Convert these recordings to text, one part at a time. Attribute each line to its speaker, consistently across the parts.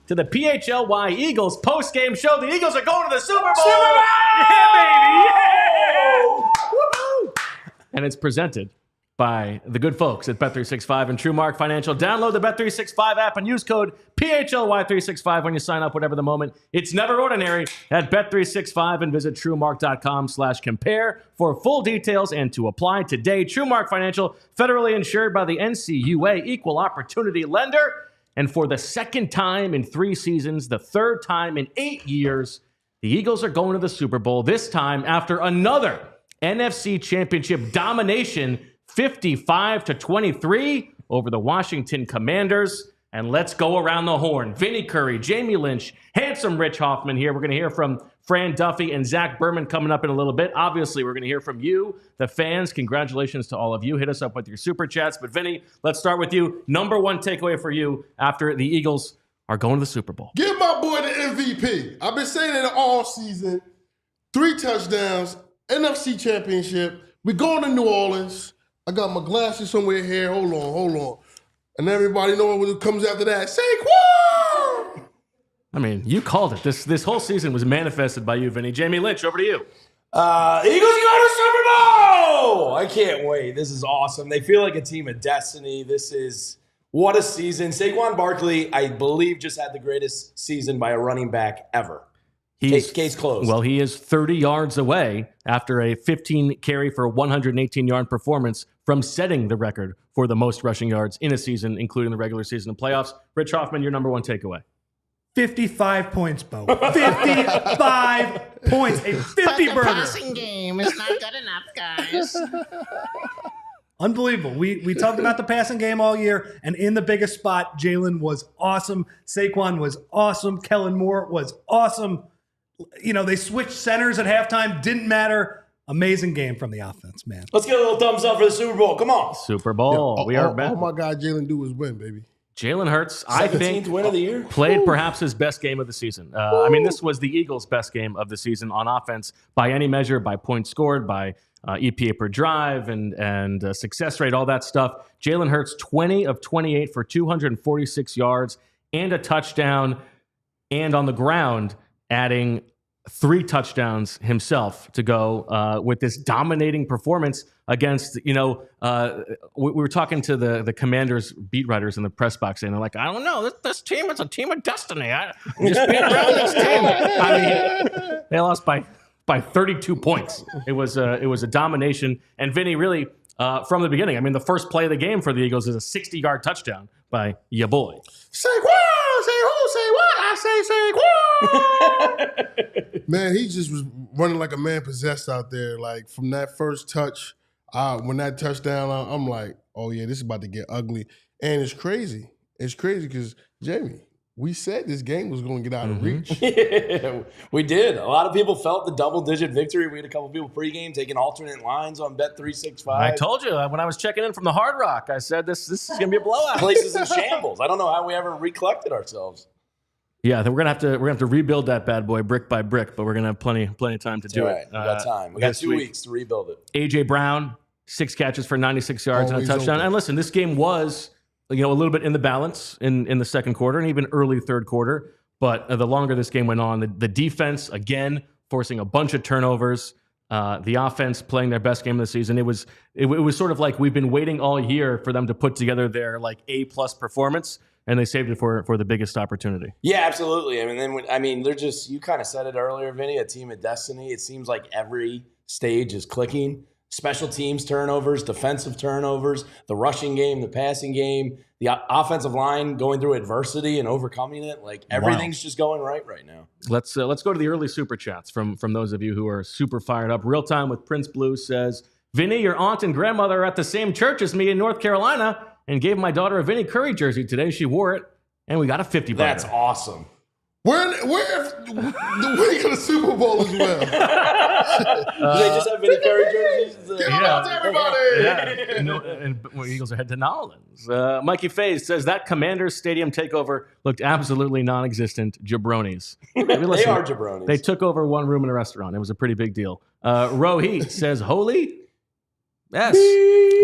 Speaker 1: To the PHLY Eagles post-game show. The Eagles are going to the Super Bowl!
Speaker 2: Super Bowl!
Speaker 1: Yeah, baby! Yeah! Woo-hoo! And it's presented by the good folks at Bet365 and TrueMark Financial. Download the Bet365 app and use code PHLY365 when you sign up, whatever the moment. It's never ordinary at Bet365 and visit TrueMark.com/compare for full details and to apply today. TrueMark Financial, federally insured by the NCUA, equal opportunity lender. And for the second time in 3 seasons, the third time in 8 years, the Eagles are going to the Super Bowl, this time after another NFC Championship domination, 55-23 over the Washington Commanders. And let's go around the horn. Vinny Curry, Jamie Lynch, handsome Rich Hoffman here. We're going to hear from Fran Duffy and Zach Berman coming up in a little bit. Obviously, we're going to hear from you, the fans. Congratulations to all of you. Hit us up with your super chats. But Vinny, let's start with you. Number one takeaway for you after the Eagles are going to the Super Bowl.
Speaker 3: Give my boy the MVP. I've been saying it all season. 3 touchdowns, NFC Championship. We're going to New Orleans. I got my glasses somewhere here. Hold on. And everybody know what comes after that. Saquon!
Speaker 1: I mean, you called it. This whole season was manifested by you, Vinny. Jamie Lynch, over to you.
Speaker 2: Eagles go to Super Bowl! I can't wait. This is awesome. They feel like a team of destiny. What a season. Saquon Barkley, I believe, just had the greatest season by a running back ever. Case closed.
Speaker 1: Well, he is 30 yards away after a 15 carry for 118-yard performance from setting the record for the most rushing yards in a season, including the regular season and playoffs. Rich Hoffman, your number one takeaway.
Speaker 4: 55 points, Bo. 55 points. A 50 burger.
Speaker 5: The passing game is not good enough, guys.
Speaker 4: Unbelievable. We talked about the passing game all year, and in the biggest spot, Jalen was awesome. Saquon was awesome. Kellen Moore was awesome. You know, they switched centers at halftime. Didn't matter. Amazing game from the offense, man.
Speaker 2: Let's get a little thumbs up for the Super Bowl. Come on.
Speaker 1: Super Bowl.
Speaker 3: Yeah,
Speaker 1: we are back.
Speaker 3: All my guy Jalen do is win, baby.
Speaker 1: Jalen Hurts,
Speaker 2: 17th
Speaker 1: I think,
Speaker 2: win of the year.
Speaker 1: Played perhaps his best game of the season. I mean, this was the Eagles' best game of the season on offense by any measure, by points scored, by EPA per drive and success rate, all that stuff. Jalen Hurts, 20 of 28 for 246 yards and a touchdown, and on the ground, adding 3 touchdowns himself to go with this dominating performance against, we were talking to the Commanders beat writers in the press box, and they're like, I don't know, this team is a team of destiny. I'm just being around this team. I mean, they lost by 32 points. It was a domination. And Vinny, really, from the beginning, I mean, the first play of the game for the Eagles is a 60-yard touchdown by ya boy.
Speaker 3: Say what? Say who? Say what? I say Saquon. Man, he just was running like a man possessed out there. Like, from that first touch, when that touchdown, I'm like, oh, yeah, this is about to get ugly. And it's crazy. It's crazy because, Jamie, we said this game was going to get out of reach.
Speaker 2: Yeah, we did. A lot of people felt the double-digit victory. We had a couple people pregame taking alternate lines on Bet365.
Speaker 1: I told you when I was checking in from the Hard Rock, I said this is going to be a blowout.
Speaker 2: Places in shambles. I don't know how we ever recollected ourselves.
Speaker 1: Yeah, we're gonna have to rebuild that bad boy brick by brick, but we're gonna have plenty of time to do it.
Speaker 2: We got time. We got 2 weeks to rebuild it.
Speaker 1: AJ Brown, 6 catches for 96 yards and a touchdown.
Speaker 3: Open.
Speaker 1: And listen, this game was a little bit in the balance in the second quarter and even early third quarter. But the longer this game went on, the defense again forcing a bunch of turnovers. The offense playing their best game of the season. It was sort of like we've been waiting all year for them to put together their like A+ performance. And they saved it for the biggest opportunity.
Speaker 2: Yeah, absolutely. They're just, you kind of said it earlier, Vinny, a team of destiny. It seems like every stage is clicking. special teams turnovers, defensive turnovers, the rushing game, the passing game, the offensive line going through adversity and overcoming it. Like everything's just going right now.
Speaker 1: Let's go to the early super chats from those of you who are super fired up. Real Time with Prince Blue says, Vinny, your aunt and grandmother are at the same church as me in North Carolina and gave my daughter a Vinny Curry jersey today. She wore it, and we got a 50 burger.
Speaker 2: That's awesome.
Speaker 3: Where the week of the Super Bowl as well?
Speaker 2: Do they just have Vinny Curry jerseys?
Speaker 3: Get out to everybody!
Speaker 1: Yeah. And Eagles are headed to Nolans. Mikey Faze says that Commanders Stadium takeover looked absolutely non-existent. Jabronis.
Speaker 2: They are jabronis.
Speaker 1: They took over one room in a restaurant. It was a pretty big deal. Rohit says, holy? Yes.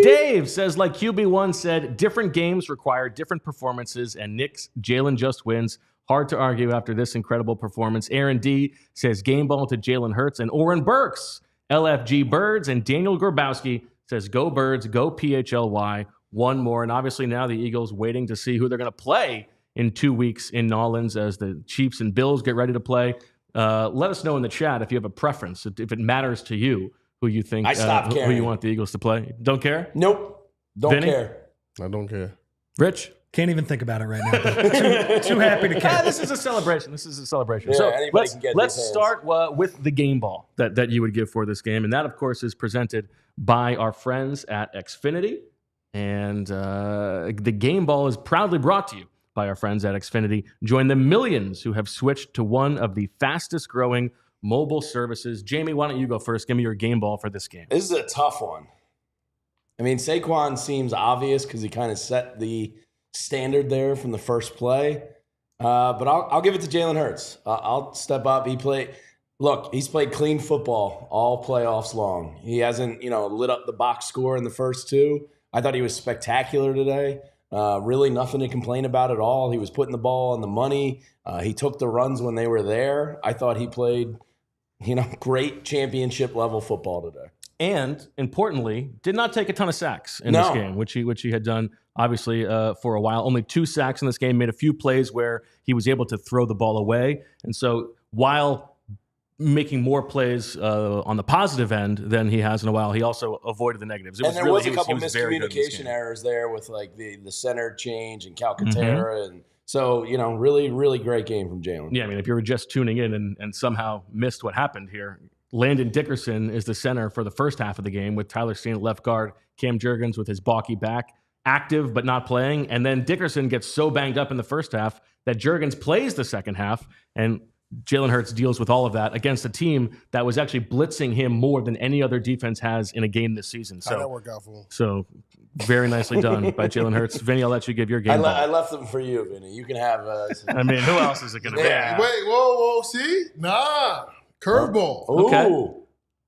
Speaker 1: Dave says, like QB1 said, different games require different performances, and Nick's Jalen just wins. Hard to argue after this incredible performance. Aaron D says game ball to Jalen Hurts. And Oren Burks, LFG Birds, and Daniel Grabowski says go Birds, go PHLY. One more. And obviously now the Eagles waiting to see who they're going to play in 2 weeks in Nolans as the Chiefs and Bills get ready to play. Let us know in the chat if you have a preference, if it matters to you who you think who you want the Eagles to play. Don't care?
Speaker 2: Nope. Don't
Speaker 1: Vinny?
Speaker 2: care.
Speaker 3: I don't care.
Speaker 1: Rich?
Speaker 4: Can't even think about it right now. Too happy to care.
Speaker 1: This is a celebration.
Speaker 2: Yeah,
Speaker 1: So let's start with the game ball that you would give for this game. And that, of course, is presented by our friends at Xfinity. And the game ball is proudly brought to you by our friends at Xfinity. Join the millions who have switched to one of the fastest growing mobile services. Jamie, why don't you go first? Give me your game ball for this game.
Speaker 2: This is a tough one. I mean, Saquon seems obvious because he kind of set the standard there from the first play. But I'll give it to Jalen Hurts. I'll step up. He's played clean football all playoffs long. He hasn't, lit up the box score in the first two. I thought he was spectacular today. Really nothing to complain about at all. He was putting the ball on the money. He took the runs when they were there. I thought he played, great championship level football today.
Speaker 1: And importantly, did not take a ton of sacks in this game, which he had done obviously for a while. Only 2 sacks in this game, made a few plays where he was able to throw the ball away. And so while making more plays on the positive end than he has in a while, he also avoided the negatives.
Speaker 2: There was a couple miscommunication errors there with like the center change and Calcaterra. And so, really, really great game from Jalen.
Speaker 1: Yeah, I mean, if you were just tuning in and somehow missed what happened here, Landon Dickerson is the center for the first half of the game with Tyler Steen at left guard, Cam Jurgens with his balky back, active but not playing. And then Dickerson gets so banged up in the first half that Jurgens plays the second half, and Jalen Hurts deals with all of that against a team that was actually blitzing him more than any other defense has in a game this season. So
Speaker 3: how'd that work out for him?
Speaker 1: So very nicely done by Jalen Hurts. Vinny, I'll let you give your game.
Speaker 2: I left them for you, Vinny. You can have.
Speaker 1: I mean, who else is it going to be?
Speaker 3: Wait, whoa, see? Nah. Curveball.
Speaker 1: Okay.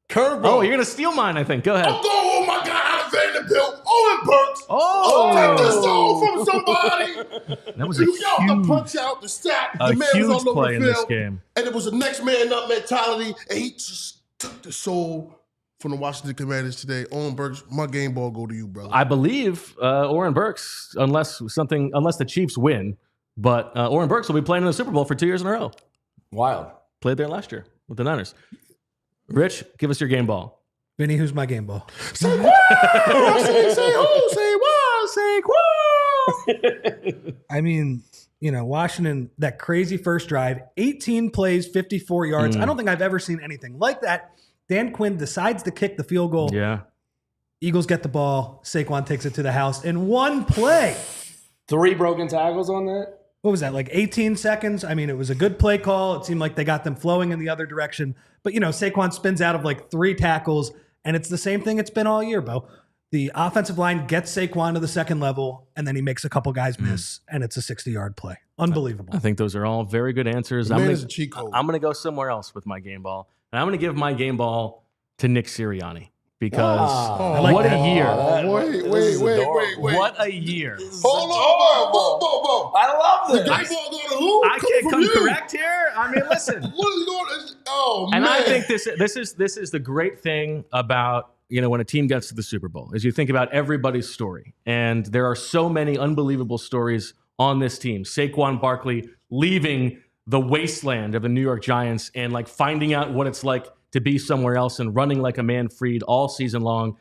Speaker 3: Curveball.
Speaker 1: Oh, you're going to steal mine, I think. Go ahead.
Speaker 3: I'm going, oh my God, out of Vanderbilt, Oren Burks.
Speaker 1: Oh.
Speaker 3: Take this song from somebody.
Speaker 1: That was
Speaker 3: You got to punch out the sack. The man
Speaker 1: huge
Speaker 3: was all over
Speaker 1: play
Speaker 3: the
Speaker 1: in this
Speaker 3: field.
Speaker 1: game.
Speaker 3: And it was a next man up mentality, and he just took the soul from the Washington Commanders today. Oren Burks, my game ball go to you, brother.
Speaker 1: I believe Oren Burks, unless the Chiefs win, but Oren Burks will be playing in the Super Bowl for 2 years in a row.
Speaker 2: Wild.
Speaker 1: Played there last year with the Niners. Rich, give us your game ball.
Speaker 4: Vinny, who's my game ball?
Speaker 3: Say what? Say who? Say what? Say what?
Speaker 4: I mean, Washington, that crazy first drive, 18 plays, 54 yards. I don't think I've ever seen anything like that. Dan Quinn decides to kick the field goal.
Speaker 1: Yeah.
Speaker 4: Eagles get the ball. Saquon takes it to the house in one play.
Speaker 2: 3 broken tackles on that?
Speaker 4: What was that, like 18 seconds? I mean, it was a good play call. It seemed like they got them flowing in the other direction. But, Saquon spins out of like 3 tackles, and it's the same thing it's been all year, Bo. The offensive line gets Saquon to the second level, and then he makes a couple guys miss, and it's a 60-yard play. Unbelievable.
Speaker 1: I think those are all very good answers.
Speaker 3: Man
Speaker 1: I'm
Speaker 3: is a cheat code.
Speaker 1: going to go somewhere else with my game ball. And I'm going to give my game ball to Nick Sirianni. Because what a year.
Speaker 3: Wait.
Speaker 1: What a year.
Speaker 3: Hold on, whoa.
Speaker 2: I love this.
Speaker 3: The game ball going to who?
Speaker 1: I can't come
Speaker 3: you.
Speaker 1: correct here. I mean, listen.
Speaker 3: What is going on? Oh, man.
Speaker 1: And I think this is the great thing about, when a team gets to the Super Bowl, is you think about everybody's story. And there are so many unbelievable stories on this team. Saquon Barkley leaving the wasteland of the New York Giants and like finding out what it's like to be somewhere else and running like a man freed all season long,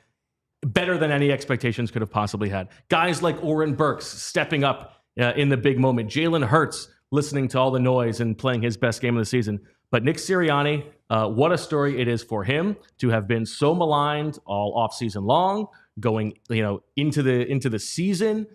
Speaker 1: better than any expectations could have possibly had. Guys like Oren Burks stepping up in the big moment. Jalen Hurts listening to all the noise and playing his best game of the season. But Nick Sirianni, what a story it is for him to have been so maligned all offseason long, going into the season.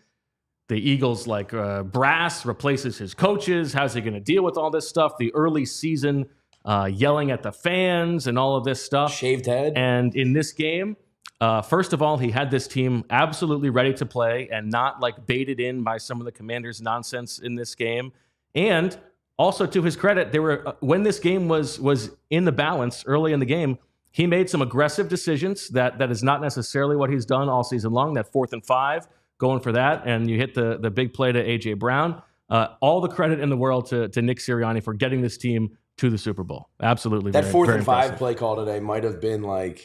Speaker 1: The Eagles brass replaces his coaches. How's he going to deal with all this stuff? The early season yelling at the fans and all of this stuff.
Speaker 2: Shaved head.
Speaker 1: And in this game, first of all, he had this team absolutely ready to play and not baited in by some of the Commanders' nonsense in this game. And also, to his credit, they were when this game was in the balance early in the game, he made some aggressive decisions that is not necessarily what he's done all season long. That 4th and 5. Going for that, and you hit the big play to A.J. Brown. All the credit in the world to Nick Sirianni for getting this team to the Super Bowl. Absolutely.
Speaker 2: That 4th
Speaker 1: very
Speaker 2: and 5
Speaker 1: impressive.
Speaker 2: play call today might have been I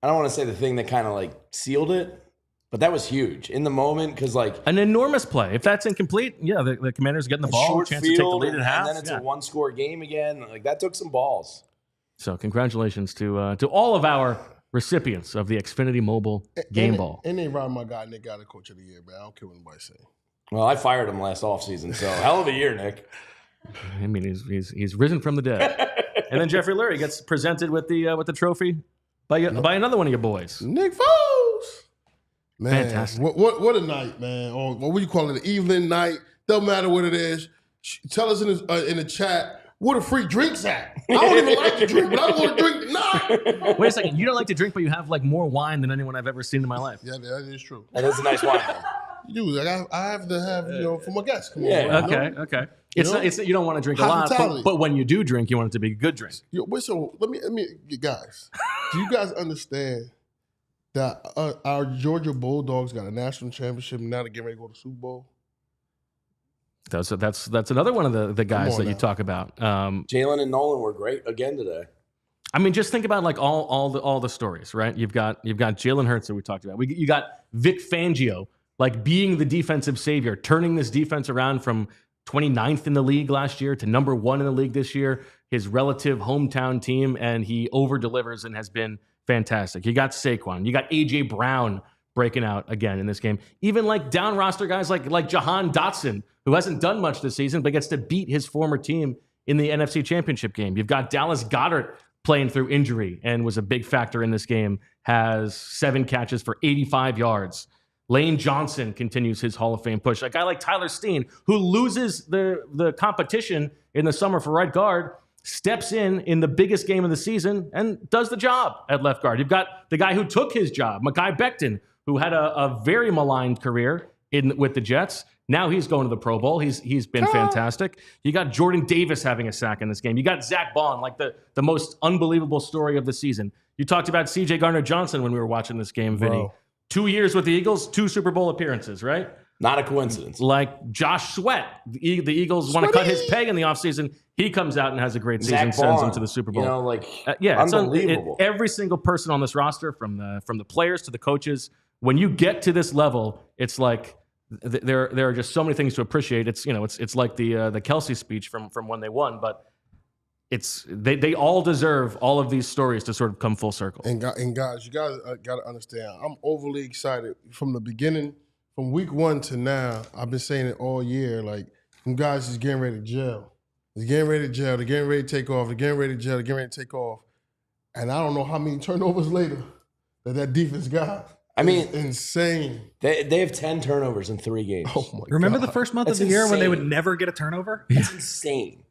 Speaker 2: don't want to say the thing that kind of sealed it, but that was huge in the moment because
Speaker 1: an enormous play. If that's incomplete, the Commanders getting the ball,
Speaker 2: short
Speaker 1: chance
Speaker 2: field,
Speaker 1: to take the lead at half.
Speaker 2: and then it's a 1-score game again. That took some balls.
Speaker 1: So congratulations to all of our recipients of the Xfinity Mobile Game Ball.
Speaker 3: And they robbed my guy Nick got a Coach of the Year, man. I don't care what anybody say.
Speaker 2: Well, I fired him last offseason, so hell of a year, Nick.
Speaker 1: I mean, he's risen from the dead. And then Jeffrey Lurie gets presented with the trophy by another one of your boys,
Speaker 3: Nick Foles. Man,
Speaker 1: fantastic.
Speaker 3: What a night, man. Or what would you call it? An evening night. Don't matter what it is. Tell us in the chat. What a free drinks at. I don't even like to drink, but I want to drink tonight.
Speaker 1: Wait a second. You don't like to drink, but you have more wine than anyone I've ever seen in my life.
Speaker 3: Yeah, that is true.
Speaker 2: That is a nice wine.
Speaker 3: You do. I have to have, for my guests. Come on.
Speaker 2: Yeah.
Speaker 1: Okay. It's you don't want to drink a lot, but when you do drink, you want it to be a good drink.
Speaker 3: So let me, guys. Do you guys understand that our Georgia Bulldogs got a national championship and now they're getting ready to go to the Super Bowl?
Speaker 1: That's another one of the guys that you talk about.
Speaker 2: Jalen and Nolan were great again today.
Speaker 1: I mean, just think about all the stories, right? You've got Jalen Hurts that we talked about. You got Vic Fangio being the defensive savior, turning this defense around from 29th in the league last year to number 1 in the league this year. His relative hometown team, and he over delivers and has been fantastic. You got Saquon, you got A.J. Brown breaking out again in this game. Even down roster guys like Jahan Dotson, who hasn't done much this season, but gets to beat his former team in the NFC Championship game. You've got Dallas Goedert playing through injury and was a big factor in this game, has 7 catches for 85 yards. Lane Johnson continues his Hall of Fame push. A guy like Tyler Steen, who loses the competition in the summer for right guard, steps in the biggest game of the season and does the job at left guard. You've got the guy who took his job, Mekhi Becton, who had a very maligned career with the Jets. Now he's going to the Pro Bowl. He's been fantastic. You got Jordan Davis having a sack in this game. You got Zack Baun, the most unbelievable story of the season. You talked about C.J. Gardner-Johnson when we were watching this game, Vinny.
Speaker 3: Bro.
Speaker 1: 2 years with the Eagles, 2 Super Bowl appearances, right?
Speaker 2: Not a coincidence.
Speaker 1: Like Josh Sweat. The Eagles want to cut his pay in the offseason. He comes out and has a great season, sends them to the Super Bowl.
Speaker 2: Unbelievable.
Speaker 1: Every single person on this roster, from the players to the coaches, when you get to this level, it's there are just so many things to appreciate. It's like the Kelsey speech from when they won, but they all deserve all of these stories to sort of come full circle.
Speaker 3: And guys, you guys got to understand, I'm overly excited from the beginning, from week 1 to now. I've been saying it all year. Them guys is getting ready to gel. They're getting ready to gel. They're getting ready to take off. They're getting ready to gel. They're getting ready to take off. And I don't know how many turnovers later that defense got.
Speaker 2: I mean,
Speaker 3: insane.
Speaker 2: They have 10 turnovers in 3 games.
Speaker 3: Oh my
Speaker 4: Remember
Speaker 3: God.
Speaker 4: the first month
Speaker 2: That's
Speaker 4: of the year when they
Speaker 2: insane.
Speaker 4: would never get a turnover?
Speaker 2: That's insane.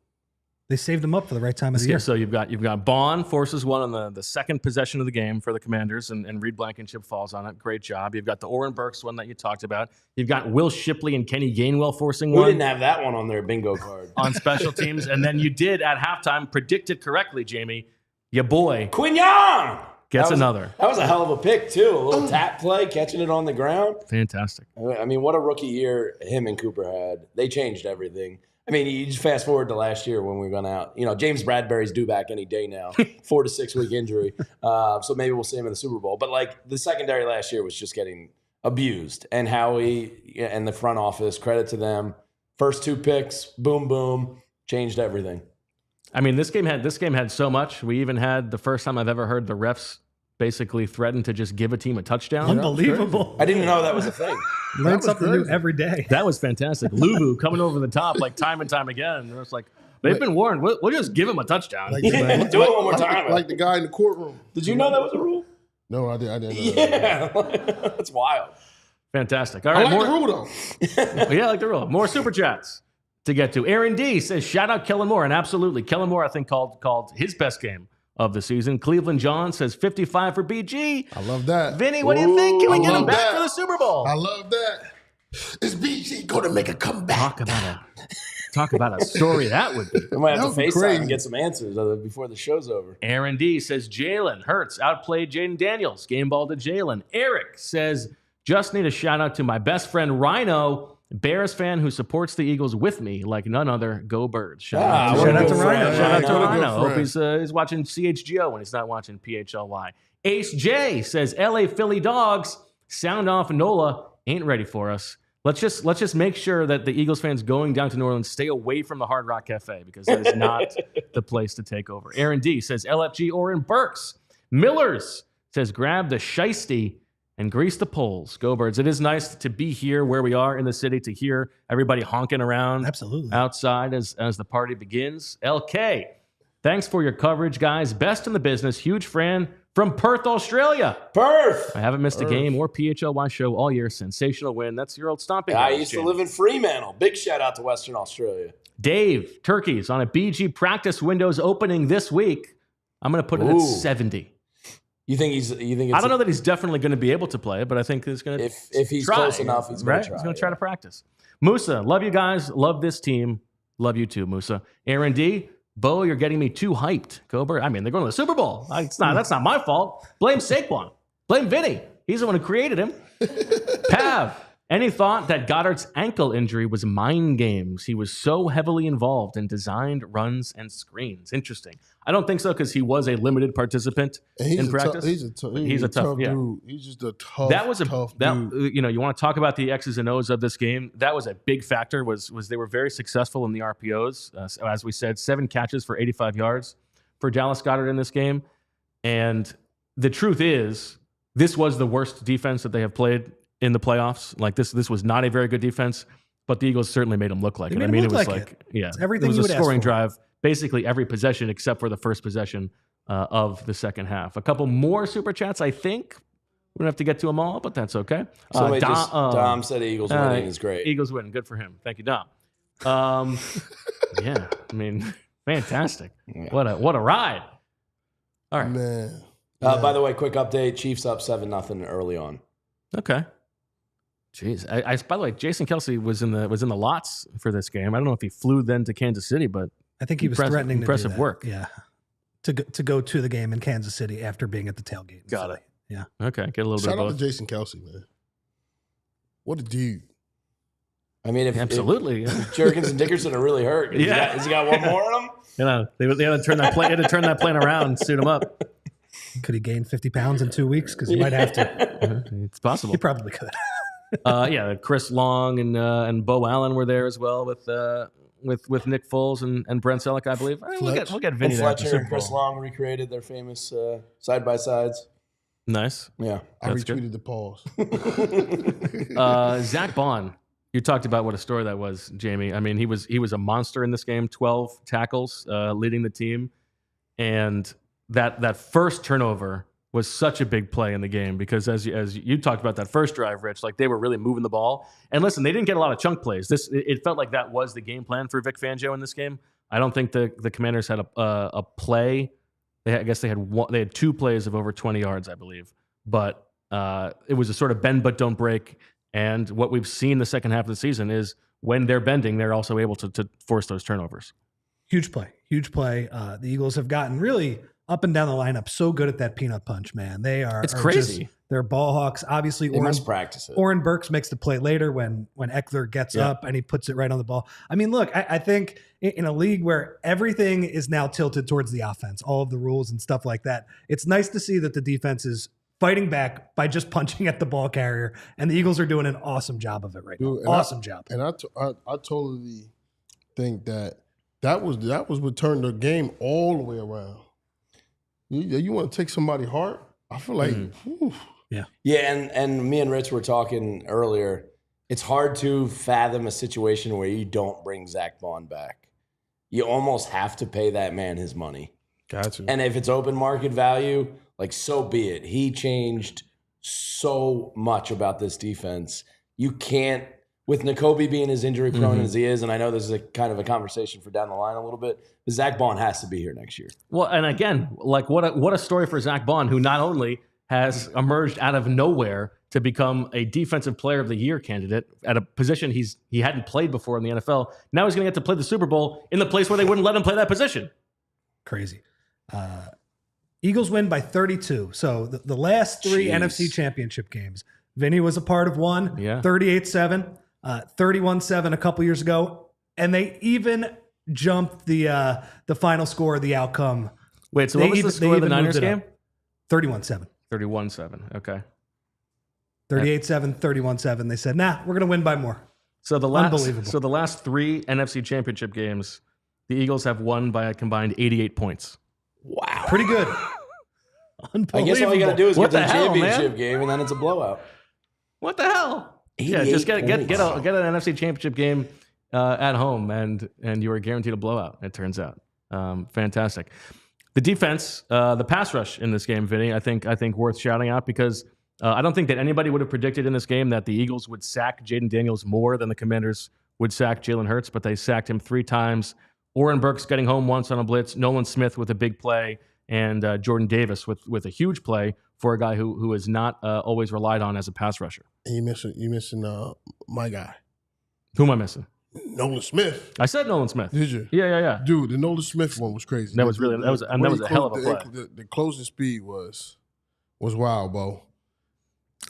Speaker 4: They saved them up for the right time of the year.
Speaker 1: So you've got Baun forces one on the second possession of the game for the Commanders, and Reed Blankenship falls on it. Great job. You've got the Oren Burks one that you talked about. You've got Will Shipley and Kenny Gainwell forcing
Speaker 2: We
Speaker 1: one
Speaker 2: didn't have that one on their bingo card.
Speaker 1: on special teams, and then you did at halftime predict it correctly, Jamie. Your boy
Speaker 2: Quinyon
Speaker 1: gets another.
Speaker 2: That was a hell of a pick, too. A little tap play, catching it on the ground.
Speaker 1: Fantastic.
Speaker 2: I mean, what a rookie year him and Cooper had. They changed everything. I mean, you just fast forward to last year when we went out. James Bradbury's due back any day now, 4 to 6 week injury. So maybe we'll see him in the Super Bowl. But the secondary last year was just getting abused. And Howie and the front office, credit to them. First 2 picks, boom, boom, changed everything.
Speaker 1: I mean, this game had so much. We even had the first time I've ever heard the refs basically threaten to just give a team a touchdown.
Speaker 4: Unbelievable.
Speaker 2: I didn't know that was a thing.
Speaker 4: Learn something new every day.
Speaker 1: That was fantastic. Luvu coming over the top like time and time again. It's like, they've been warned. We'll just give him a touchdown.
Speaker 3: Like,
Speaker 2: Do it one more time.
Speaker 3: Like the guy in the courtroom.
Speaker 2: Did you know that was a rule?
Speaker 3: No, I didn't know.
Speaker 2: Yeah. That's wild.
Speaker 1: Fantastic. All
Speaker 3: I
Speaker 1: right,
Speaker 3: like the rule, though.
Speaker 1: Yeah, I like the rule. More super chats to get to. Aaron D says, shout out Kellen Moore. And absolutely, Kellen Moore, I think, called his best game of the season. Cleveland John says 55 for BG.
Speaker 3: I love that.
Speaker 1: Vinny, what do you think? Can we get him
Speaker 3: love
Speaker 1: back
Speaker 3: that.
Speaker 1: for the Super Bowl?
Speaker 3: I love that. Is BG going to make a comeback?
Speaker 1: Talk about a story that would be.
Speaker 2: I might have
Speaker 3: That
Speaker 2: to
Speaker 3: would be
Speaker 2: FaceTime
Speaker 3: crazy.
Speaker 2: and get some answers before the show's over.
Speaker 1: Aaron D says Jalen Hurts outplayed Jaden Daniels. Game ball to Jalen. Eric says, just need a shout out to my best friend Rhino, Bears fan who supports the Eagles with me like none other. Go Birds. Shout out
Speaker 2: what a
Speaker 4: out
Speaker 2: good
Speaker 4: to
Speaker 2: friend.
Speaker 4: Rhino.
Speaker 1: Shout out to
Speaker 3: What a good
Speaker 1: Rhino. Hope
Speaker 3: friend.
Speaker 1: he's watching CHGO when he's not watching PHLY. Ace J says LA Philly Dogs sound off Nola ain't ready for us. Let's just make sure that the Eagles fans going down to New Orleans stay away from the Hard Rock Cafe because that is not the place to take over. Aaron D says LFG Oren Burks. Millers says grab the shiesty and grease the poles. Go Birds. It is nice to be here where we are in the city to hear everybody honking around
Speaker 4: Absolutely.
Speaker 1: outside as the party begins. LK, thanks for your coverage, guys. Best in the business. Huge Fran from Perth, Australia.
Speaker 2: Perth!
Speaker 1: I haven't missed a game or PHLY show all year. Sensational win. That's your old stomping
Speaker 2: I
Speaker 1: grounds,
Speaker 2: used to
Speaker 1: James.
Speaker 2: live in Fremantle. Big shout out to Western Australia.
Speaker 1: Dave, Turkeys on a BG practice windows opening this week. I'm going to put it at
Speaker 2: Ooh.
Speaker 1: 70.
Speaker 2: You think it's
Speaker 1: I don't know that he's definitely going to be able to play, but I think he's going to
Speaker 2: if he's
Speaker 1: try,
Speaker 2: close enough, he's going
Speaker 1: right?
Speaker 2: to try.
Speaker 1: He's going to try to practice. Musa, love you guys. Love this team. Love you too, Musa. Aaron D, Bo, you're getting me too hyped. Cobra, I mean, they're going to the Super Bowl. That's not my fault. Blame Saquon. Blame Vinny. He's the one who created him. Pav, any thought that Goddard's ankle injury was mind games? He was so heavily involved in designed runs and screens. Interesting. I don't think so because he was a limited participant
Speaker 3: And he's
Speaker 1: in
Speaker 3: a
Speaker 1: practice.
Speaker 3: he's a tough
Speaker 1: yeah.
Speaker 3: dude. He's just a tough.
Speaker 1: That was
Speaker 3: tough dude.
Speaker 1: you know, you want to talk about the X's and O's of this game. That was a big factor. Was they were very successful in the RPOs. So as we said, 7 catches for 85 yards for Dallas Goedert in this game. And the truth is, this was the worst defense that they have played in the playoffs. Like this was not a very good defense, but the Eagles certainly made them look like
Speaker 4: They
Speaker 1: it.
Speaker 4: made
Speaker 1: I mean,
Speaker 4: them
Speaker 1: it
Speaker 4: look
Speaker 1: was
Speaker 4: like
Speaker 1: like yeah,
Speaker 4: It's everything
Speaker 1: it was
Speaker 4: you
Speaker 1: a
Speaker 4: would ask
Speaker 1: scoring
Speaker 4: for.
Speaker 1: drive, basically every possession except for the first possession of the second half. A couple more super chats, I think. We don't have to get to them all, but that's okay.
Speaker 2: Somebody Dom said Eagles winning is great.
Speaker 1: Eagles win. Good for him. Thank you, Dom. Yeah, I mean, fantastic.
Speaker 2: Yeah.
Speaker 1: What a ride. All right.
Speaker 3: Man.
Speaker 2: By the way, quick update: Chiefs up 7-0 early on.
Speaker 1: Okay. Jeez. By the way, Jason Kelsey was in the lots for this game. I don't know if he flew then to Kansas City, but
Speaker 4: I think he was threatening
Speaker 1: impressive
Speaker 4: to do that.
Speaker 1: work.
Speaker 4: Yeah. To go to the game in Kansas City after being at the tailgate. in
Speaker 1: Got
Speaker 4: Philly.
Speaker 1: it.
Speaker 4: Yeah.
Speaker 1: okay, get a little
Speaker 3: Shout
Speaker 1: bit
Speaker 3: out
Speaker 1: of
Speaker 3: to
Speaker 1: both.
Speaker 3: Jason Kelsey, man. What a dude.
Speaker 2: I mean, if
Speaker 1: Absolutely.
Speaker 2: Jurgens and Dickerson are really hurt, has he got one more in him?
Speaker 1: You know, they had to turn that plane. Had to turn that plane around and suit him up.
Speaker 4: Could he gain 50 pounds in 2 weeks? Because he might have to.
Speaker 1: It's possible.
Speaker 4: He probably could.
Speaker 1: Yeah, Chris Long and Bo Allen were there as well with Nick Foles and Brent Selleck, I believe. We'll get
Speaker 2: And
Speaker 1: Vinny there at the
Speaker 2: Fletcher
Speaker 1: Super
Speaker 2: and Chris
Speaker 1: Bowl.
Speaker 2: Long recreated their famous side-by-sides.
Speaker 1: Nice.
Speaker 2: Yeah.
Speaker 3: I
Speaker 1: That's good.
Speaker 3: retweeted the pause.
Speaker 1: Zack Baun, you talked about what a story that was, Jamie. I mean, he was a monster in this game. 12 tackles, leading the team, and that first turnover was such a big play in the game because as you talked about that first drive, Rich, like they were really moving the ball. And listen, they didn't get a lot of chunk plays. It felt like that was the game plan for Vic Fangio in this game. I don't think the Commanders had a play. I guess they had 2 plays of over 20 yards, I believe. But it was a sort of bend but don't break. And what we've seen the second half of the season is when they're bending, they're also able to force those turnovers.
Speaker 4: Huge play. The Eagles have gotten really up and down the lineup so good at that peanut punch, man.
Speaker 1: It's crazy.
Speaker 4: They're ball hawks. Obviously,
Speaker 2: They must practice it.
Speaker 4: Oren Burks makes the play later when Eckler gets up and he puts it right on the ball. I mean, look, I think in a league where everything is now tilted towards the offense, all of the rules and stuff like that, it's nice to see that the defense is fighting back by just punching at the ball carrier, and the Eagles are doing an awesome job of it right now.
Speaker 3: Dude,
Speaker 4: Awesome job.
Speaker 3: And I totally think that That was what turned the game all the way around. You want to take somebody's heart? I feel like,
Speaker 2: Yeah, and me and Rich were talking earlier. It's hard to fathom a situation where you don't bring Zack Baun back. You almost have to pay that man his money.
Speaker 3: Gotcha.
Speaker 2: And if it's open market value, like, so be it. He changed so much about this defense. You can't, with Nakobe being as injury prone as he is, and I know this is a kind of a conversation for down the line a little bit, but Zack Baun has to be here next year.
Speaker 1: Well, and again, like what a story for Zack Baun, who not only has emerged out of nowhere to become a defensive player of the year candidate at a position he hadn't played before in the NFL. Now he's going to get to play the Super Bowl in the place where they wouldn't let him play that position.
Speaker 4: Crazy. Eagles win by 32. So the last three NFC Championship games, Vinny was a part of one, 38-7, 31-7 a couple years ago, and they even jumped the final score of the outcome.
Speaker 1: Wait, so what was the score of the Niners game?
Speaker 4: 31-7.
Speaker 1: 31-7, okay.
Speaker 4: 38-7, 31-7. They said, nah, we're going to win by more.
Speaker 1: So the last three NFC Championship games, the Eagles have won by a combined 88 points.
Speaker 2: Wow.
Speaker 4: Pretty good. Unbelievable.
Speaker 2: I guess all you got to do is
Speaker 1: What
Speaker 2: get to the
Speaker 1: the hell,
Speaker 2: championship
Speaker 1: man?
Speaker 2: game, and then it's a blowout.
Speaker 1: What the hell? Yeah, just get an NFC Championship game at home, and you are guaranteed a blowout, it turns out. Fantastic. The defense, the pass rush in this game, Vinny, I think worth shouting out, because I don't think that anybody would have predicted in this game that the Eagles would sack Jaden Daniels more than the Commanders would sack Jalen Hurts, but they sacked him 3 times. Oren Burks getting home once on a blitz, Nolan Smith with a big play, and Jordan Davis with a huge play for a guy who is not always relied on as a pass rusher.
Speaker 3: And you missing my guy.
Speaker 1: Who am I missing?
Speaker 3: Nolan Smith.
Speaker 1: I said Nolan Smith.
Speaker 3: Did you?
Speaker 1: Yeah.
Speaker 3: Dude, the Nolan Smith one was crazy.
Speaker 1: That was a hell of a play.
Speaker 3: The closing speed was wild, Bo.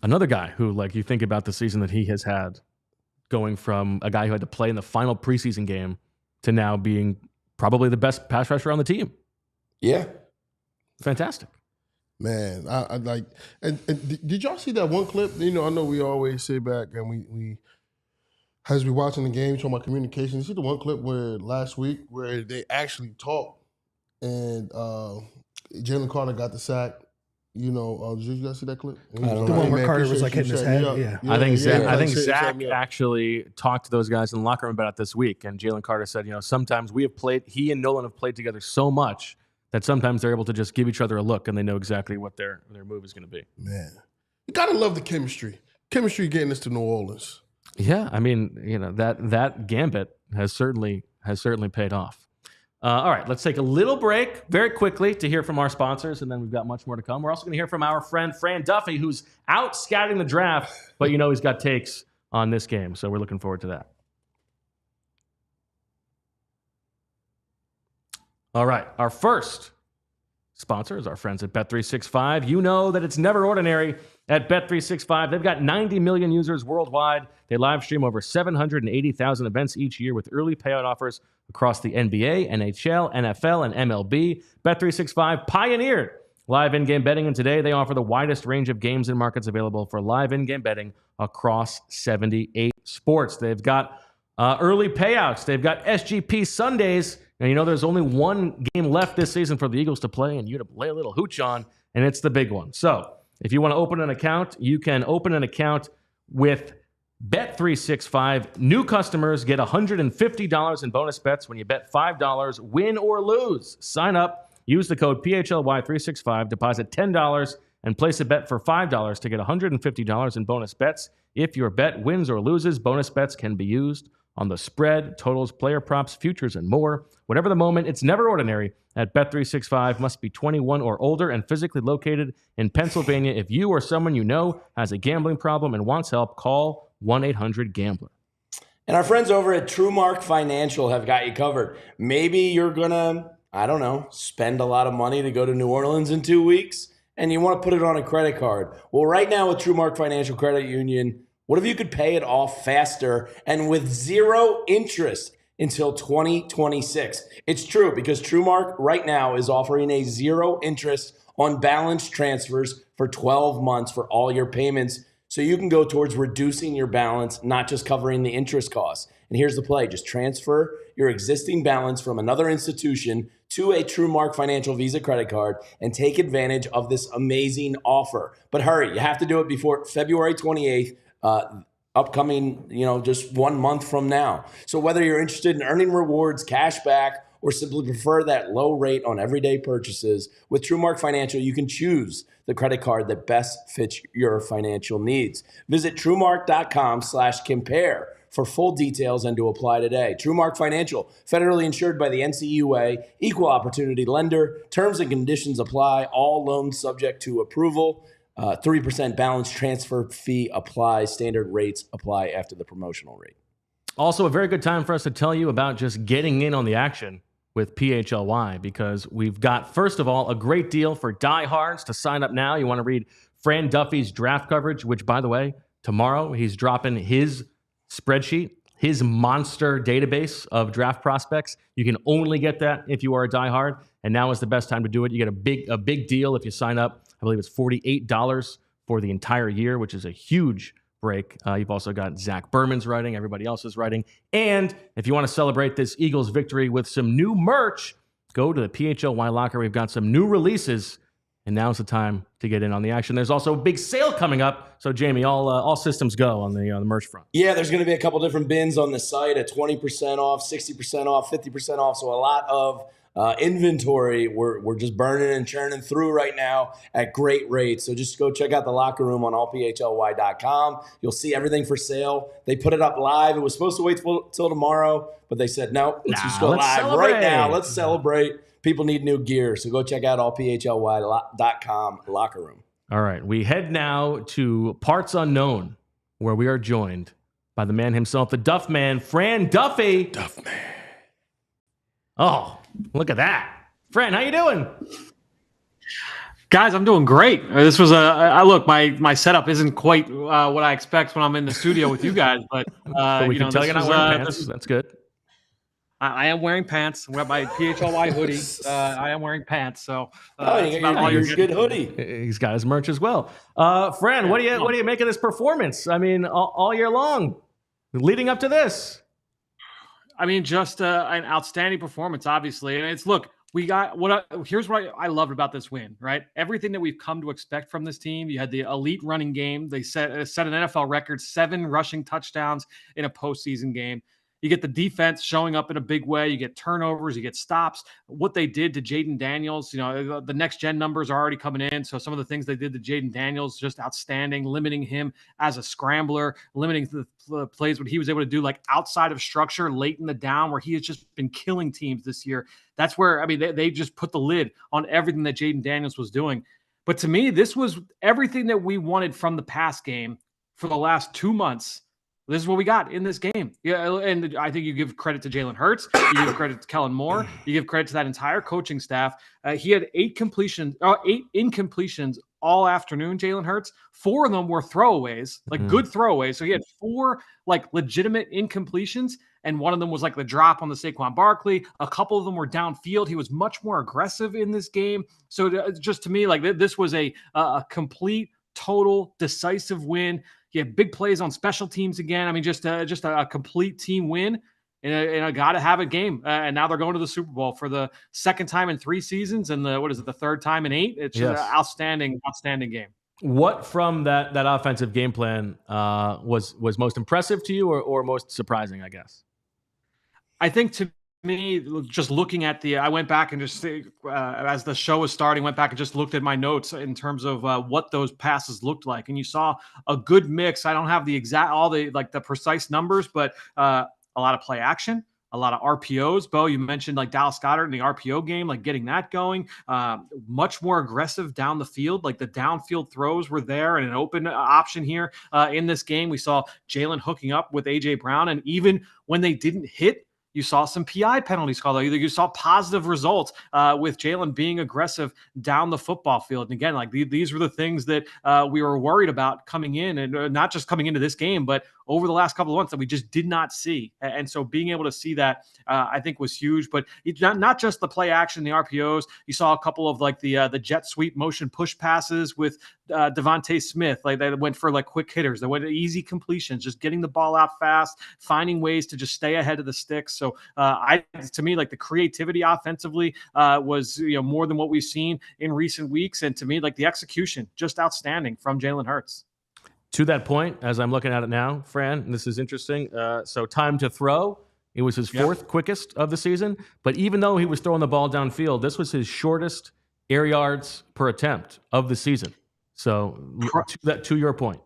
Speaker 1: Another guy who, like, you think about the season that he has had, going from a guy who had to play in the final preseason game to now being probably the best pass rusher on the team.
Speaker 2: Yeah.
Speaker 1: Fantastic.
Speaker 3: Man, I like. And did y'all see that one clip? You know, I know we always sit back and we as we watching the game, talking about communication. You see the one clip where last week where they actually talked, and Jalen Carter got the sack. You know, did you guys see that clip?
Speaker 4: The one where Carter was like hitting his head.
Speaker 1: I think Zach actually talked to those guys in the locker room about it this week, and Jalen Carter said, sometimes he and Nolan have played together so much that sometimes they're able to just give each other a look and they know exactly what their move is going to be.
Speaker 3: Man, you gotta love the chemistry. Chemistry getting us to New Orleans.
Speaker 1: Yeah, I mean, that gambit has certainly paid off. All right, let's take a little break very quickly to hear from our sponsors, and then we've got much more to come. We're also going to hear from our friend Fran Duffy, who's out scouting the draft, but he's got takes on this game, so we're looking forward to that. All right, our first sponsor is our friends at Bet365. You know that it's never ordinary at Bet365. They've got 90 million users worldwide. They live stream over 780,000 events each year with early payout offers across the NBA, NHL, NFL, and MLB. Bet365 pioneered live in-game betting, and today they offer the widest range of games and markets available for live in-game betting across 78 sports. They've got early payouts. They've got SGP Sundays. And there's only one game left this season for the Eagles to play, and you to lay a little hooch on, and it's the big one. So if you want to open an account, you can open an account with Bet365. New customers get $150 in bonus bets when you bet $5, win or lose. Sign up, use the code PHLY365, deposit $10, and place a bet for $5 to get $150 in bonus bets. If your bet wins or loses, bonus bets can be used on the spread, totals, player props, futures, and more. Whatever the moment, it's never ordinary at Bet365. Must be 21 or older and physically located in Pennsylvania. If you or someone you know has a gambling problem and wants help, call 1-800-GAMBLER.
Speaker 2: And our friends over at TrueMark Financial have got you covered. Maybe you're going to, spend a lot of money to go to New Orleans in 2 weeks, and you want to put it on a credit card. Well, right now with TrueMark Financial Credit Union, what if you could pay it off faster and with 0 interest until 2026? It's true, because TrueMark right now is offering a 0 interest on balance transfers for 12 months for all your payments, so you can go towards reducing your balance, not just covering the interest costs. And here's the play. Just transfer your existing balance from another institution to a TrueMark Financial Visa credit card and take advantage of this amazing offer. But hurry, you have to do it before February 28th, upcoming, just 1 month from now. So whether you're interested in earning rewards, cash back, or simply prefer that low rate on everyday purchases, with TrueMark Financial, you can choose the credit card that best fits your financial needs. Visit TrueMark.com/compare for full details and to apply today. TrueMark Financial, federally insured by the NCUA, equal opportunity lender. Terms and conditions apply. All loans subject to approval. 3% balance transfer fee applies. Standard rates apply after the promotional rate.
Speaker 1: Also, a very good time for us to tell you about just getting in on the action with PHLY, because we've got, first of all, a great deal for diehards to sign up now. You want to read Fran Duffy's draft coverage, which, by the way, tomorrow he's dropping his spreadsheet, his monster database of draft prospects. You can only get that if you are a diehard, and now is the best time to do it. You get a big deal if you sign up. I believe it's $48 for the entire year, which is a huge break. You've also got Zach Berman's writing, everybody else is writing. And if you want to celebrate this Eagles victory with some new merch, go to the PHLY locker. We've got some new releases, and now's the time to get in on the action. There's also a big sale coming up. So, Jamie, all systems go on the merch front.
Speaker 2: Yeah, there's going to be a couple different bins on the site at 20% off, 60% off, 50% off. So a lot of inventory we're just burning and churning through right now at great rates. So just go check out the locker room on allphly.com. You'll see everything for sale. They put it up live. It was supposed to wait till tomorrow, but they said, no, let's just go live
Speaker 1: celebrate
Speaker 2: right now. Let's celebrate. People need new gear. So go check out allphly.com locker room.
Speaker 1: All right. We head now to Parts Unknown, where we are joined by the man himself, the Duff Man, Fran Duffy.
Speaker 3: Duff Man.
Speaker 1: Oh, look at that. Fran, how you doing?
Speaker 6: Guys, I'm doing great. This was look, my setup isn't quite what I expect when I'm in the studio with you guys, but
Speaker 1: But we can tell you're not wearing pants. That's good.
Speaker 6: I am wearing pants. I have my PHLY hoodie. I am wearing pants. So
Speaker 2: you got your good hoodie.
Speaker 1: He's got his merch as well. Fran, what do you make of this performance? I mean, all year long, leading up to this.
Speaker 6: I mean, just an outstanding performance, obviously. And it's, look, here's what I loved about this win, right? Everything that we've come to expect from this team. You had the elite running game. They set an NFL record, 7 rushing touchdowns in a postseason game. You get the defense showing up in a big way. You get turnovers. You get stops. What they did to Jaden Daniels, the next-gen numbers are already coming in. So some of the things they did to Jaden Daniels, just outstanding, limiting him as a scrambler, limiting the plays what he was able to do, like outside of structure, late in the down, where he has just been killing teams this year. That's where, I mean, they just put the lid on everything that Jaden Daniels was doing. But to me, this was everything that we wanted from the pass game for the last 2 months. This is what we got in this game. Yeah, and I think you give credit to Jalen Hurts. You give credit to Kellen Moore. You give credit to that entire coaching staff. He had 8 incompletions all afternoon, Jalen Hurts. 4 of them were throwaways, like good throwaways. So he had 4 like legitimate incompletions, and one of them was like the drop on the Saquon Barkley. A couple of them were downfield. He was much more aggressive in this game. So just to me, like this was a complete, total, decisive win. He had big plays on special teams again. I mean, just a complete team win in a got-to-have-it game. And now they're going to the Super Bowl for the second time in 3 seasons and the third time in 8. It's just an outstanding game.
Speaker 1: What from that offensive game plan was most impressive to you or most surprising, I guess?
Speaker 6: I think to me, just looking at I went back and just as the show was starting, went back and just looked at my notes in terms of what those passes looked like, and you saw a good mix. I don't have the precise numbers, but a lot of play action, a lot of RPOs. Bo, you mentioned like Dallas Goedert in the RPO game, like getting that going. Much more aggressive down the field, like the downfield throws were there and an open option here in this game. We saw Jalen hooking up with AJ Brown, and even when they didn't hit, you saw some PI penalties called. You saw positive results with Jalen being aggressive down the football field. And again, like these were the things that we were worried about coming in, and not just coming into this game, but over the last couple of months that we just did not see. And so being able to see that, I think was huge. But it's not just the play action, the RPOs. You saw a couple of like the jet sweep motion push passes with DeVonta Smith. Like they went for like quick hitters. They went to easy completions, just getting the ball out fast, finding ways to just stay ahead of the sticks. So to me, like the creativity offensively was more than what we've seen in recent weeks. And to me, like the execution, just outstanding from Jalen Hurts.
Speaker 1: To that point, as I'm looking at it now, Fran, and this is interesting. So time to throw, it was his fourth quickest of the season. But even though he was throwing the ball downfield, this was his shortest air yards per attempt of the season. So to your point.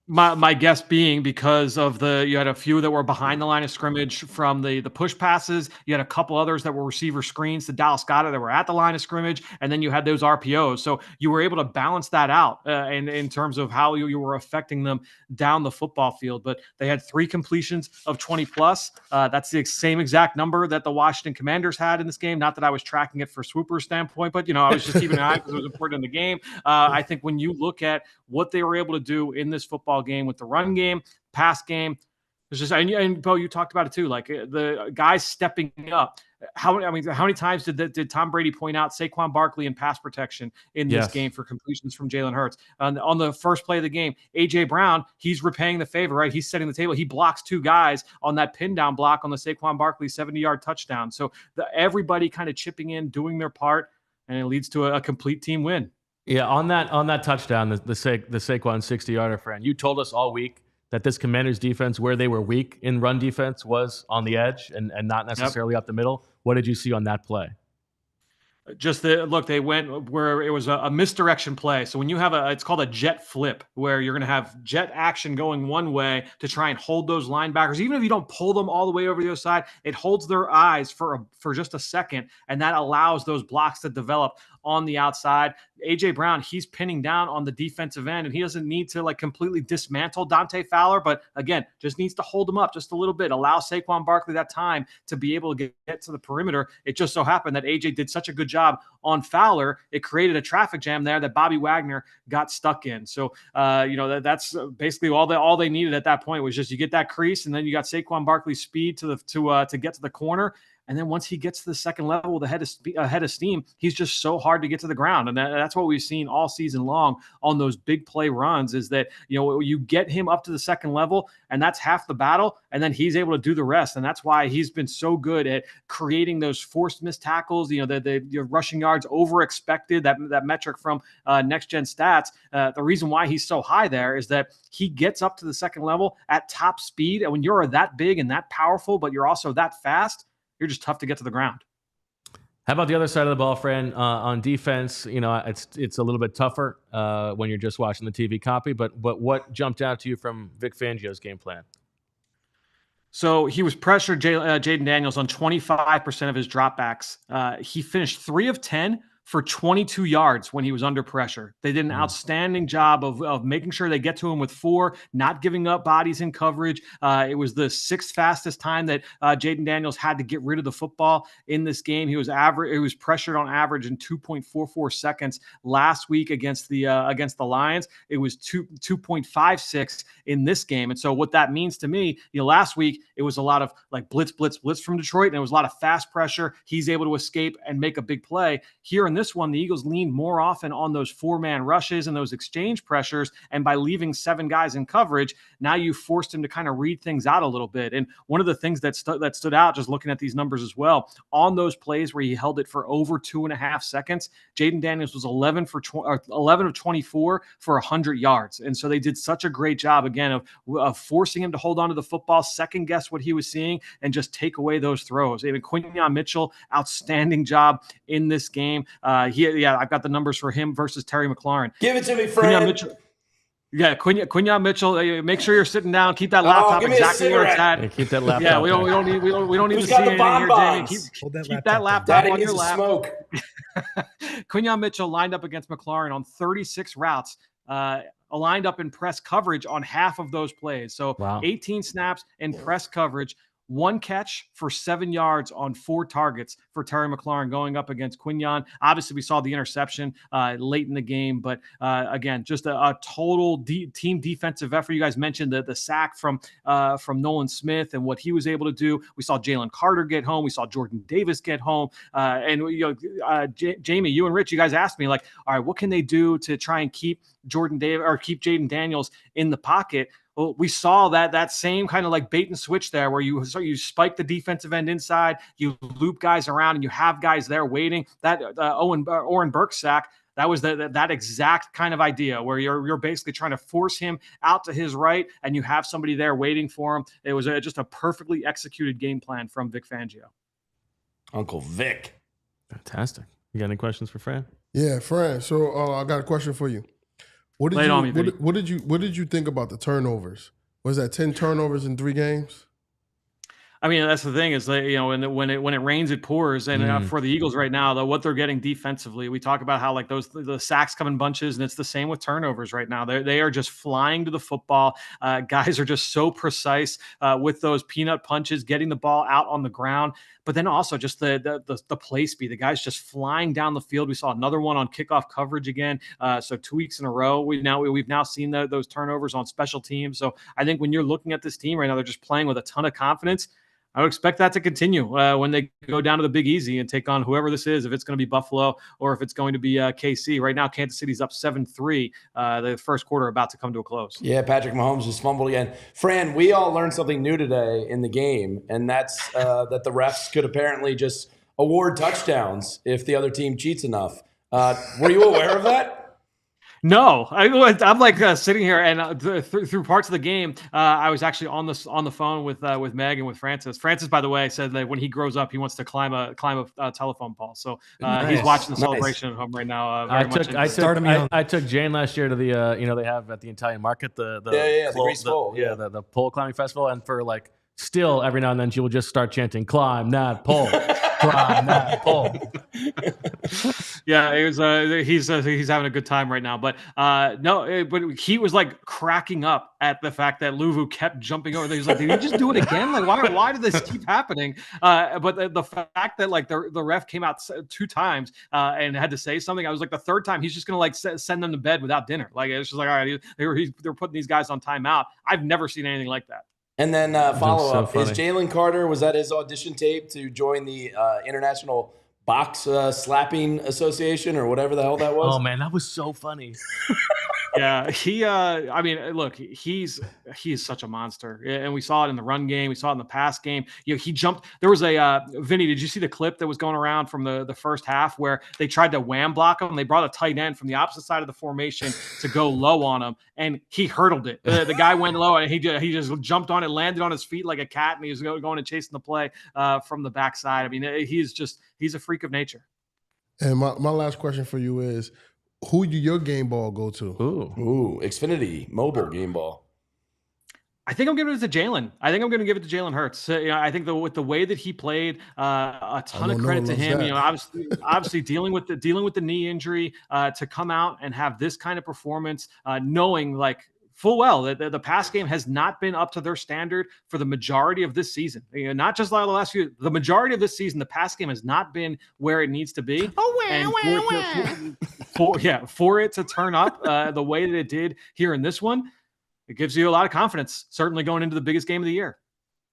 Speaker 6: My guess being because of you had a few that were behind the line of scrimmage from the push passes. You had a couple others that were receiver screens to Dallas Goedert that were at the line of scrimmage. And then you had those RPOs. So you were able to balance that out in terms of how you were affecting them down the football field. But they had 3 completions of 20 plus. That's the same exact number that the Washington Commanders had in this game. Not that I was tracking it for swooper standpoint, but I was just keeping an eye because it was important in the game. I think when you look at what they were able to do in this football game with the run game, pass game, there's just and Bo, you talked about it too, like the guys stepping up. How many times did Tom Brady point out Saquon Barkley in pass protection in this game for completions from Jalen Hurts? On the first play of the game, A.J. Brown, he's repaying the favor, right? He's setting the table. He blocks 2 guys on that pin down block on the Saquon Barkley 70-yard touchdown. So everybody kind of chipping in, doing their part, and it leads to a complete team win.
Speaker 1: Yeah, on that touchdown, the Saquon 60-yarder, Fran, you told us all week that this Commanders defense, where they were weak in run defense, was on the edge and not necessarily up the middle. What did you see on that play?
Speaker 6: Just they went where it was a misdirection play. So when you have it's called a jet flip, where you're going to have jet action going one way to try and hold those linebackers. Even if you don't pull them all the way over the other side, it holds their eyes for just a second, and that allows those blocks to develop on the outside. A.J. Brown, he's pinning down on the defensive end, and he doesn't need to like completely dismantle Dante Fowler, but again, just needs to hold him up just a little bit, allow Saquon Barkley that time to be able to get to the perimeter. It just so happened that A.J. did such a good job on Fowler, it created a traffic jam there that Bobby Wagner got stuck in. So, that's basically all they needed at that point was just you get that crease, and then you got Saquon Barkley's speed to get to the corner. And then once he gets to the second level with a head of steam, he's just so hard to get to the ground. And that's what we've seen all season long on those big play runs is that, you get him up to the second level, and that's half the battle. And then he's able to do the rest. And that's why he's been so good at creating those forced missed tackles, the rushing yards over expected, that metric from Next Gen Stats. The reason why he's so high there is that he gets up to the second level at top speed. And when you're that big and that powerful, but you're also that fast, you're just tough to get to the ground.
Speaker 1: How about the other side of the ball, Fran? On defense, it's a little bit tougher when you're just watching the TV copy. But what jumped out to you from Vic Fangio's game plan?
Speaker 6: So he was pressured Jaden Daniels on 25% of his dropbacks. He finished 3 of 10 for 22 yards when he was under pressure. They did an outstanding job of making sure they get to him with 4, not giving up bodies in coverage. It was the 6th fastest time that Jaden Daniels had to get rid of the football in this game. He was pressured on average in 2.44 seconds last week against the Lions. It was 2.56 in this game. And so what that means to me, last week it was a lot of like blitz from Detroit, and it was a lot of fast pressure. He's able to escape and make a big play. Here in this one, the Eagles leaned more often on those 4-man rushes and those exchange pressures. And by leaving 7 guys in coverage, now you forced him to kind of read things out a little bit. And one of the things that stood out, just looking at these numbers as well, on those plays where he held it for over 2.5 seconds, Jaden Daniels was 11 of 24 for 100 yards. And so they did such a great job, again, of forcing him to hold on to the football, second guess what he was seeing, and just take away those throws. Even Quinyon Mitchell, outstanding job in this game. I've got the numbers for him versus Terry McLaurin.
Speaker 2: Give it to me, Fran.
Speaker 6: Quinyon Mitchell. Make sure you're sitting down. Keep that laptop exactly where it's at.
Speaker 1: Yeah, keep that laptop.
Speaker 6: Yeah, we don't need to see anything here, Jamie. Keep that laptop on your lap.
Speaker 2: Smoke.
Speaker 6: Quinyon Mitchell lined up against McLaurin on 36 routes. Lined up in press coverage on half of those plays. So 18 snaps in press coverage. 1 catch for 7 yards on 4 targets for Terry McLaurin going up against Quinyon. Obviously, we saw the interception late in the game, but again, just a total team defensive effort. You guys mentioned the sack from Nolan Smith and what he was able to do. We saw Jalen Carter get home. We saw Jordan Davis get home. Jamie, you and Rich, you guys asked me, like, all right, what can they do to try and keep Jordan Davis or keep Jaden Daniels in the pocket? Well, we saw that same kind of like bait and switch there where you spike the defensive end inside, you loop guys around, and you have guys there waiting. That Oren Burks sack, that was that exact kind of idea where you're basically trying to force him out to his right, and you have somebody there waiting for him. It was just a perfectly executed game plan from Vic Fangio.
Speaker 2: Uncle Vic.
Speaker 1: Fantastic. You got any questions for Fran?
Speaker 3: Yeah, Fran. So I got a question for you. What did you think about the turnovers? Was that 10 turnovers in 3 games?
Speaker 6: I mean, that's the thing is that, when it rains, it pours. And for the Eagles right now, what they're getting defensively, we talk about how like the sacks come in bunches, and it's the same with turnovers right now. They are just flying to the football. Guys are just so precise with those peanut punches, getting the ball out on the ground. But then also just the play speed. The guys just flying down the field. We saw another one on kickoff coverage again. So 2 weeks in a row, we've now seen those turnovers on special teams. So I think when you're looking at this team right now, they're just playing with a ton of confidence. I would expect that to continue when they go down to the Big Easy and take on whoever this is, if it's going to be Buffalo or if it's going to be KC. Right now, Kansas City's up 7-3. The first quarter about to come to a close.
Speaker 2: Yeah, Patrick Mahomes just fumbled again. Fran, we all learned something new today in the game, and that's that the refs could apparently just award touchdowns if the other team cheats enough. Were you aware of that?
Speaker 6: No, I'm like sitting here, and through parts of the game, I was actually on the phone with Meg and with Francis. Francis, by the way, said that when he grows up, he wants to climb a telephone pole. So he's watching the celebration at home right now. I
Speaker 1: took Jane last year to the they have at the Italian Market the
Speaker 2: Grease Pole.
Speaker 1: The pole climbing festival, and for like still every now and then she will just start chanting "Climb that pole." Climb that pole.
Speaker 6: Yeah, it was. He's having a good time right now, but but he was like cracking up at the fact that Luvu kept jumping over. He was like, "Did he just do it again? Like, why did this keep happening?" But the fact that like the ref came out 2 times and had to say something, I was like, the third time he's just gonna like send them to bed without dinner. Like it's just like, all right, they're putting these guys on timeout. I've never seen anything like that.
Speaker 2: And then follow-up, is Jalen Carter, was that his audition tape to join the International Box Slapping Association or whatever the hell that was?
Speaker 1: Oh, man, that was so funny.
Speaker 6: Yeah, I mean, look, he is such a monster, and we saw it in the run game. We saw it in the pass game. He jumped. There was a Vinny. Did you see the clip that was going around from the first half where they tried to wham block him? They brought a tight end from the opposite side of the formation to go low on him, and he hurdled it. The guy went low, and he just jumped on it, landed on his feet like a cat, and he was going and chasing the play from the backside. I mean, he's a freak of nature.
Speaker 3: And my last question for you is, who do your game ball go to?
Speaker 2: Ooh, Xfinity mobile game ball.
Speaker 6: I think I'm giving it to Jalen. I think I'm going to give it to Jalen Hurts. I think with the way that he played, a ton of credit to him. Obviously dealing with the knee injury, to come out and have this kind of performance, knowing like full well that the pass game has not been up to their standard for the majority of this season. Not just like the last few. The majority of this season, the pass game has not been where it needs to be. For it to turn up the way that it did here in this one, it gives you a lot of confidence, certainly going into the biggest game of the year.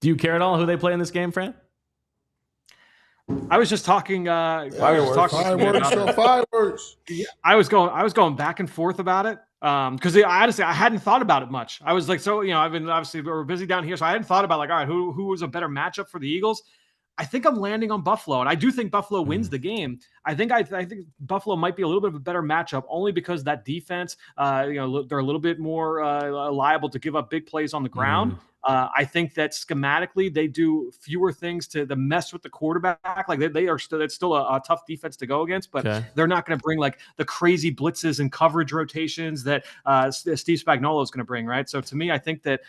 Speaker 1: Do you care at all who they play in this game, Fran?
Speaker 6: I was just talking.
Speaker 3: Fireworks.
Speaker 6: I was going back and forth about it because honestly, I hadn't thought about it much. I was like, I've been obviously we're busy down here, so I hadn't thought about like, all right, who was a better matchup for the Eagles? I think I'm landing on Buffalo, and I do think Buffalo wins the game. I think Buffalo might be a little bit of a better matchup, only because that defense, they're a little bit more liable to give up big plays on the ground. I think that schematically they do fewer things to mess with the quarterback. Like it's still a tough defense to go against, but they're not going to bring like the crazy blitzes and coverage rotations that Steve Spagnuolo is going to bring, right? So to me, I think that,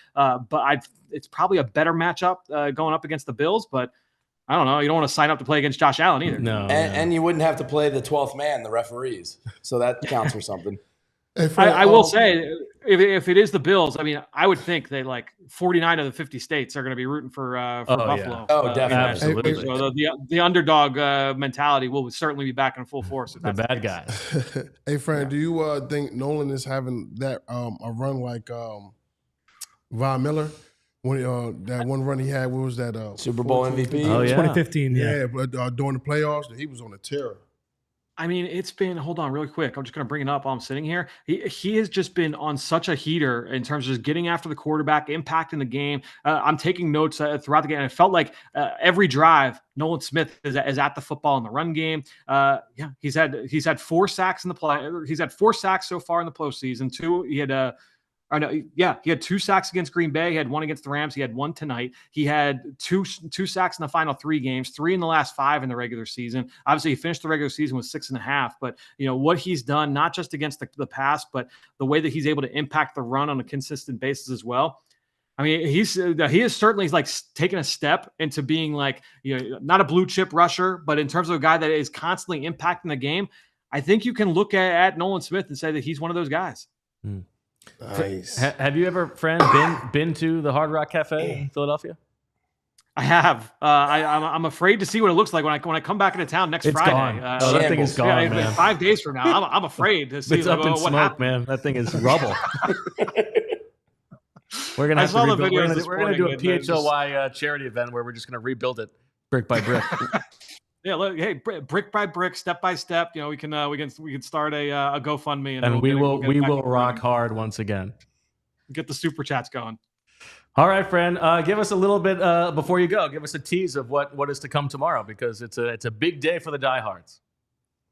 Speaker 6: it's probably a better matchup going up against the Bills, but I don't know. You don't want to sign up to play against Josh Allen either.
Speaker 2: No. And you wouldn't have to play the 12th man, the referees. So that counts for something.
Speaker 3: Hey, Fran,
Speaker 6: I will say, if it is the Bills, I mean, I would think that like 49 of the 50 states are going to be rooting for Buffalo.
Speaker 1: Yeah.
Speaker 2: Oh, definitely.
Speaker 1: Absolutely.
Speaker 6: So the underdog mentality will certainly be back in full force. If
Speaker 1: The
Speaker 6: that's
Speaker 1: bad
Speaker 6: case.
Speaker 1: guy.
Speaker 3: Hey, Fran, do you think Nolan is having that a run like Von Miller? When that one run he had, what was that?
Speaker 2: Super Bowl
Speaker 3: 14?
Speaker 2: MVP.
Speaker 1: Oh, yeah.
Speaker 4: 2015,
Speaker 3: Yeah, but during the playoffs, he was on a tear.
Speaker 6: I mean, it's been, hold on really quick. I'm just going to bring it up while I'm sitting here. He has just been on such a heater in terms of just getting after the quarterback, impacting the game. I'm taking notes throughout the game. And it felt like every drive, Nolan Smith is at the football in the run game. He's had 4 sacks in the play. He's had 4 sacks so far in the postseason. He had 2 sacks against Green Bay. He had 1 against the Rams. He had 1 tonight. He had two sacks in the final 3 games, 3 in the last 5 in the regular season. Obviously, he finished the regular season with 6.5. But what he's done, not just against the pass, but the way that he's able to impact the run on a consistent basis as well. I mean, he is certainly like taking a step into being like not a blue chip rusher, but in terms of a guy that is constantly impacting the game. I think you can look at Nolan Smith and say that he's one of those guys.
Speaker 2: Nice.
Speaker 1: Have you ever, Fran, been to the Hard Rock Cafe in Philadelphia?
Speaker 6: I have. I'm afraid to see what it looks like when I come back into town next
Speaker 1: It's
Speaker 6: Friday.
Speaker 1: gone. That thing is gone, man.
Speaker 6: 5 days from now, I'm afraid to see
Speaker 1: It's up in
Speaker 6: what
Speaker 1: smoke,
Speaker 6: happened.
Speaker 1: man. That thing is rubble. We're gonna
Speaker 6: I
Speaker 1: have to
Speaker 6: saw the
Speaker 1: rebuild.
Speaker 6: videos this
Speaker 1: We're gonna do a
Speaker 6: morning, and then
Speaker 1: PHLY charity event where we're just gonna rebuild it brick by brick.
Speaker 6: Yeah, look, hey, brick by brick, step by step. We can start a GoFundMe,
Speaker 1: And we
Speaker 6: we'll
Speaker 1: will
Speaker 6: get back to
Speaker 1: rock
Speaker 6: running.
Speaker 1: hard once again.
Speaker 6: Get the super chats going.
Speaker 1: All right, Fran. Give us a little bit before you go. Give us a tease of what is to come tomorrow, because it's a big day for the diehards.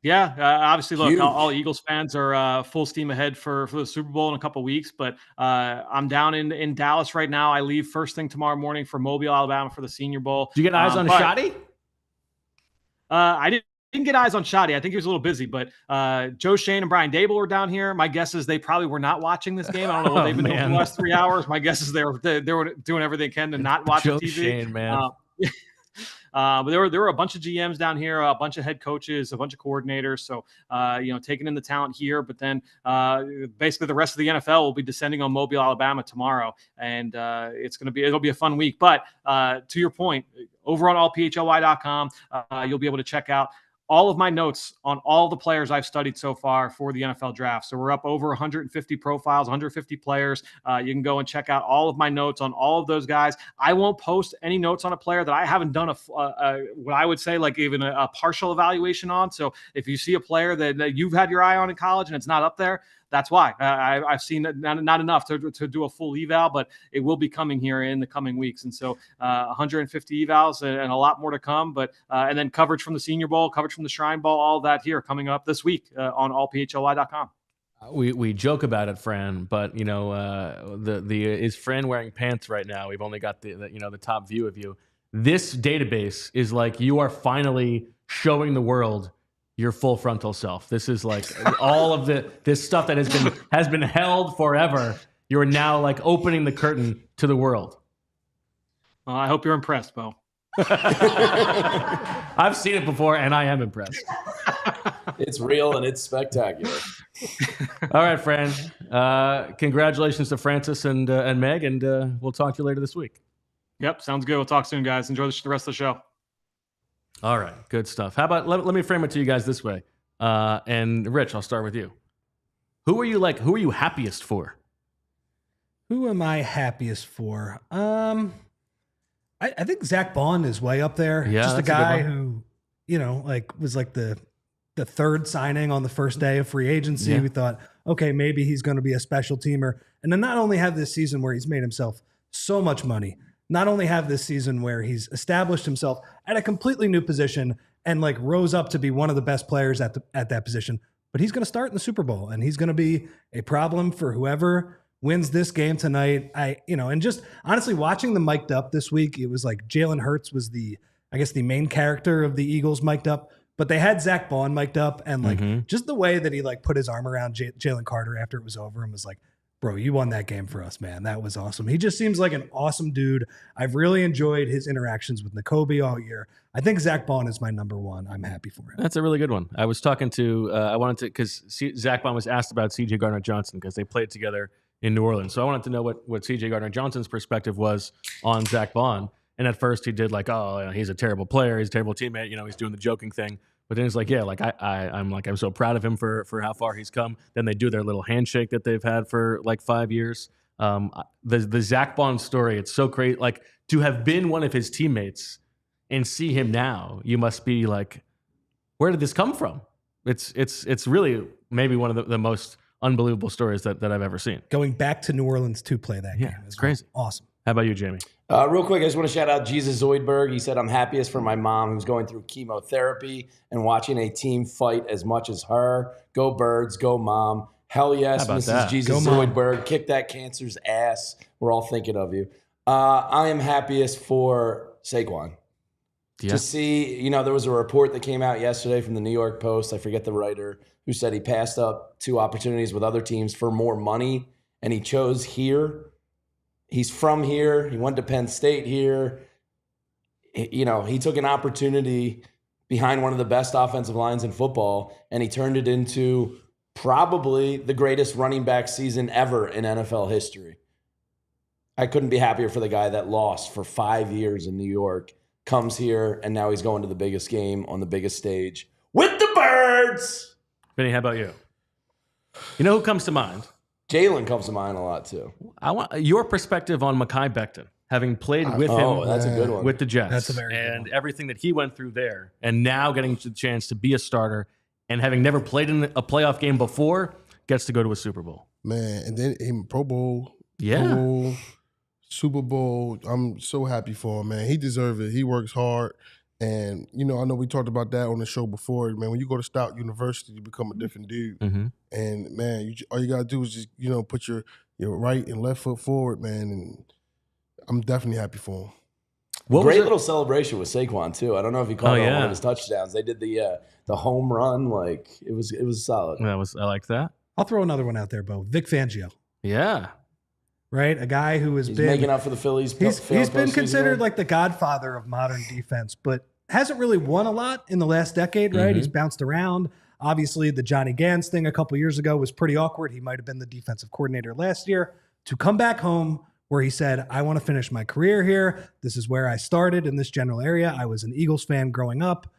Speaker 6: Yeah, obviously, look,
Speaker 2: Huge.
Speaker 6: all Eagles fans are full steam ahead for the Super Bowl in a couple weeks. But I'm down in Dallas right now. I leave first thing tomorrow morning for Mobile, Alabama for the Senior Bowl.
Speaker 1: Do you get eyes on Shoddy?
Speaker 6: I didn't get eyes on Shoddy. I think he was a little busy, but Joe Shane and Brian Dable were down here. My guess is they probably were not watching this game. I don't know what they've been doing for the last 3 hours. My guess is they were doing everything they can to not watch
Speaker 1: Joe
Speaker 6: TV.
Speaker 1: Shane, man.
Speaker 6: But there were a bunch of GMs down here, a bunch of head coaches, a bunch of coordinators. So taking in the talent here, but then basically the rest of the NFL will be descending on Mobile, Alabama tomorrow, and it'll be a fun week. But to your point, over on allphly.com, you'll be able to check out all of my notes on all the players I've studied so far for the NFL draft. So we're up over 150 profiles, 150 players. You can go and check out all of my notes on all of those guys. I won't post any notes on a player that I haven't done what I would say like even a partial evaluation on. So if you see a player that you've had your eye on in college and it's not up there, that's why. I've seen not enough to do a full eval, but it will be coming here in the coming weeks. And so 150 evals and a lot more to come. But and then coverage from the Senior Bowl, coverage from the Shrine Bowl, all that here coming up this week on allphly.com.
Speaker 1: We joke about it, Fran, but is Fran wearing pants right now? We've only got the top view of you. This database is like you are finally showing the world your full frontal self. This is like all of this stuff that has been held forever. You're now like opening the curtain to the world.
Speaker 6: Well, I hope you're impressed, Bo.
Speaker 1: I've seen it before, and I am impressed.
Speaker 2: It's real and it's spectacular.
Speaker 1: All right, Fran. Congratulations to Francis and Meg, and we'll talk to you later this week.
Speaker 6: Yep, sounds good. We'll talk soon, guys. Enjoy the rest of the show.
Speaker 1: All right, good stuff. How about let me frame it to you guys this way. And Rich, I'll start with you. Who are you happiest for?
Speaker 4: Who am I happiest for? I think Zack Baun is way up there.
Speaker 1: Yeah,
Speaker 4: just a
Speaker 1: that's a good
Speaker 4: guy
Speaker 1: one.
Speaker 4: who, was like the third signing on the first day of free agency.
Speaker 1: Yeah.
Speaker 4: We thought, okay, maybe he's going to be a special teamer. And then not only have this season where he's made himself so much money, not only have this season where he's established himself at a completely new position and like rose up to be one of the best players at that position, but he's going to start in the Super Bowl and he's going to be a problem for whoever wins this game tonight. And just honestly watching them mic'd up this week, it was like Jalen Hurts was the main character of the Eagles mic'd up, but they had Zack Baun mic'd up, and like just the way that he like put his arm around Jalen Carter after it was over and was like, Bro, you won that game for us, man. That was awesome. He just seems like an awesome dude. I've really enjoyed his interactions with Nakobe all year. I think Zack Baun is my number one. I'm happy for him.
Speaker 1: That's a really good one. I was talking to, because Zack Baun was asked about C.J. Gardner-Johnson because they played together in New Orleans. So I wanted to know what C.J. Gardner-Johnson's perspective was on Zack Baun. And at first he did like, oh, he's a terrible player. He's a terrible teammate. He's doing the joking thing. But then he's like, yeah, like I'm so proud of him for how far he's come. Then they do their little handshake that they've had for like 5 years. The Zack Baun story, it's so great. Like to have been one of his teammates and see him now, you must be like, where did this come from? It's really maybe one of the most unbelievable stories that I've ever seen.
Speaker 4: Going back to New Orleans to play that game.
Speaker 1: It's crazy.
Speaker 4: Awesome.
Speaker 1: How about you, Jamie?
Speaker 2: Real quick, I just want to shout out Jesus Zoidberg. He said, I'm happiest for my mom who's going through chemotherapy and watching a team fight as much as her. Go Birds, go Mom. Hell yes, Mrs.
Speaker 1: that?
Speaker 2: Jesus Zoidberg. Kick that cancer's ass. We're all thinking of you. I am happiest for Saquon.
Speaker 1: Yeah.
Speaker 2: To see, there was a report that came out yesterday from the New York Post. I forget the writer, who said he passed up 2 opportunities with other teams for more money, and he chose here. He's from here. He went to Penn State here. He took an opportunity behind one of the best offensive lines in football, and he turned it into probably the greatest running back season ever in NFL history. I couldn't be happier for the guy that lost for 5 years in New York, comes here, and now he's going to the biggest game on the biggest stage with the Birds.
Speaker 1: Vinny, how about you? You know who comes to mind?
Speaker 2: Jalen comes to mind a lot, too.
Speaker 1: I want your perspective on Mekhi Becton, having played with him
Speaker 2: that's a good one.
Speaker 1: with the Jets.
Speaker 4: That's a very good
Speaker 1: and
Speaker 4: one.
Speaker 1: everything that he went through there, and now getting the chance to be a starter and having never played in a playoff game before, gets to go to a Super Bowl.
Speaker 3: Man, and then him Pro Bowl,
Speaker 1: Yeah.
Speaker 3: Pro Bowl, Super Bowl. I'm so happy for him, man. He deserves it. He works hard. And, I know we talked about that on the show before. Man, when you go to Stout University, you become a different dude.
Speaker 1: Mm-hmm.
Speaker 3: And, man, all you got to do is just, put your right and left foot forward, man. And I'm definitely happy for him.
Speaker 2: Great little celebration with Saquon, too. I don't know if he called out one of his touchdowns. They did the home run. Like, it was solid.
Speaker 1: I like that.
Speaker 4: I'll throw another one out there, Bo. Vic Fangio.
Speaker 1: Yeah.
Speaker 4: Right? A guy who has
Speaker 2: He's
Speaker 4: been
Speaker 2: making up for the Phillies.
Speaker 4: He's been considered like the godfather of modern defense, but hasn't really won a lot in the last decade, right?
Speaker 1: Mm-hmm.
Speaker 4: He's bounced around. Obviously, the Johnny Gans thing a couple years ago was pretty awkward. He might have been the defensive coordinator last year. To come back home where he said, I want to finish my career here. This is where I started in this general area. I was an Eagles fan growing up.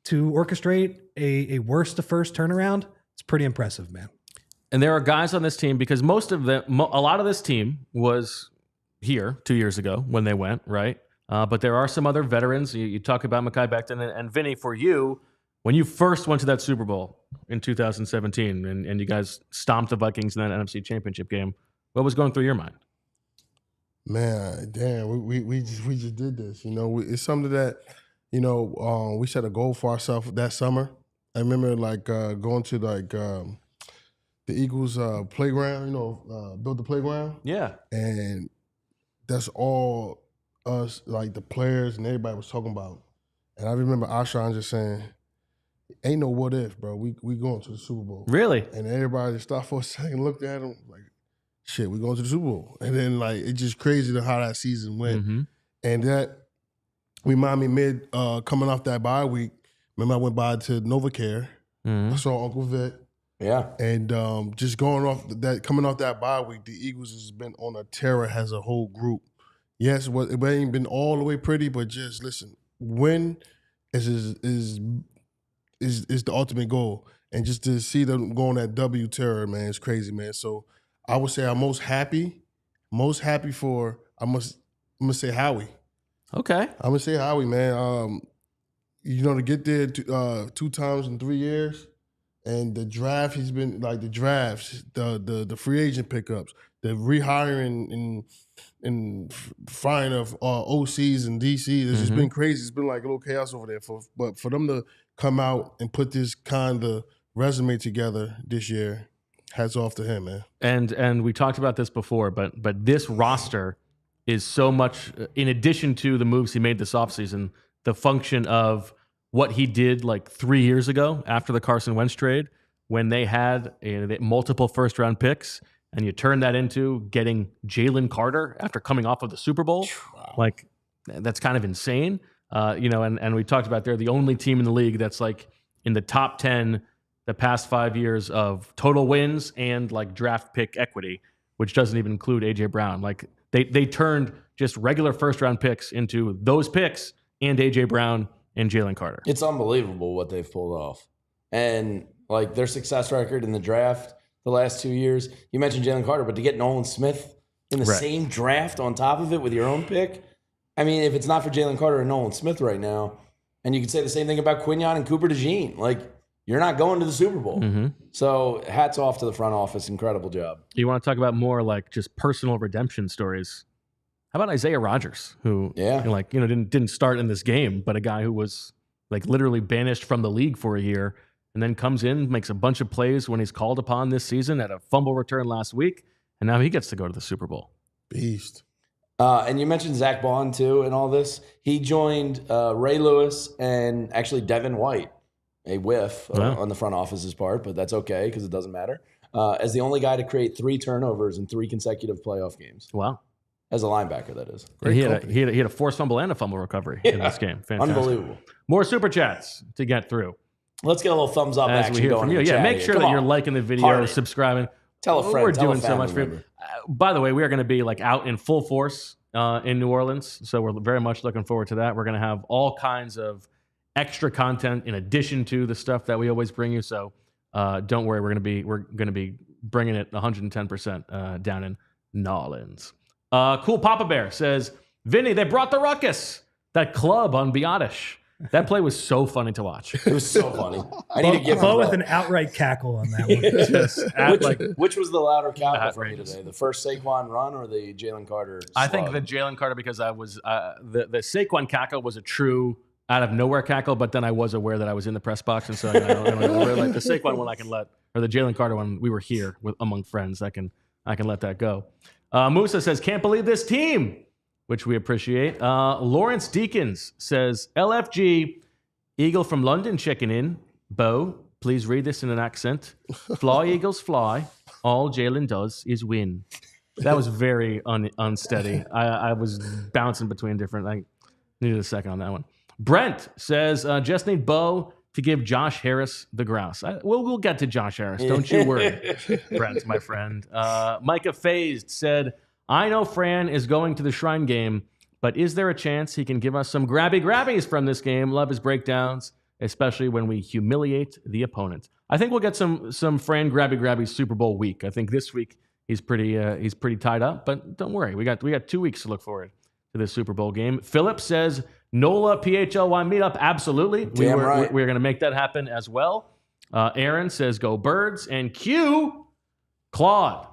Speaker 4: To orchestrate a worst to first turnaround, it's pretty impressive, man.
Speaker 1: And there are guys on this team because a lot of this team was here 2 years ago when they went, right? But there are some other veterans. You talk about Mekhi Becton and Vinny. For you, when you first went to that Super Bowl in 2017 and you guys stomped the Vikings in that NFC Championship game, what was going through your mind?
Speaker 3: Man, damn, we just did this. It's something that, we set a goal for ourselves that summer. I remember going to the Eagles playground, built the playground.
Speaker 1: Yeah.
Speaker 3: And that's all us, like the players and everybody was talking about. And I remember Ashan just saying, ain't no what if, bro. We going to the Super Bowl.
Speaker 1: Really?
Speaker 3: And everybody just stopped for a second, looked at him like, shit, we going to the Super Bowl. And then it's just crazy to how that season went.
Speaker 1: Mm-hmm.
Speaker 3: And that reminded me coming off that bye week, remember I went by to NovaCare.
Speaker 1: Mm-hmm.
Speaker 3: I saw Uncle Vic.
Speaker 2: Yeah.
Speaker 3: And just coming off that bye week, the Eagles has been on a tear as a whole group. Yes, it ain't been all the way pretty, but just listen, win is the ultimate goal. And just to see them go on that W terror, man, it's crazy, man. So I would say I'm most happy for, I'm gonna say Howie.
Speaker 1: Okay.
Speaker 3: I'm gonna say Howie, man. To get there 2 times in 3 years. And the draft, he's been like the drafts, the free agent pickups, the rehiring and firing of OCs and DCs. It's just been crazy. It's been like a little chaos over there. But for them to come out and put this kind of resume together this year, hats off to him, man.
Speaker 1: And we talked about this before, but this roster is so much, in addition to the moves he made this offseason, the function of what he did like 3 years ago after the Carson Wentz trade, when they had multiple first-round picks and you turn that into getting Jalen Carter after coming off of the Super Bowl, like that's kind of insane. And we talked about they're the only team in the league that's like in the top 10 the past 5 years of total wins and like draft pick equity, which doesn't even include AJ Brown. Like they turned just regular first round picks into those picks and AJ Brown and Jalen Carter.
Speaker 2: It's unbelievable what they've pulled off. And like their success record in the draft the last 2 years. You mentioned Jalen Carter, but to get Nolan Smith in the same draft on top of it with your own pick, I mean, if it's not for Jalen Carter and Nolan Smith right now, and you could say the same thing about Quinyon and Cooper DeJean, like you're not going to the Super Bowl.
Speaker 1: Mm-hmm.
Speaker 2: So hats off to the front office. Incredible job.
Speaker 1: You want to talk about more like just personal redemption stories? How about Isaiah Rodgers, who didn't start in this game, but a guy who was like literally banished from the league for a year, and then comes in, makes a bunch of plays when he's called upon this season, at a fumble return last week, and now he gets to go to the Super Bowl.
Speaker 3: Beast.
Speaker 2: And you mentioned Zack Baun too in all this. He joined Ray Lewis and actually Devin White, a whiff on the front office's part, but that's okay because it doesn't matter, as the only guy to create 3 turnovers in 3 consecutive playoff games.
Speaker 1: Wow.
Speaker 2: As a linebacker, that is.
Speaker 1: He had a forced fumble and a fumble recovery in this game. Fantastic.
Speaker 2: Unbelievable.
Speaker 1: More super chats to get through.
Speaker 2: Let's get a little thumbs up
Speaker 1: As
Speaker 2: action
Speaker 1: we hear
Speaker 2: going
Speaker 1: from
Speaker 2: in
Speaker 1: you.
Speaker 2: the
Speaker 1: Yeah,
Speaker 2: chat
Speaker 1: make
Speaker 2: here.
Speaker 1: sure
Speaker 2: Come
Speaker 1: that
Speaker 2: on.
Speaker 1: you're liking the video,
Speaker 2: Party.
Speaker 1: subscribing.
Speaker 2: Tell a friend.
Speaker 1: We're
Speaker 2: tell
Speaker 1: doing
Speaker 2: a
Speaker 1: so much for
Speaker 2: family
Speaker 1: you.
Speaker 2: member.
Speaker 1: By the way, we are going to be like out in full force in New Orleans, so we're very much looking forward to that. We're going to have all kinds of extra content in addition to the stuff that we always bring you. So don't worry, we're going to be bringing it 110% down in New Orleans. Cool Papa Bear says, Vinny, they brought the ruckus. That club on Biotish. That play was so funny to watch.
Speaker 2: It was so funny. I need to give
Speaker 4: Bo
Speaker 2: him
Speaker 4: with
Speaker 2: that.
Speaker 4: an outright cackle on that one.
Speaker 2: Which was the louder cackle for me
Speaker 1: outrageous.
Speaker 2: today? The first Saquon run or the Jalen Carter slug?
Speaker 1: I think the Jalen Carter, because I was the Saquon cackle was a true out of nowhere cackle, but then I was aware that I was in the press box, and so like the Saquon one I can let, or the Jalen Carter one, we were here among friends. I can let that go. Musa says, can't believe this team, which we appreciate. Lawrence Deacons says, LFG, Eagle from London checking in. Bo, please read this in an accent. Fly, Eagles, fly. All Jalen does is win. That was very unsteady. I was bouncing between different. I needed a second on that one. Brent says, just need Bo to give Josh Harris the grouse. We'll get to Josh Harris. Don't you worry, Brent, my friend. Micah Phased said, I know Fran is going to the Shrine game, but is there a chance he can give us some grabbies from this game? Love his breakdowns, especially when we humiliate the opponent. I think we'll get some Fran grabby Super Bowl week. I think this week he's pretty tied up, but don't worry. We got 2 weeks to look forward to this Super Bowl game. Philip says, NOLA PHLY meetup. Absolutely. We're going to make that happen as well. Aaron says, go Birds. And Q, Claude.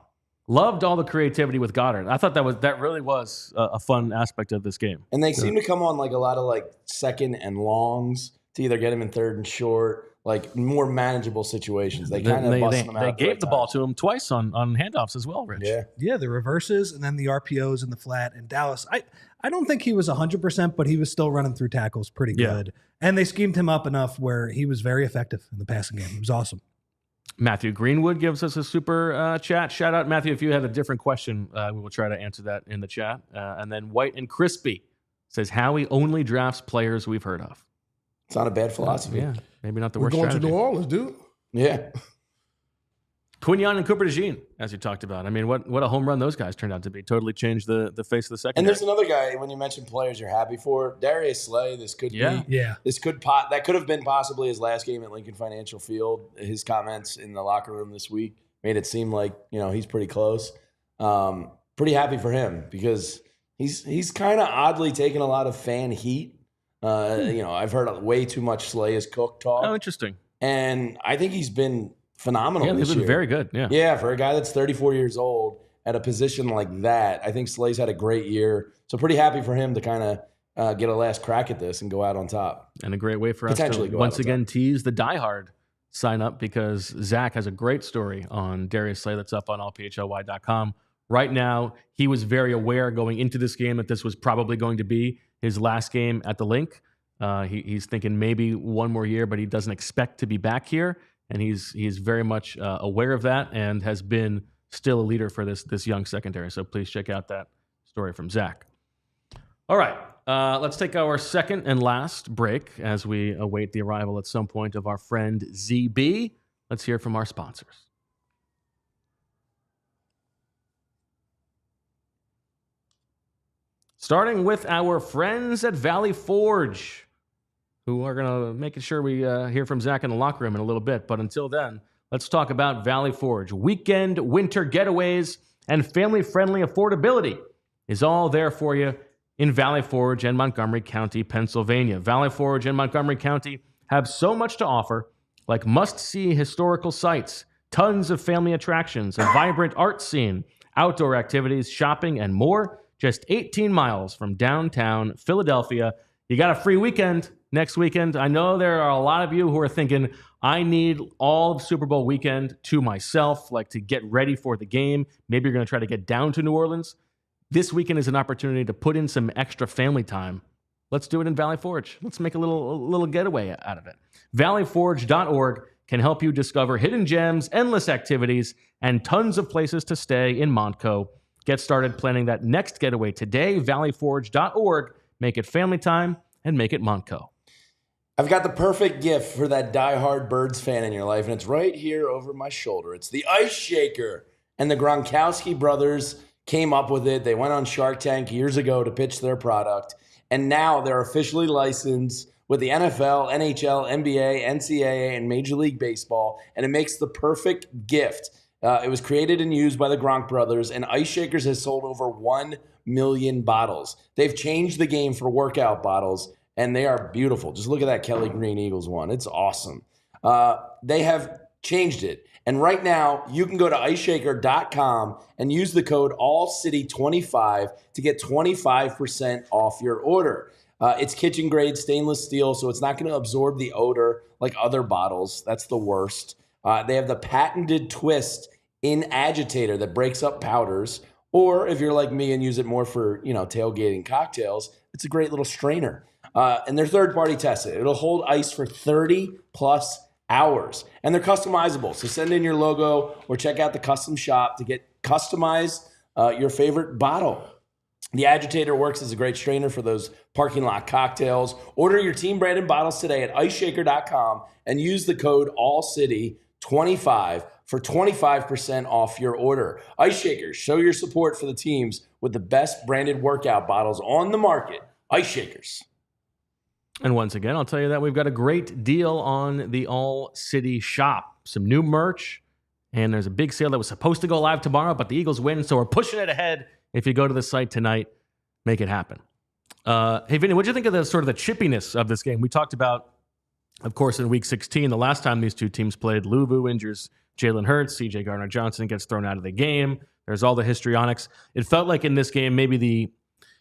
Speaker 1: Loved all the creativity with Goedert. I thought that really was a fun aspect of this game.
Speaker 2: And they seem to come on like a lot of like second and longs to either get him in third and short, like more manageable situations. They kind of bust them out.
Speaker 1: They gave the ball to him twice on handoffs as well, Rich.
Speaker 4: Yeah, the reverses and then the RPOs in the flat. And Dallas, I don't think he was 100%, but he was still running through tackles pretty good. And they schemed him up enough where he was very effective in the passing game. It was awesome.
Speaker 1: Matthew Greenwood gives us a super chat. Shout out, Matthew. If you had a different question, we will try to answer that in the chat. And then White and Crispy says, Howie only drafts players we've heard of.
Speaker 2: It's not a bad philosophy.
Speaker 1: Yeah, maybe not the
Speaker 3: We're
Speaker 1: worst
Speaker 3: going
Speaker 1: strategy.
Speaker 3: to New Orleans, dude.
Speaker 2: Yeah.
Speaker 1: Quinyon and Cooper DeJean, as you talked about. I mean, what a home run those guys turned out to be. Totally changed the face of the secondary.
Speaker 2: And there's another guy, when you mentioned players you're happy for, Darius Slay, this could be. This that could have been possibly his last game at Lincoln Financial Field. His comments in the locker room this week made it seem like, he's pretty close. Pretty happy for him because he's kind of oddly taken a lot of fan heat. I've heard way too much Slay is cooked talk.
Speaker 1: Oh, interesting.
Speaker 2: And I think he's been phenomenal this
Speaker 1: he's been
Speaker 2: year.
Speaker 1: very good. Yeah.
Speaker 2: Yeah, for a guy that's 34 years old at a position like that, I think Slay's had a great year. So pretty happy for him to kind of get a last crack at this and go out on top.
Speaker 1: And a great way for us to once again tease the diehard sign up because Zach has a great story on Darius Slay that's up on allphly.com. Right now, he was very aware going into this game that this was probably going to be his last game at the LINC. He's thinking maybe one more year, but he doesn't expect to be back here. And he's very much aware of that and has been still a leader for this young secondary. So please check out that story from Zach. All right, let's take our second and last break as we await the arrival at some point of our friend ZB. Let's hear from our sponsors. Starting with our friends at Valley Forge, who are going to make sure we hear from Zach in the locker room in a little bit. But until then, let's talk about Valley Forge. Weekend winter getaways and family-friendly affordability is all there for you in Valley Forge and Montgomery County, Pennsylvania. Valley Forge and Montgomery County have so much to offer, like must-see historical sites, tons of family attractions, a vibrant art scene, outdoor activities, shopping, and more. Just 18 miles from downtown Philadelphia. You got a free weekend next weekend. I know there are a lot of you who are thinking, I need all of Super Bowl weekend to myself, like to get ready for the game. Maybe you're going to try to get down to New Orleans. This weekend is an opportunity to put in some extra family time. Let's do it in Valley Forge. Let's make a little getaway out of it. ValleyForge.org can help you discover hidden gems, endless activities, and tons of places to stay in Montco. Get started planning that next getaway today. ValleyForge.org. Make it family time and make it Montco.
Speaker 2: I've got the perfect gift for that diehard Birds fan in your life, and it's right here over my shoulder. It's the Ice Shaker. And the Gronkowski brothers came up with it. They went on Shark Tank years ago to pitch their product, and now they're officially licensed with the NFL, NHL, NBA, NCAA, and Major League Baseball, and it makes the perfect gift. It was created and used by the Gronk brothers, and Ice Shakers has sold over 1 million bottles. They've changed the game for workout bottles, and they are beautiful. Just look at that Kelly Green Eagles one. It's awesome. They have changed it. And right now, you can go to iceshaker.com and use the code ALLCITY25 to get 25% off your order. It's kitchen-grade stainless steel, so it's not going to absorb the odor like other bottles. That's the worst. They have the patented twist in agitator that breaks up powders. Or if you're like me and use it more for, tailgating cocktails, it's a great little strainer. And they're third-party tested. It'll hold ice for 30-plus hours. And they're customizable. So send in your logo or check out the custom shop to get customized your favorite bottle. The agitator works as a great strainer for those parking lot cocktails. Order your team-branded bottles today at iceshaker.com and use the code ALLCITY25 for 25% off your order. Ice Shakers, show your support for the teams with the best branded workout bottles on the market. Ice Shakers.
Speaker 1: And once again, I'll tell you that we've got a great deal on the All City shop. Some new merch, and there's a big sale that was supposed to go live tomorrow, but the Eagles win, so we're pushing it ahead. If you go to the site tonight, make it happen. Hey, Vinny, what do you think of the sort of the chippiness of this game? We talked about, of course, in Week 16, the last time these two teams played, Louvu injures Jalen Hurts, C.J. Gardner-Johnson gets thrown out of the game. There's all the histrionics. It felt like in this game, maybe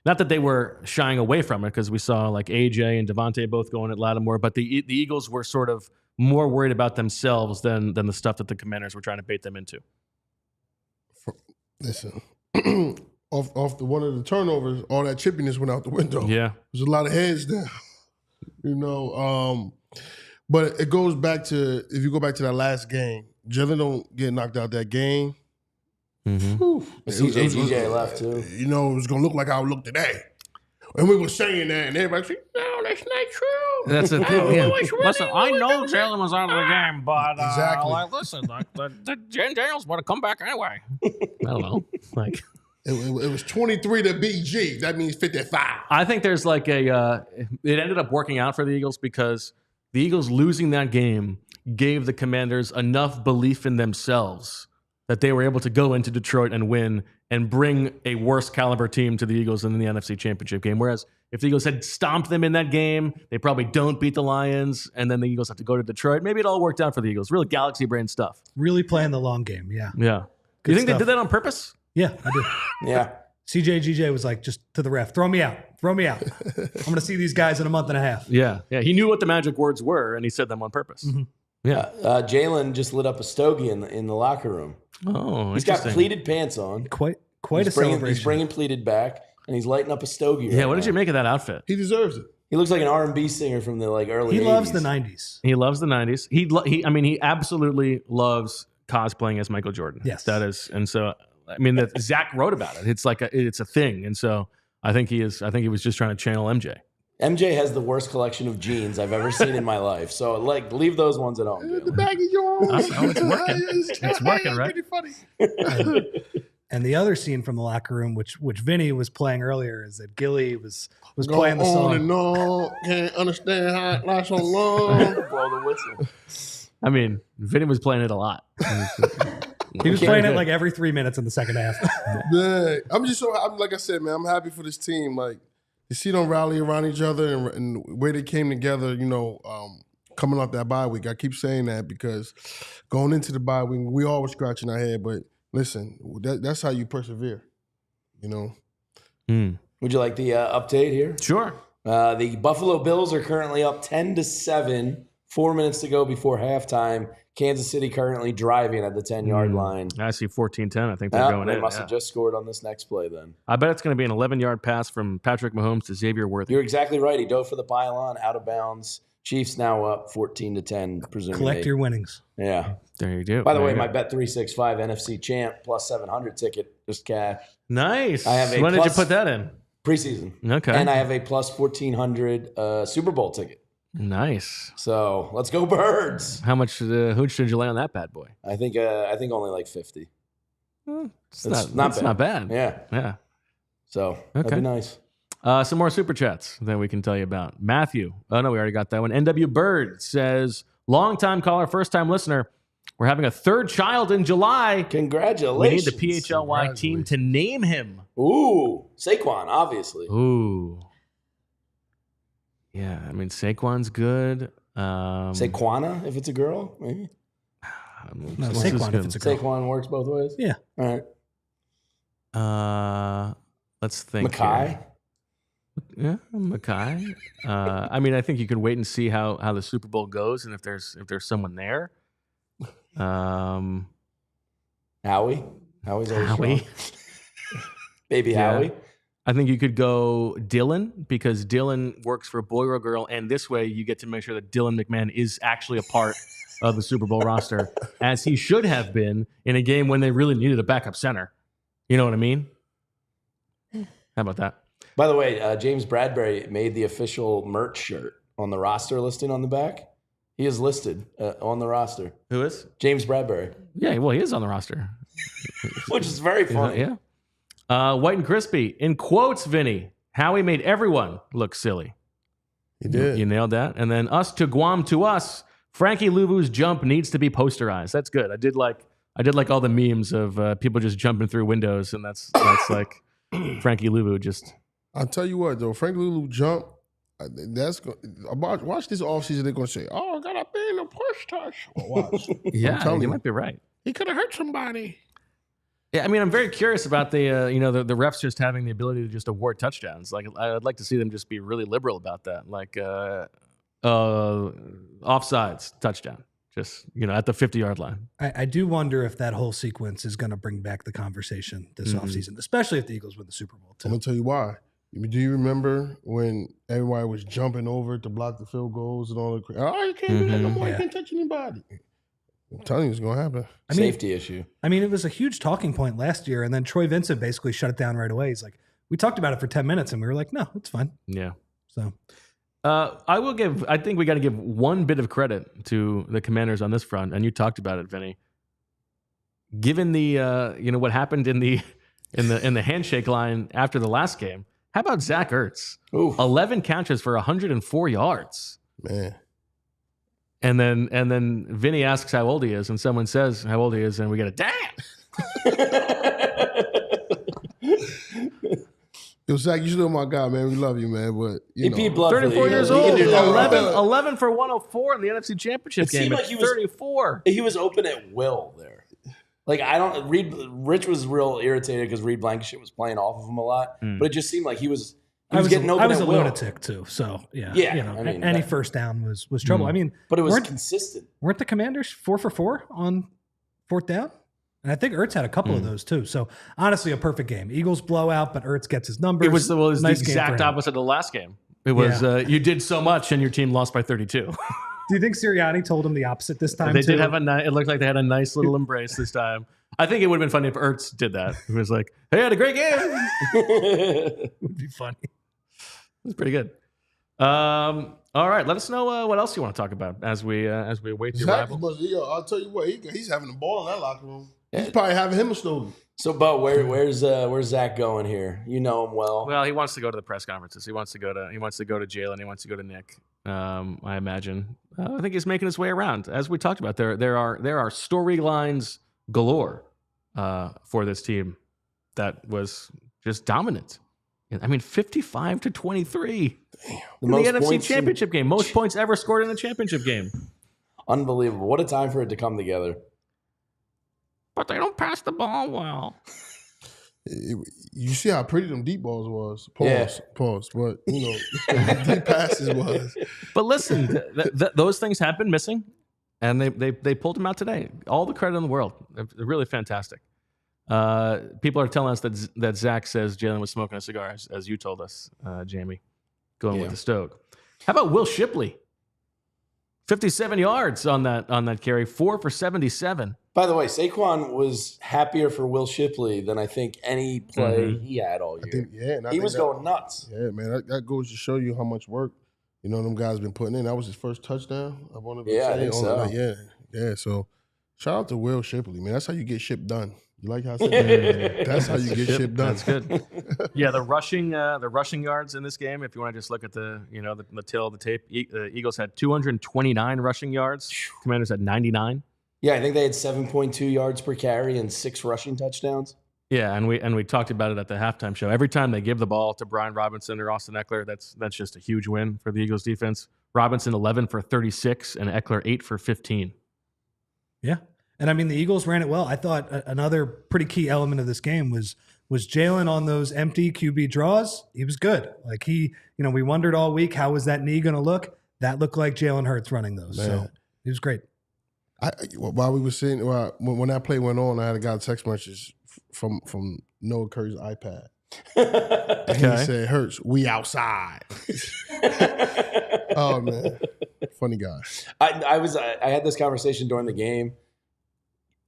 Speaker 1: not that they were shying away from it, because we saw like AJ and DeVonta both going at Lattimore, but the Eagles were sort of more worried about themselves than the stuff that the Commanders were trying to bait them into.
Speaker 3: Listen, off one of the turnovers, all that chippiness went out the window.
Speaker 1: Yeah.
Speaker 3: There's a lot of heads down, But it goes back to, if you go back to that last game, Jalen don't get knocked out that game.
Speaker 1: Mm-hmm.
Speaker 2: CJ left too.
Speaker 3: It was going to look like I would look today. And we were saying that, and everybody said, no, that's not true.
Speaker 1: That's the thing. Yeah.
Speaker 5: Listen, I know Jalen was out of the game, but
Speaker 3: Exactly.
Speaker 5: listen, the Daniels would have come back anyway.
Speaker 1: I don't know. Like
Speaker 3: It was 23 to BG. That means 55.
Speaker 1: I think there's like it ended up working out for the Eagles because the Eagles losing that game gave the Commanders enough belief in themselves that they were able to go into Detroit and win and bring a worse caliber team to the Eagles in the NFC Championship game. Whereas if the Eagles had stomped them in that game, they probably don't beat the Lions, and then the Eagles have to go to Detroit. Maybe it all worked out for the Eagles. Really galaxy brain stuff.
Speaker 4: Really playing the long game, yeah.
Speaker 1: Yeah.
Speaker 4: Good
Speaker 1: You think
Speaker 4: stuff.
Speaker 1: they did that on purpose?
Speaker 4: Yeah, I did.
Speaker 2: Yeah.
Speaker 4: CJ GJ was like, just to the ref, throw me out. I'm going to see these guys in a month and a half.
Speaker 1: Yeah. Yeah. He knew what the magic words were, and he said them on purpose.
Speaker 4: Mm-hmm.
Speaker 1: Yeah.
Speaker 2: Jalen just lit up a stogie in the locker room.
Speaker 1: Oh,
Speaker 2: He's got
Speaker 1: interesting.
Speaker 2: pleated pants on.
Speaker 4: Quite
Speaker 2: He's
Speaker 4: a
Speaker 2: bringing,
Speaker 4: celebration.
Speaker 2: He's bringing pleated back, and he's lighting up a stogie.
Speaker 1: Yeah.
Speaker 2: right
Speaker 1: What did
Speaker 2: now.
Speaker 1: you make of that outfit?
Speaker 3: He deserves it.
Speaker 2: He looks like an R&B singer from the early
Speaker 4: He
Speaker 2: 80s.
Speaker 4: loves the 90s.
Speaker 1: He loves the 90s. He absolutely loves cosplaying as Michael Jordan.
Speaker 4: Yes.
Speaker 1: That is, and so I mean that Zach wrote about it. It's like it's a thing, and so I think he was just trying to channel MJ.
Speaker 2: MJ has the worst collection of jeans I've ever seen in my life. So, like, leave those ones at home.
Speaker 3: The baggy Jones.
Speaker 1: Oh, it's working. It's working, right?
Speaker 3: Pretty funny.
Speaker 4: And the other scene from the locker room, which Vinny was playing earlier, is that Gilly was playing the song.
Speaker 3: On and on. Can't understand how it lasts so long.
Speaker 2: Blow the whistle.
Speaker 1: I mean, Vinny was playing it a lot.
Speaker 4: He was playing it like every 3 minutes in the second half.
Speaker 3: Man, I'm like I said, man, I'm happy for this team. Like, you see them rally around each other and the way they came together, coming off that bye week. I keep saying that because going into the bye week, we all were scratching our head. But listen, that's how you persevere,
Speaker 2: Would you like the update here?
Speaker 1: Sure.
Speaker 2: The Buffalo Bills are currently up 10-7, 4 minutes to go before halftime. Kansas City currently driving at the 10-yard line.
Speaker 1: I see 14-10. I think they're going
Speaker 2: They
Speaker 1: in.
Speaker 2: must have just scored on this next play then.
Speaker 1: I bet it's going to be an 11-yard pass from Patrick Mahomes to Xavier Worthy.
Speaker 2: You're exactly right. He dove for the pylon, out of bounds. Chiefs now up 14-10, presumably.
Speaker 4: Collect your winnings.
Speaker 2: Yeah.
Speaker 1: There you go.
Speaker 2: By the way, my Bet365 NFC Champ plus 700 ticket just cashed.
Speaker 1: Nice.
Speaker 2: I have a
Speaker 1: when did you
Speaker 2: plus-
Speaker 1: put that in?
Speaker 2: Preseason.
Speaker 1: Okay.
Speaker 2: And I have a plus 1,400 Super Bowl ticket.
Speaker 1: Nice.
Speaker 2: So let's go Birds.
Speaker 1: How much hooch did you lay on that bad boy?
Speaker 2: I think only like 50.
Speaker 1: It's not bad.
Speaker 2: Yeah.
Speaker 1: Yeah.
Speaker 2: So that'd
Speaker 1: Okay.
Speaker 2: be nice.
Speaker 1: Some more super chats that we can tell you about. Matthew. Oh, no, we already got that one. NW Bird says, long-time caller, first-time listener. We're having a third child in July.
Speaker 2: Congratulations.
Speaker 1: We need the PHLY team to name him.
Speaker 2: Ooh, Saquon, obviously.
Speaker 1: Ooh. Yeah, I mean, Saquon's good.
Speaker 2: Saquana, if it's a girl, maybe.
Speaker 4: No, Saquon if it's a girl.
Speaker 2: Saquon works both ways?
Speaker 4: Yeah.
Speaker 2: All right.
Speaker 1: Let's think.
Speaker 2: Makai?
Speaker 1: Here. Yeah, Makai. I mean, I think you can wait and see how the Super Bowl goes, and if there's someone there.
Speaker 2: Howie? Howie's always
Speaker 1: Howie.
Speaker 2: strong. Baby
Speaker 1: Yeah.
Speaker 2: Howie?
Speaker 1: I think you could go Dylan because Dylan works for Boy or Girl, and this way you get to make sure that Dylan McMahon is actually a part of the Super Bowl roster, as he should have been in a game when they really needed a backup center. You know what I mean? How about that?
Speaker 2: By the way, James Bradbury made the official merch shirt on the roster listing on the back. He is listed on the roster.
Speaker 1: Who is?
Speaker 2: James Bradbury.
Speaker 1: Yeah, well, he is on the roster.
Speaker 2: Which is very funny.
Speaker 1: Yeah. White and Crispy. In quotes, Vinny, Howie made everyone look silly.
Speaker 3: He did.
Speaker 1: You nailed that. And then us to Guam to us, Frankie Luvu's jump needs to be posterized. That's good. I did like all the memes of people just jumping through windows, and that's like Frankie Luvu just.
Speaker 3: I'll tell you what, though. Frank Lulu jump. Watch this offseason. They're going to say, oh, I got to be in the push touch. Well, watch.
Speaker 1: Yeah,
Speaker 3: telling
Speaker 1: you
Speaker 3: you.
Speaker 1: might be right.
Speaker 3: He could have hurt somebody.
Speaker 1: Yeah, I mean, I'm very curious about the refs just having the ability to just award touchdowns. Like, I'd like to see them just be really liberal about that. Like, offsides touchdown, just at the 50-yard line.
Speaker 4: I do wonder if that whole sequence is going to bring back the conversation this offseason, especially if the Eagles win the Super Bowl, too.
Speaker 3: I'm going to tell you why. Do you remember when everybody was jumping over to block the field goals and all the you can't do that no more. You can't touch anybody. I'm telling you, it's going to happen.
Speaker 2: Safety issue.
Speaker 4: I mean, it was a huge talking point last year, and then Troy Vincent basically shut it down right away. He's like, we talked about it for 10 minutes, and we were like, no, it's fine.
Speaker 1: Yeah.
Speaker 4: So
Speaker 1: I think we got to give one bit of credit to the Commanders on this front, and you talked about it, Vinny. Given the what happened in the handshake line after the last game, how about Zach Ertz?
Speaker 2: Ooh. 11
Speaker 1: catches for 104 yards.
Speaker 3: Man.
Speaker 1: And then Vinny asks how old he is, and someone says how old he is, and we get a damn.
Speaker 3: Yo, Zach, you still my guy, man. We love you, man. But
Speaker 2: He beat Blood
Speaker 1: 34 years
Speaker 2: He
Speaker 1: old.
Speaker 2: can do that.
Speaker 1: 11 for 104 in the NFC Championship
Speaker 2: It
Speaker 1: game.
Speaker 2: seemed
Speaker 1: At
Speaker 2: like he was-
Speaker 1: 34.
Speaker 2: He was open at will there. Like, Rich was real irritated because Reed Blankenship was playing off of him a lot, but it just seemed like he was getting open
Speaker 4: I was
Speaker 2: at
Speaker 4: a
Speaker 2: will.
Speaker 4: lunatic too, so yeah.
Speaker 2: I mean,
Speaker 4: any first down was trouble. I mean,
Speaker 2: But it was
Speaker 4: weren't
Speaker 2: consistent.
Speaker 4: the Commanders 4 for 4 on fourth down? And I think Ertz had a couple of those too. So honestly, a perfect game. Eagles blowout, but Ertz gets his numbers.
Speaker 1: It was
Speaker 4: Nice
Speaker 1: the
Speaker 4: game for
Speaker 1: exact
Speaker 4: him.
Speaker 1: opposite of the last game. It was you did so much and your team lost by 32.
Speaker 4: Do you think Sirianni told him the opposite this time?
Speaker 1: They
Speaker 4: too?
Speaker 1: did have it looked like they had a nice little embrace this time. I think it would have been funny if Ertz did that. He was like, "Hey, I had a great game."
Speaker 4: It would be funny.
Speaker 1: It was pretty good. All right, let us know what else you want to talk about as we await the
Speaker 3: Zach
Speaker 1: arrival.
Speaker 3: I'll tell you what, he's having the ball in that locker room. He's probably having him a student.
Speaker 2: So, Bo, where's Zach going here? You know him well.
Speaker 1: Well, he wants to go to the press conferences. He wants to go to Jalen. He wants to go to Nick. I imagine. I think he's making his way around. As we talked about, there are storylines galore for this team that was just dominant. I mean, 55-23 in the NFC Championship game. Most points ever scored in a championship game.
Speaker 2: Unbelievable. What a time for it to come together.
Speaker 5: But they don't pass the ball well.
Speaker 3: You see how pretty them deep balls was. Pause. But, deep passes was.
Speaker 1: But listen, those things have been missing, and they pulled them out today. All the credit in the world. They're really fantastic. People are telling us that Zach says Jalen was smoking a cigar, as you told us, Jamie, going with the Stoke. How about Will Shipley? 57 yards on that carry, 4 for 77.
Speaker 2: By the way, Saquon was happier for Will Shipley than I think any play he had all year. He was going nuts.
Speaker 3: Yeah, man, that goes to show you how much work them guys been putting in. That was his first touchdown. I think so. Yeah. So shout out to Will Shipley, man. That's how you get shit done. You like how I said that? That's how you get shit done.
Speaker 1: That's good. Yeah, the rushing yards in this game. If you want to just look at the tail of the tape, the Eagles had 229 rushing yards. Commanders had 99.
Speaker 2: Yeah, I think they had 7.2 yards per carry and 6 rushing touchdowns.
Speaker 1: Yeah, and we talked about it at the halftime show. Every time they give the ball to Brian Robinson or Austin Eckler, that's just a huge win for the Eagles defense. Robinson 11 for 36 and Eckler 8 for 15.
Speaker 4: Yeah. And I mean, the Eagles ran it well. I thought another pretty key element of this game was Jalen on those empty QB draws. He was good. Like we wondered all week, how was that knee going to look? That looked like Jalen Hurts running those. Man. So he was great.
Speaker 3: While we were sitting, when that play went on, I had a guy text message from Noah Curry's iPad. And he said, "Hurts, we outside." Oh man, funny guy.
Speaker 2: I had this conversation during the game.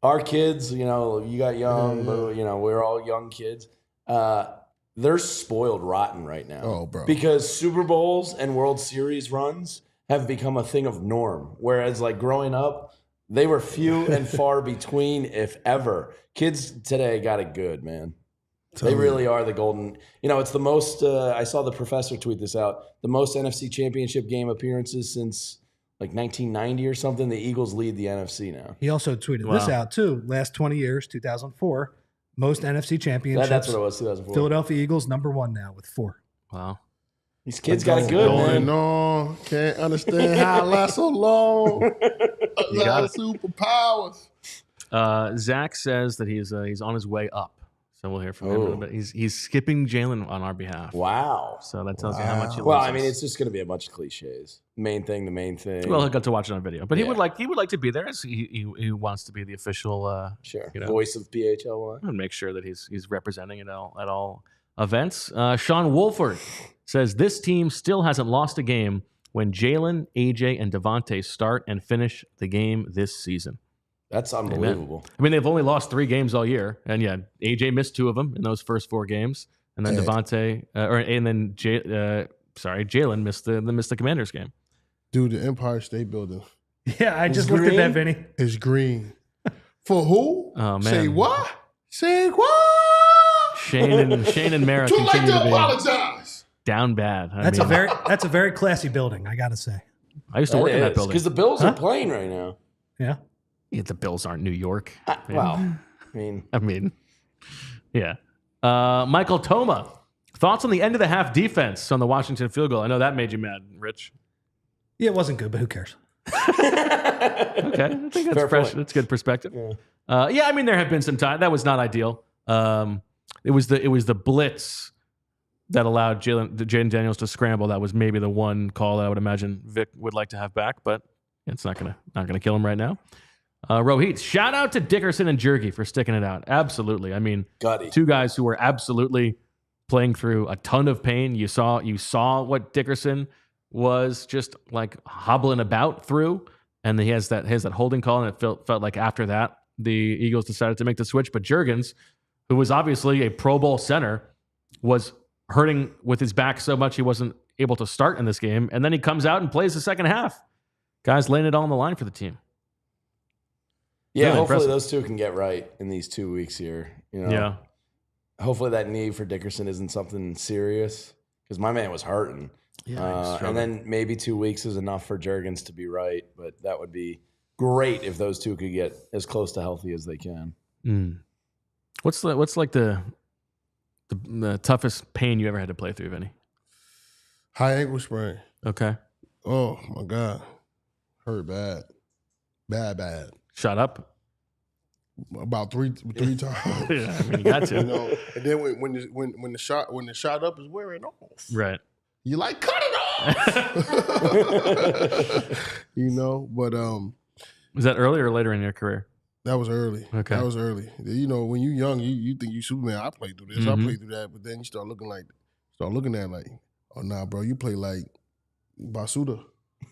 Speaker 2: Our kids, you got young, but we're all young kids. They're spoiled rotten right now.
Speaker 3: Oh, bro.
Speaker 2: Because Super Bowls and World Series runs have become a thing of norm. Whereas like growing up, they were few and far between, if ever. Kids today got it good, man. They really are the golden. It's the most. I saw the professor tweet this out. The most NFC Championship Game appearances since like 1990 or something. The Eagles lead the NFC now.
Speaker 4: He also tweeted this out too. Last 20 years, 2004, most NFC championships.
Speaker 2: That's what it was. 2004.
Speaker 4: Philadelphia Eagles #1 now with 4.
Speaker 1: Wow.
Speaker 2: These kids got it good, man.
Speaker 3: No, can't understand how it lasts so long.
Speaker 1: You got it.
Speaker 3: Superpowers.
Speaker 1: Zach says that he's on his way up. So we'll hear from him in a little bit. He's skipping Jalen on our behalf.
Speaker 2: Wow.
Speaker 1: So that tells you how much he loves
Speaker 2: Well,
Speaker 1: us.
Speaker 2: I mean, it's just going to be a bunch of cliches. The main thing.
Speaker 1: Well, he'll get to watch it on video. But he would like to be there. As he wants to be the official
Speaker 2: voice of PHLY.
Speaker 1: And make sure that he's representing it at all events. Sean Wolford says this team still hasn't lost a game when Jalen, AJ, and DeVonta start and finish the game this season.
Speaker 2: That's unbelievable.
Speaker 1: Amen. I mean, they've only lost 3 games all year, and AJ missed 2 of them in those first 4 games, and then Jalen missed the Commanders game.
Speaker 3: Dude, the Empire State Building.
Speaker 4: Yeah, I just looked at that, Vinny.
Speaker 3: It's green. For who?
Speaker 1: Oh man.
Speaker 3: Say what? Say what?
Speaker 1: Shane and Mara
Speaker 3: Too late
Speaker 1: continue
Speaker 3: to
Speaker 1: to be
Speaker 3: apologize.
Speaker 1: down bad.
Speaker 4: That's a very classy building, I gotta say.
Speaker 1: I used to work in that building
Speaker 2: because the Bills are playing right now.
Speaker 4: Yeah.
Speaker 1: Yeah, the Bills aren't New York.
Speaker 2: Well,
Speaker 1: I mean, yeah. Michael Toma, thoughts on the end of the half defense on the Washington field goal? I know that made you mad, Rich.
Speaker 4: Yeah, it wasn't good, but who cares?
Speaker 1: Okay, I think that's fresh. That's good perspective. Yeah. I mean, there have been some time that was not ideal. It was the blitz that allowed Jaden Daniels to scramble. That was maybe the one call I would imagine Vic would like to have back, but it's not gonna kill him right now. Rohit, shout out to Dickerson and Jurgens for sticking it out. Absolutely. I mean, two guys who were absolutely playing through a ton of pain. You saw what Dickerson was just like hobbling about through, and he has that holding call, and it felt like after that the Eagles decided to make the switch. But Jurgens, who was obviously a Pro Bowl center, was hurting with his back so much he wasn't able to start in this game, and then he comes out and plays the second half. Guys laying it all on the line for the team.
Speaker 2: Yeah,
Speaker 1: Really
Speaker 2: hopefully
Speaker 1: impressive.
Speaker 2: those two can get right in these 2 weeks here.
Speaker 1: Yeah.
Speaker 2: Hopefully that knee for Dickerson isn't something serious because my man was hurting.
Speaker 1: Yeah,
Speaker 2: and then maybe 2 weeks is enough for Jurgens to be right, but that would be great if those two could get as close to healthy as they can.
Speaker 1: What's like the toughest pain you ever had to play through, Vinny?
Speaker 3: High ankle sprain.
Speaker 1: Okay.
Speaker 3: Oh my God, hurt bad.
Speaker 1: Shot up.
Speaker 3: About three times.
Speaker 1: Yeah, I mean, you got to.
Speaker 3: And then when the shot up is wearing off,
Speaker 1: Right.
Speaker 3: you like cut it off. But
Speaker 1: Was that earlier or later in your career?
Speaker 3: that was early.
Speaker 1: Okay.
Speaker 3: That was early. When you young, you think you Superman. I played through this.
Speaker 1: Mhm.
Speaker 3: I played through that. But then you start looking at it like, oh nah, bro, you play like Basuda.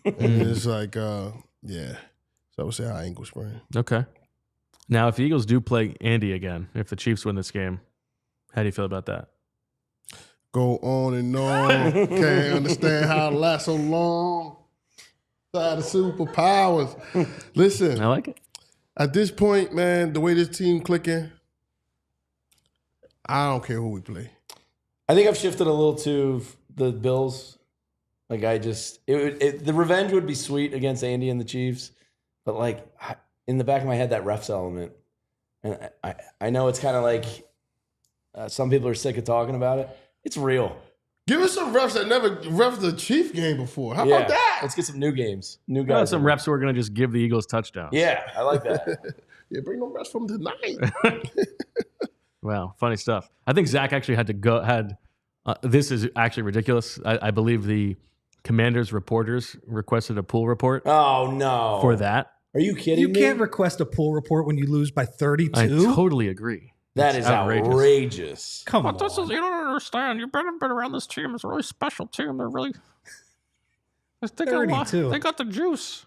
Speaker 3: And it's like, yeah. So I would say high ankle sprain.
Speaker 1: Okay. Now, if the Eagles do play Andy again, if the Chiefs win this game, how do you feel about that?
Speaker 3: Go on and on. Can't understand how it lasts so long. Side of superpowers. Listen,
Speaker 1: I like it.
Speaker 3: at this point, man, the way this team clicking, I don't care who we play.
Speaker 2: I think I've shifted a little to the Bills. Like the revenge would be sweet against Andy and the Chiefs, but like in the back of my head, that refs element, and I know it's kind of like some people are sick of talking about it. It's real.
Speaker 3: Give us some refs that never refed the Chief game before. How about that?
Speaker 2: Let's get some new games, new
Speaker 1: Got
Speaker 2: guys.
Speaker 1: some reps who are going to just give the Eagles touchdowns.
Speaker 2: Yeah, I like that.
Speaker 3: Yeah, bring them refs from tonight.
Speaker 1: Wow, funny stuff. I think Zach actually this is actually ridiculous. I believe the Commanders reporters requested a pool report
Speaker 2: Oh no!
Speaker 1: for that.
Speaker 2: Are you kidding
Speaker 4: You
Speaker 2: me?
Speaker 4: can't request a pool report when you lose by 32.
Speaker 1: I totally agree.
Speaker 2: That
Speaker 1: It's
Speaker 2: is outrageous.
Speaker 4: Come on.
Speaker 5: But this is, you don't understand. You've been around this team. It's a really special team. They're really. They got,
Speaker 4: 32.
Speaker 5: they got the juice.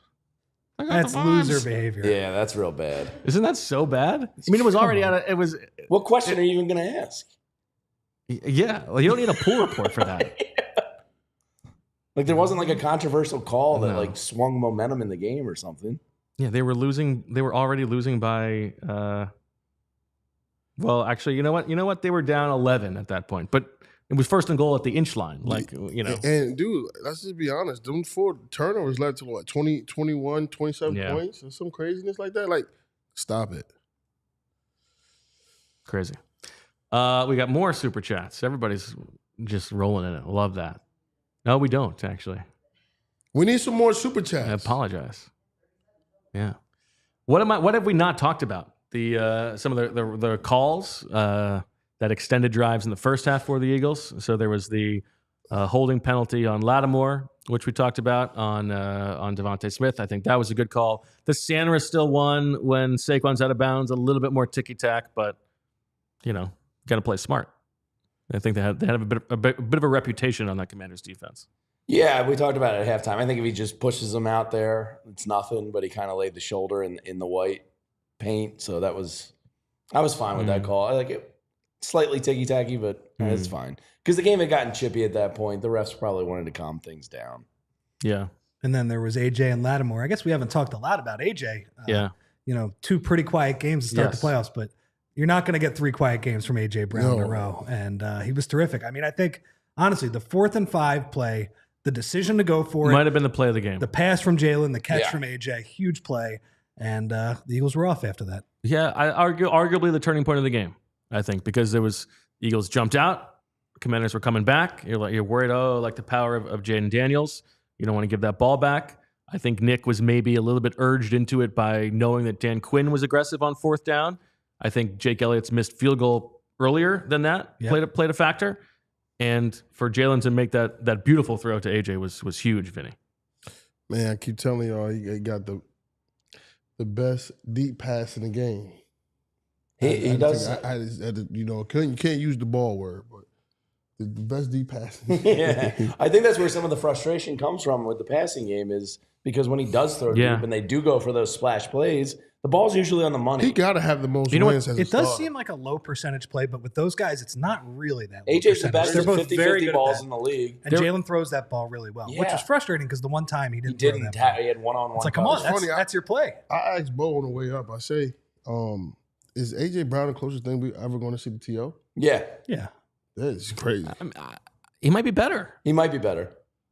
Speaker 5: They got
Speaker 4: That's
Speaker 5: the vibes.
Speaker 4: loser behavior.
Speaker 2: Yeah, that's real bad.
Speaker 1: Isn't that so bad? I mean, it was already out of, it was,
Speaker 2: What question are you even going to ask?
Speaker 1: yeah. Well, you don't need a pool report for that.
Speaker 2: Like there wasn't like a controversial call that
Speaker 1: No.
Speaker 2: like swung momentum in the game or something.
Speaker 1: Yeah, they were losing. They were already losing by. Well, actually, you know what? They were down 11 at that point, but it was first and goal at the inch line. Like
Speaker 3: And dude, let's just be honest. Them 4 turnovers led to what, 20, 21, 27
Speaker 1: Yeah.
Speaker 3: points or some craziness like that? Like, stop it.
Speaker 1: crazy. We got more super chats. Everybody's just rolling in it. Love that. No, we don't actually.
Speaker 3: We need some more super
Speaker 1: I
Speaker 3: chats.
Speaker 1: apologize. Yeah. What have we not talked about? Some of the calls that extended drives in the first half for the Eagles. So there was the holding penalty on Lattimore, which we talked about on DeVonta Smith. I think that was a good call. The Sandra still won when Saquon's out of bounds. A little bit more ticky tack, but got to play smart. I think they have a bit of a reputation on that Commanders defense.
Speaker 2: Yeah, we talked about it at halftime. I think if he just pushes them out there, it's nothing. But he kind of laid the shoulder in the white paint, so I was fine with that call. I like it, slightly ticky tacky, but it's fine because the game had gotten chippy at that point. The refs probably wanted to calm things down.
Speaker 1: Yeah.
Speaker 4: And then there was AJ and Lattimore. I guess we haven't talked a lot about AJ.
Speaker 1: Yeah.
Speaker 4: 2 pretty quiet games to start
Speaker 1: Yes.
Speaker 4: the playoffs, but you're not going to get 3 quiet games from AJ Brown in a
Speaker 3: No.
Speaker 4: row. And he was terrific. I mean, I think, honestly, the 4th and 5 play, the decision to go for
Speaker 1: Might
Speaker 4: it,
Speaker 1: have been the play of the game.
Speaker 4: the pass from Jalen, the catch
Speaker 2: Yeah.
Speaker 4: from AJ, huge play. And the Eagles were off after that.
Speaker 1: Yeah, I arguably the turning point of the game, I think, because there was Eagles jumped out, Commanders were coming back. You're worried, like the power of Jaden Daniels. You don't want to give that ball back. I think Nick was maybe a little bit urged into it by knowing that Dan Quinn was aggressive on 4th down. I think Jake Elliott's missed field goal earlier than that played a factor. And for Jalen to make that beautiful throw to AJ was huge, Vinny.
Speaker 3: Man, I keep telling y'all, he got the best deep pass in the game.
Speaker 2: He does.
Speaker 3: You can't use the ball word, but The best deep pass.
Speaker 2: Yeah, I think that's where some of the frustration comes from with the passing game is because when he does throw deep and they do go for those splash plays, the ball's usually on the money.
Speaker 3: He got to have the most wins as a
Speaker 4: It does
Speaker 3: starter.
Speaker 4: seem like a low percentage play, but with those guys, it's not really that low
Speaker 2: AJ's the
Speaker 4: percentage.
Speaker 2: best
Speaker 4: They're
Speaker 2: at
Speaker 4: both very
Speaker 2: 50-50
Speaker 4: good
Speaker 2: balls
Speaker 4: at
Speaker 2: in
Speaker 4: that.
Speaker 2: the league.
Speaker 4: And Jalen throws that ball really well, which is frustrating because the one time he didn't throw that ball.
Speaker 2: He had one-on-one.
Speaker 4: It's like, come on,
Speaker 3: funny,
Speaker 4: that's your play.
Speaker 3: I asked Bo on the way up. I say, is AJ Brown the closest thing we ever going to see to T.O.?
Speaker 2: Yeah.
Speaker 4: Yeah.
Speaker 3: That is crazy.
Speaker 1: He might be better.
Speaker 2: He might be better.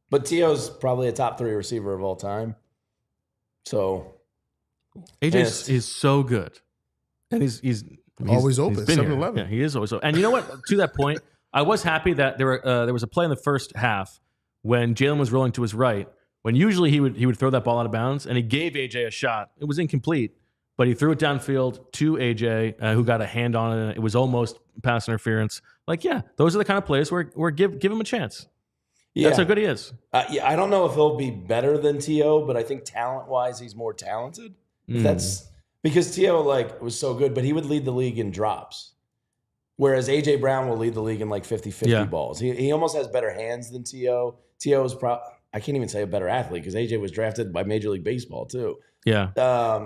Speaker 2: But T.O.'s probably a top 3 receiver of all time. So
Speaker 1: AJ is so good. And he's
Speaker 3: always open,
Speaker 1: been here.
Speaker 3: 7-Eleven.
Speaker 1: Yeah, he is always open. And you know what? To that point, I was happy that there was a play in the first half when Jalen was rolling to his right, when usually he would throw that ball out of bounds, and he gave AJ a shot. It was incomplete, but he threw it downfield to AJ, who got a hand on it. It was almost pass interference. Like, yeah, those are the kind of plays where give him a chance.
Speaker 2: yeah.
Speaker 1: That's how good he is.
Speaker 2: I don't know if he'll be better than T.O., but I think talent-wise he's more talented. That's because T.O. was so good, but he would lead the league in drops. Whereas A.J. Brown will lead the league in 50-50 balls. He almost has better hands than T.O. T.O. is I can't even say a better athlete because A.J. was drafted by Major League Baseball too.
Speaker 1: Yeah.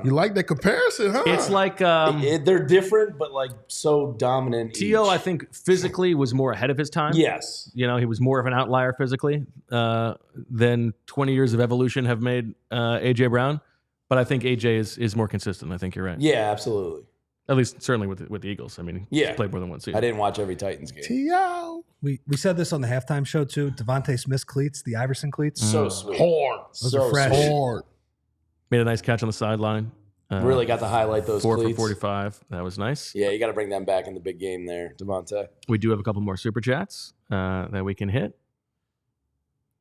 Speaker 3: You like that comparison, huh?
Speaker 1: It's like
Speaker 2: They're different, but so dominant.
Speaker 1: T.O.,
Speaker 2: each.
Speaker 1: I think, physically was more ahead of his time.
Speaker 2: Yes.
Speaker 1: He was more of an outlier physically than 20 years of evolution have made A.J. Brown. But I think A.J. is more consistent. I think you're right.
Speaker 2: Yeah, absolutely.
Speaker 1: At least, certainly with the Eagles. I mean, he's played more than one season.
Speaker 2: I didn't watch every Titans game.
Speaker 3: T.O.
Speaker 4: We said this on the halftime show too. DeVonta Smith cleats, the Iverson cleats.
Speaker 2: So sweet.
Speaker 3: Hard.
Speaker 4: Those are fresh.
Speaker 3: Hard.
Speaker 1: Made a nice catch on the sideline.
Speaker 2: Really got to highlight those
Speaker 1: 4
Speaker 2: cleats.
Speaker 1: for 45. That was nice.
Speaker 2: Yeah, you got to bring them back in the big game there, DeVonta.
Speaker 1: We do have a couple more super chats that we can hit.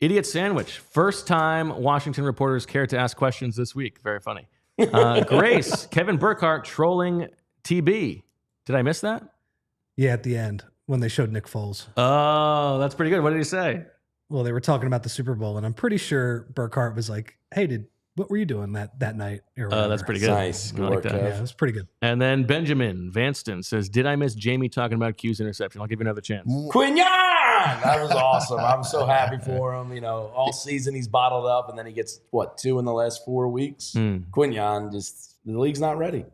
Speaker 1: Idiot Sandwich. First time Washington reporters cared to ask questions this week. Very funny. Grace. Kevin Burkhardt trolling TB. Did I miss that?
Speaker 4: Yeah, at the end when they showed Nick Foles.
Speaker 1: Oh, that's pretty good. What did he say?
Speaker 4: Well, they were talking about the Super Bowl, and I'm pretty sure Burkhardt was like, "Hey, what were you doing that night?" Or whatever.
Speaker 1: That's pretty good.
Speaker 2: Nice.
Speaker 1: I
Speaker 2: Good
Speaker 1: like
Speaker 2: work,
Speaker 1: that.
Speaker 2: Kev.
Speaker 4: Yeah, it was pretty good.
Speaker 1: And then Benjamin Vanston says, "Did I miss Jamie talking about Q's interception?" I'll give you another chance.
Speaker 2: Quinyon! That was awesome. I'm so happy for him. All season he's bottled up, and then he gets, 2 in the last 4 weeks? Quinyon, the league's not ready.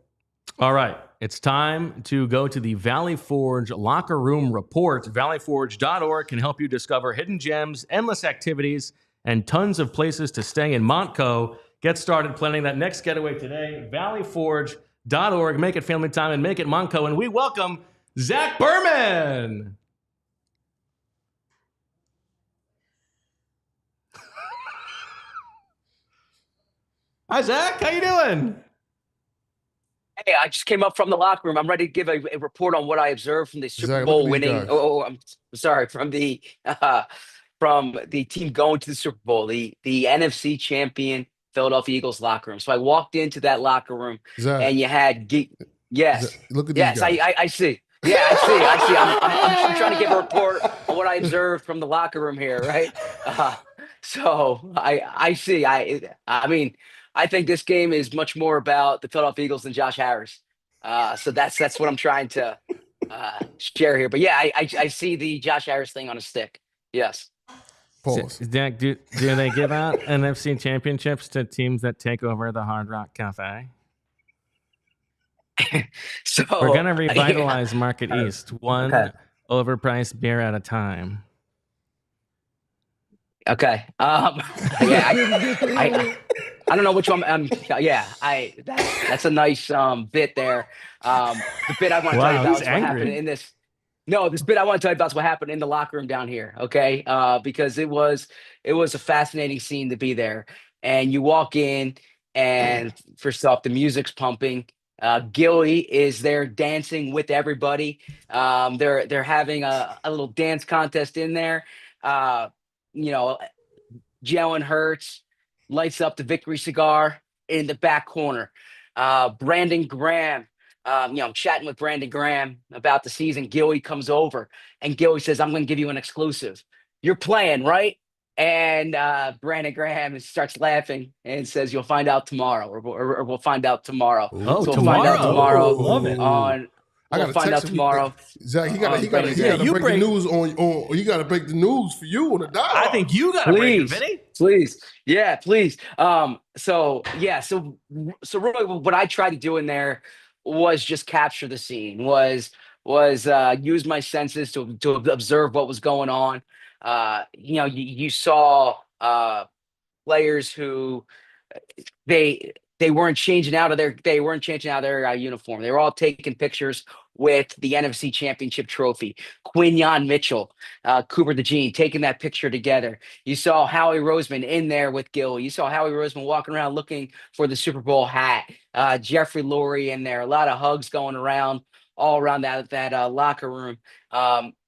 Speaker 1: All right. It's time to go to the Valley Forge Locker Room Report. ValleyForge.org can help you discover hidden gems, endless activities, and tons of places to stay in Montco. Get started planning that next getaway today. ValleyForge.org. Make it family time and make it Montco. And we welcome Zach Berman. Hi, Zach. How you doing?
Speaker 7: Hey, I just came up from the locker room. I'm ready to give a report on what I observed from the Super
Speaker 3: Zach,
Speaker 7: Bowl
Speaker 3: look at these
Speaker 7: winning.
Speaker 3: guys.
Speaker 7: I'm sorry, from the team going to the Super Bowl, the NFC Champion Philadelphia Eagles locker room. So I walked into that locker room,
Speaker 3: Zach,
Speaker 7: and you had yes,
Speaker 3: Zach, look at these
Speaker 7: yes,
Speaker 3: guys.
Speaker 7: I see. Yeah, I see. I'm trying to give a report on what I observed from the locker room here, right? So I see. I mean, I think this game is much more about the Philadelphia Eagles than Josh Harris. So that's what I'm trying to share here. But yeah, I see the Josh Harris thing on a stick. Yes.
Speaker 3: Pause.
Speaker 1: Zach, do they give out NFC championships to teams that take over the Hard Rock Cafe?
Speaker 7: So
Speaker 1: We're going to revitalize Market East, one
Speaker 7: Okay.
Speaker 1: overpriced beer at a time.
Speaker 7: Okay. Yeah, I don't know which one. That's a nice bit there. The bit I want to tell you about
Speaker 1: he's
Speaker 7: is what happened
Speaker 1: angry.
Speaker 7: in this. No, this bit I want to tell you about is what happened in the locker room down here. Okay, because it was a fascinating scene to be there. And you walk in, and first off, the music's pumping. Gilly is there dancing with everybody. They're having a little dance contest in there. Jalen Hurts lights up the victory cigar in the back corner. Brandon Graham, chatting with Brandon Graham about the season. Gilly comes over, and Gilly says, "I'm going to give you an exclusive. You're playing, right?" And Brandon Graham starts laughing and says, "You'll find out tomorrow, or we'll find out tomorrow."
Speaker 1: Oh,
Speaker 7: so we'll find out tomorrow
Speaker 4: Love it.
Speaker 7: on
Speaker 3: I
Speaker 7: We'll
Speaker 3: gotta
Speaker 7: find out
Speaker 3: text him.
Speaker 7: tomorrow.
Speaker 3: Zach, he gotta
Speaker 1: you
Speaker 3: break the news on. You gotta break the news for you on the dial.
Speaker 1: I think you got to break it,
Speaker 7: Please,
Speaker 1: Vinny.
Speaker 7: please, yeah, please. So really, what I tried to do in there was just capture the scene. Was use my senses to observe what was going on. You saw players who they weren't changing out of their uniform. They were all taking pictures with the NFC Championship trophy. Quinyon Mitchell, Cooper the Gene, taking that picture together. You saw Howie Roseman in there with Gil. You saw Howie Roseman walking around looking for the Super Bowl hat. Jeffrey Lurie in there. A lot of hugs going around all around that locker room.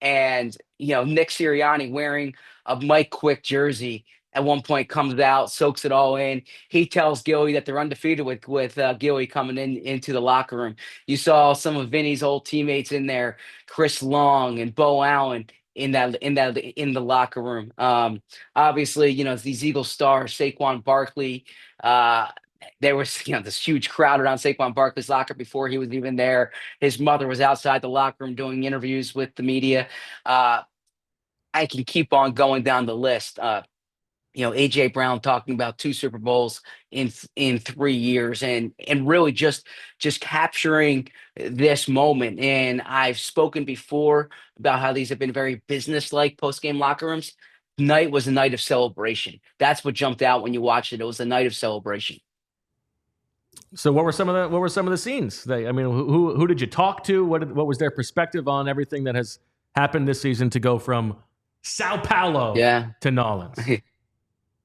Speaker 7: And Nick Sirianni wearing a Mike Quick jersey at one point comes out, soaks it all in. He tells Gilly that they're undefeated with Gilly coming into the locker room. You saw some of Vinny's old teammates in there, Chris Long and Bo Allen in the locker room. Obviously, these Eagles stars, Saquon Barkley. There was this huge crowd around Saquon Barkley's locker before he was even there. His mother was outside the locker room doing interviews with the media. I can keep on going down the list. AJ Brown talking about 2 Super Bowls in 3 years and really just capturing this moment. And I've spoken before about how these have been very business-like post-game locker rooms. Tonight was a night of celebration. That's what jumped out when you watched it. It was a night of celebration.
Speaker 1: So what were some of the scenes? Who did you talk to? What was their perspective on everything that has happened this season to go from Sao Paulo to Nolans?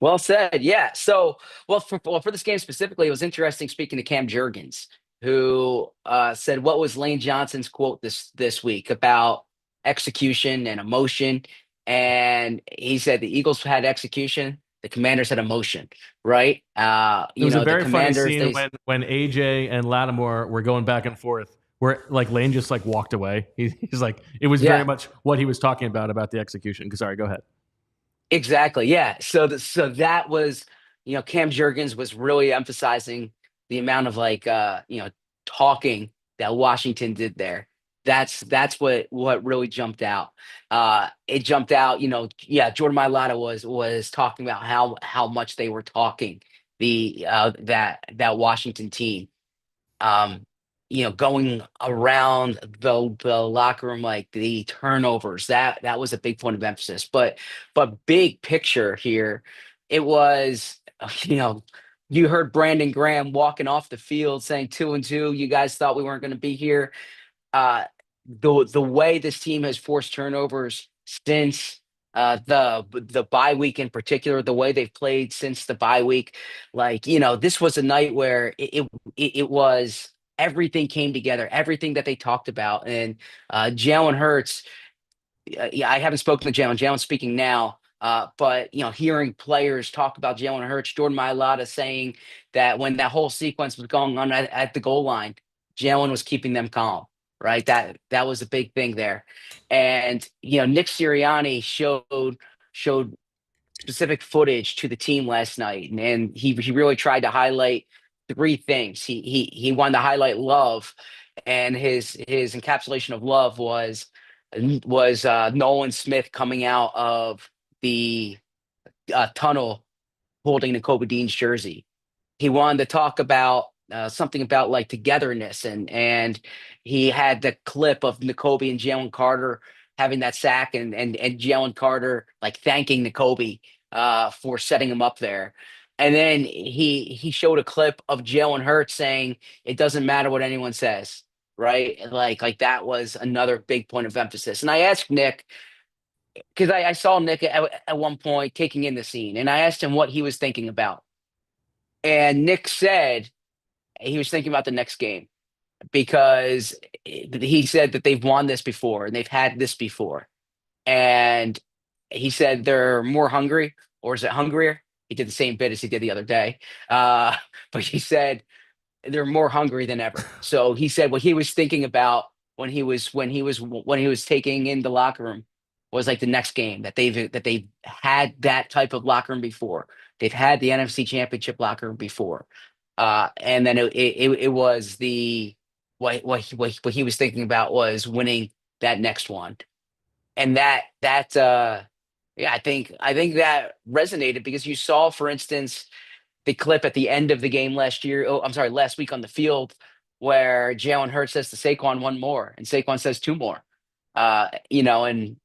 Speaker 7: Well said. Yeah. So, for this game specifically, it was interesting speaking to Cam Jurgens, who said, what was Lane Johnson's quote this week about execution and emotion? And he said the Eagles had execution, the Commanders had emotion, right?
Speaker 1: It was a very funny scene when AJ and Lattimore were going back and forth, where Lane just walked away. He's like, it was very much what he was talking about the execution. Sorry, go ahead.
Speaker 7: Exactly. Yeah. So that was, Cam Jurgens was really emphasizing the amount of talking that Washington did there. That's what really jumped out. It jumped out, Jordan Mailata was talking about how much they were talking that Washington team. Going around the locker room, the turnovers, that was a big point of emphasis. But big picture here, it was, you heard Brandon Graham walking off the field saying 2-2. You guys thought we weren't going to be here. The way this team has forced turnovers since the bye week in particular, the way they've played since the bye week, this was a night where it was everything came together, everything that they talked about. And Jalen Hurts, I haven't spoken to Jalen. Jalen's speaking now, but hearing players talk about Jalen Hurts, Jordan Mailata saying that when that whole sequence was going on at the goal line, Jalen was keeping them calm. Right, that was a big thing there. And Nick Sirianni showed specific footage to the team last night, and he really tried to highlight 3 things. He wanted to highlight love, and his encapsulation of love was Nolan Smith coming out of the tunnel holding Nakobe Dean's jersey. He wanted to talk about something about togetherness, and he had the clip of Nakobe and Jalen Carter having that sack, and Jalen Carter thanking Nakobe for setting him up there. And then he showed a clip of Jalen Hurts saying it doesn't matter what anyone says, right? Like that was another big point of emphasis. And I asked Nick, because I saw Nick at one point taking in the scene, and I asked him what he was thinking about. And Nick said he was thinking about the next game, because he said that they've won this before and they've had this before. And he said they're more hungry, or is it hungrier? He did the same bit as he did the other day. But he said they're more hungry than ever. So he said what he was thinking about when he was taking in the locker room was the next game, that they've had that type of locker room before. They've had the NFC Championship locker room before. And then it was what he was thinking about was winning that next one. And yeah, I think that resonated because you saw, for instance, the clip at the end of the game last week on the field where Jalen Hurts says to Saquon one more, and Saquon says two more. And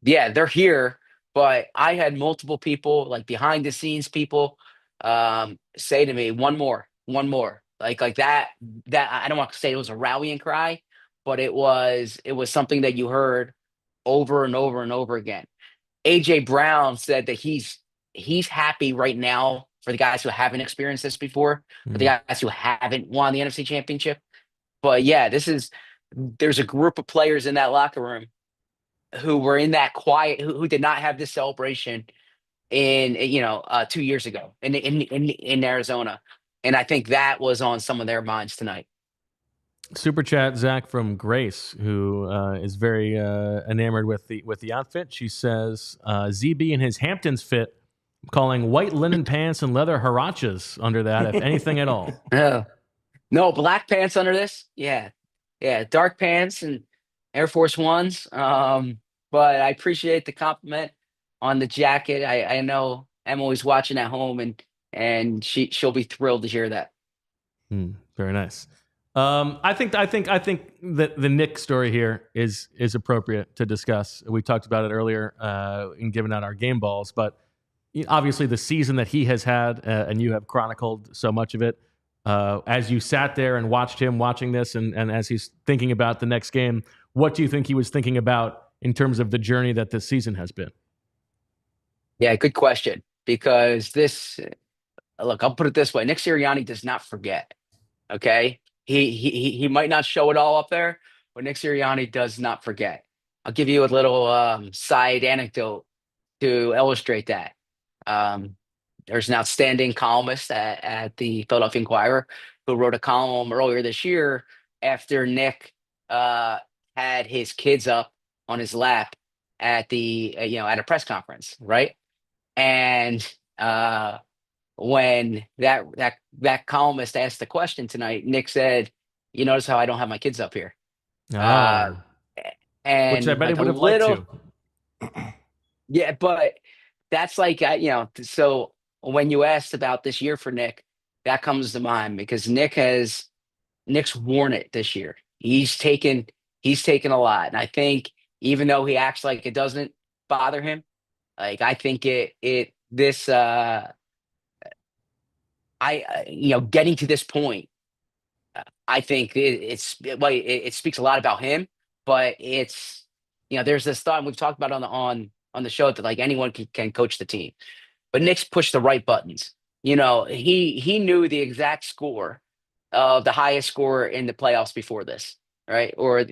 Speaker 7: yeah, they're here, but I had multiple people, like behind the scenes people, say to me, one more, like that. That I don't want to say it was a rallying cry, but it was something that you heard over and over and over again. AJ Brown said that he's happy right now for the guys who haven't experienced this before, for the guys who haven't won the NFC Championship. But yeah, there's a group of players in that locker room who were in that quiet, who did not have this celebration in 2 years ago in Arizona, and I think that was on some of their minds tonight.
Speaker 1: Super chat, Zach from Grace, who is very enamored with the outfit. She says ZB in his Hamptons fit, calling white linen pants and leather huaraches under that, if anything at all.
Speaker 7: No, black pants under this. Yeah, dark pants and Air Force Ones. But I appreciate the compliment on the jacket. I know Emily's watching at home, and she'll be thrilled to hear that.
Speaker 1: Very nice. I think that the Nick story here is appropriate to discuss. We talked about it earlier in giving out our game balls, but obviously the season that he has had, and you have chronicled so much of it, as you sat there and watching this, and as he's thinking about the next game, what do you think he was thinking about in terms of the journey that this season has been?
Speaker 7: Yeah, good question. Because I'll put it this way: Nick Sirianni does not forget. Okay. He might not show it all up there, but Nick Sirianni does not forget. I'll give you a little side anecdote to illustrate that. There's an outstanding columnist at the Philadelphia Inquirer who wrote a column earlier this year after Nick had his kids up on his lap at at a press conference, right? And when that columnist asked the question tonight, Nick said, "You notice how I don't have my kids up here?" And
Speaker 1: which I bet he would have liked to.
Speaker 7: Yeah, but that's like so when you asked about this year for Nick, that comes to mind because Nick's worn it this year. He's taken a lot, and I think even though he acts like it doesn't bother him, like I think getting to this point, I think it speaks a lot about him, but it's there's this thought, and we've talked about on the show, that like anyone can coach the team, but Nick's pushed the right buttons. He knew the exact score of the highest score in the playoffs before this, right? Or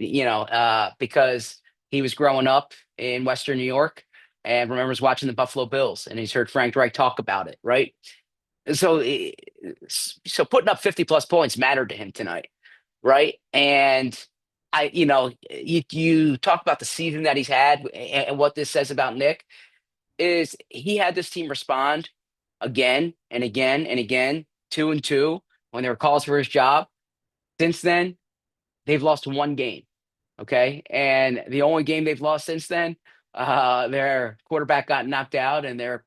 Speaker 7: because he was growing up in Western New York and remembers watching the Buffalo Bills, and he's heard Frank Reich talk about it, right? So putting up 50 plus points mattered to him tonight, right? And you talk about the season that he's had, and what this says about Nick is he had this team respond again and again and again, 2-2 when there were calls for his job. Since then, they've lost one game. Okay. And the only game they've lost since then, their quarterback got knocked out and their,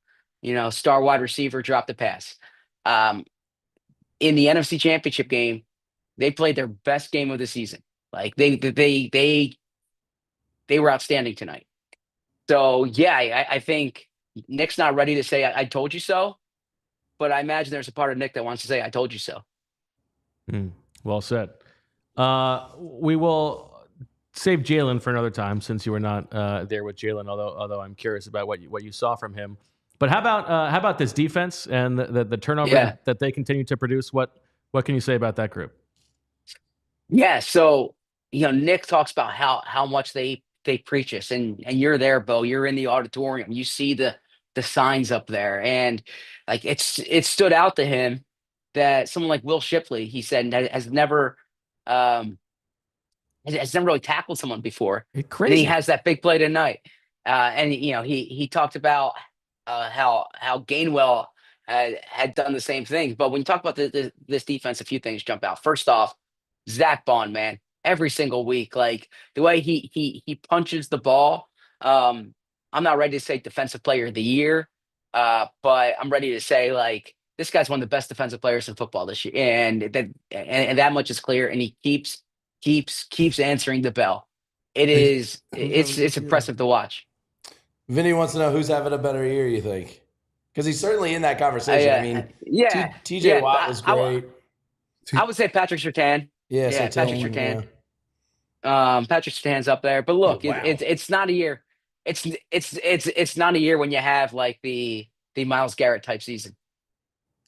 Speaker 7: star wide receiver dropped the pass. In the NFC Championship game, they played their best game of the season. Like they were outstanding tonight. So yeah, I think Nick's not ready to say I told you so, but I imagine there's a part of Nick that wants to say I told you so.
Speaker 1: Well said. We will save Jalen for another time since you were not there with Jalen. Although I'm curious about what you saw from him. But how about this defense and the turnover that they continue to produce? What can you say about that group?
Speaker 7: Yeah, so Nick talks about how much they preach this, and you're there, Bo. You're in the auditorium. You see the signs up there, and like it stood out to him that someone like Will Shipley, he said, has never really tackled someone before.
Speaker 1: It's crazy.
Speaker 7: And he has that big play tonight, and he talked about how Gainwell had done the same thing. But when you talk about this defense, a few things jump out. First off, Zack Baun, man, every single week. Like the way he punches the ball. I'm not ready to say defensive player of the year, but I'm ready to say like this guy's one of the best defensive players in football this year, and that much is clear. And he keeps answering the bell. It's impressive to watch.
Speaker 2: Vinny wants to know who's having a better year, you think? Because he's certainly in that conversation. I mean, TJ Watt was great.
Speaker 7: I would say Patrick Surtain.
Speaker 2: Yeah,
Speaker 7: Patrick Surtain. Yeah. Patrick Surtain's up there. But look, it's not a year. It's not a year when you have like the Myles Garrett type season.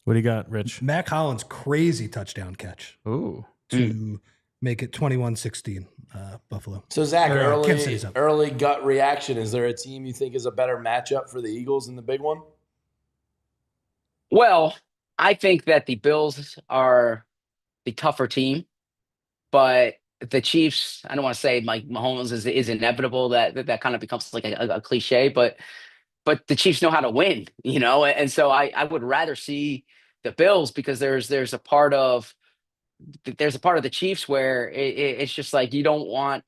Speaker 1: What do you got, Rich?
Speaker 4: Mac Hollins' crazy touchdown catch.
Speaker 1: Ooh.
Speaker 4: To make it 21-16, Buffalo.
Speaker 2: So, Zach, early gut reaction. Is there a team you think is a better matchup for the Eagles in the big one?
Speaker 7: Well, I think that the Bills are the tougher team, but the Chiefs, I don't want to say Mike Mahomes is inevitable. That kind of becomes like a cliche, but the Chiefs know how to win, and so I would rather see the Bills because there's a part of the Chiefs where it's just like you don't want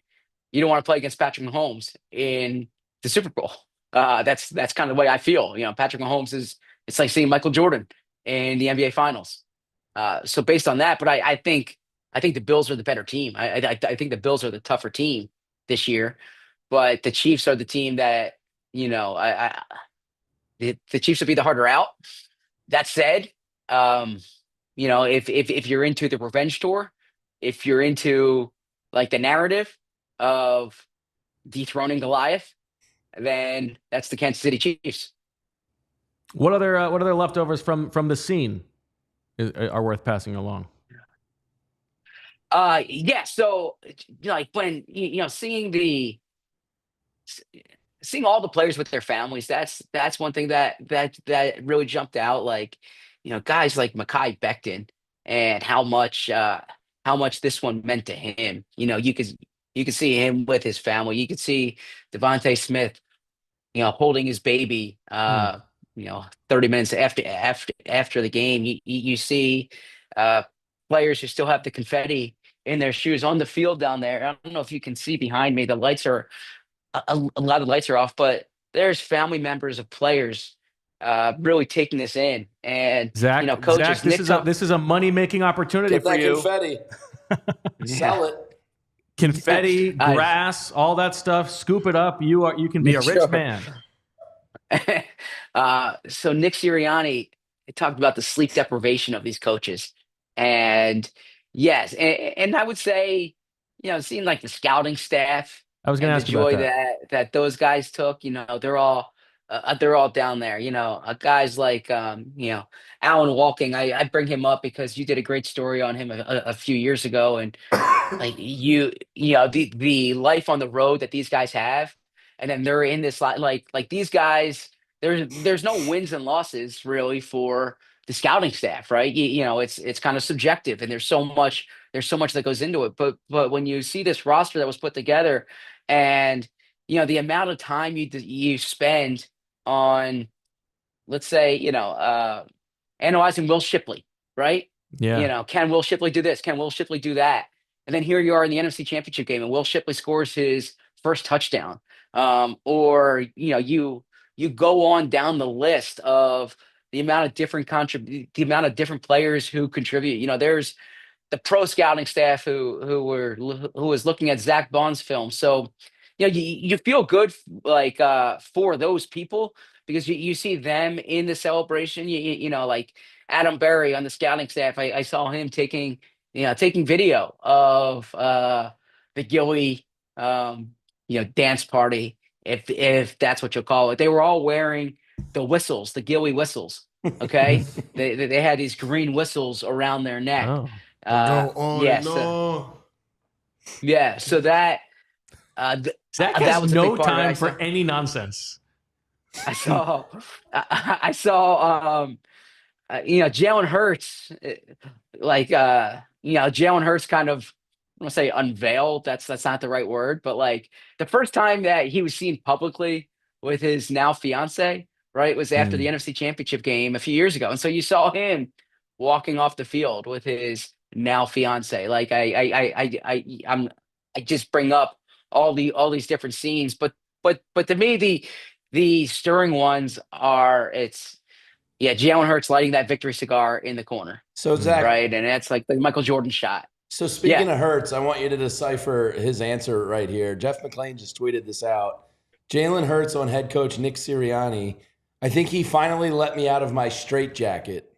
Speaker 7: to play against Patrick Mahomes in the Super Bowl. That's kind of the way I feel. Patrick Mahomes it's like seeing Michael Jordan in the NBA Finals. So based on that, but I think the Bills are the better team. I think the Bills are the tougher team this year, but the Chiefs are the team that the Chiefs would be the harder out. That said, if you're into the revenge tour, if you're into like the narrative of dethroning Goliath, then that's the Kansas City Chiefs.
Speaker 1: What other leftovers from the scene are worth passing along?
Speaker 7: So like when seeing all the players with their families, that's one thing that really jumped out. Like, guys like Mekhi Becton and how much this one meant to him. You could see him with his family. You could see DeVonta Smith, holding his baby, 30 minutes after the game. You see players who still have the confetti in their shoes on the field down there. I don't know if you can see behind me. The lights are a lot of lights are off, but there's family members of players really taking this in. And
Speaker 1: Zach,
Speaker 7: coaches.
Speaker 1: This is a money making opportunity
Speaker 2: Get
Speaker 1: for
Speaker 2: that
Speaker 1: you.
Speaker 2: Confetti, sell it.
Speaker 1: Confetti, grass, all that stuff. Scoop it up. You can be a rich man.
Speaker 7: So Nick Sirianni talked about the sleep deprivation of these coaches, and yes, and I would say, it seemed like the scouting staff.
Speaker 1: I was going to ask
Speaker 7: the
Speaker 1: you about
Speaker 7: joy that those guys took. They're all down there. Guys like Alan Walking. I bring him up because you did a great story on him a few years ago, and like the life on the road that these guys have, and then they're in this like these guys. There's no wins and losses really for the scouting staff, right? It's kind of subjective, and there's so much that goes into it. But when you see this roster that was put together, and the amount of time you spend on, let's say, analyzing Will Shipley, right?
Speaker 1: Yeah.
Speaker 7: Can Will Shipley do this? Can Will Shipley do that? And then here you are in the NFC Championship game, and Will Shipley scores his first touchdown. Or you go on down the list of the amount of different players who contribute. There's the pro scouting staff who was looking at Zack Baun's film. So, you feel good like for those people because you see them in the celebration. Like Adam Berry on the scouting staff. I saw him taking video of the Gilly dance party, if that's what you'll call it. They were all wearing the whistles, the Gilly whistles. Okay, they had these green whistles around their neck.
Speaker 1: Oh.
Speaker 3: Go on and on.
Speaker 7: Yeah, so that
Speaker 1: Zach
Speaker 7: that
Speaker 1: has
Speaker 7: was a
Speaker 1: no
Speaker 7: big part of it.
Speaker 1: time for any nonsense.
Speaker 7: I saw Jalen Hurts, Jalen Hurts kind of, I don't want to say unveiled. That's not the right word, but like the first time that he was seen publicly with his now fiance, right, was after the NFC Championship game a few years ago. And so you saw him walking off the field with his now fiance. Like I just bring up all these different scenes, but to me the stirring ones are Jalen Hurts lighting that victory cigar in the corner,
Speaker 2: So Zach,
Speaker 7: right, and that's like the Michael Jordan shot.
Speaker 2: so speaking of Hurts, I want you to decipher his answer right here. Jeff McClain just tweeted this out. Jalen Hurts on head coach Nick Sirianni. I think he finally let me out of my straitjacket.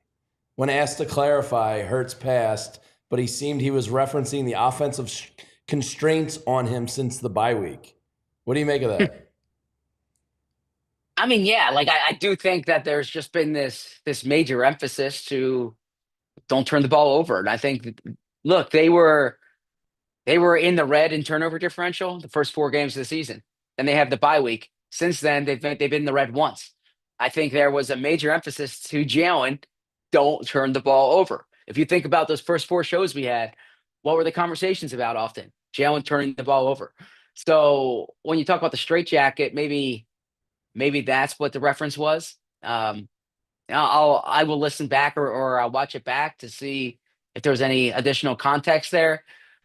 Speaker 2: When asked to clarify, Hurts passed, but he seemed he was referencing the offensive constraints on him since the bye week. What do you make of that?
Speaker 7: I mean, yeah, like I do think that there's just been this major emphasis to don't turn the ball over, and I think look, they were in the red in turnover differential the first 4 games of the season. Then they have the bye week. Since then, they've been in the red once. I think there was a major emphasis to Jalen, don't turn the ball over. If you think about those first 4 shows we had, what were the conversations about often? Jalen turning the ball over. So when you talk about the straitjacket, maybe that's what the reference was. I will listen back or I'll watch it back to see if there's any additional context there.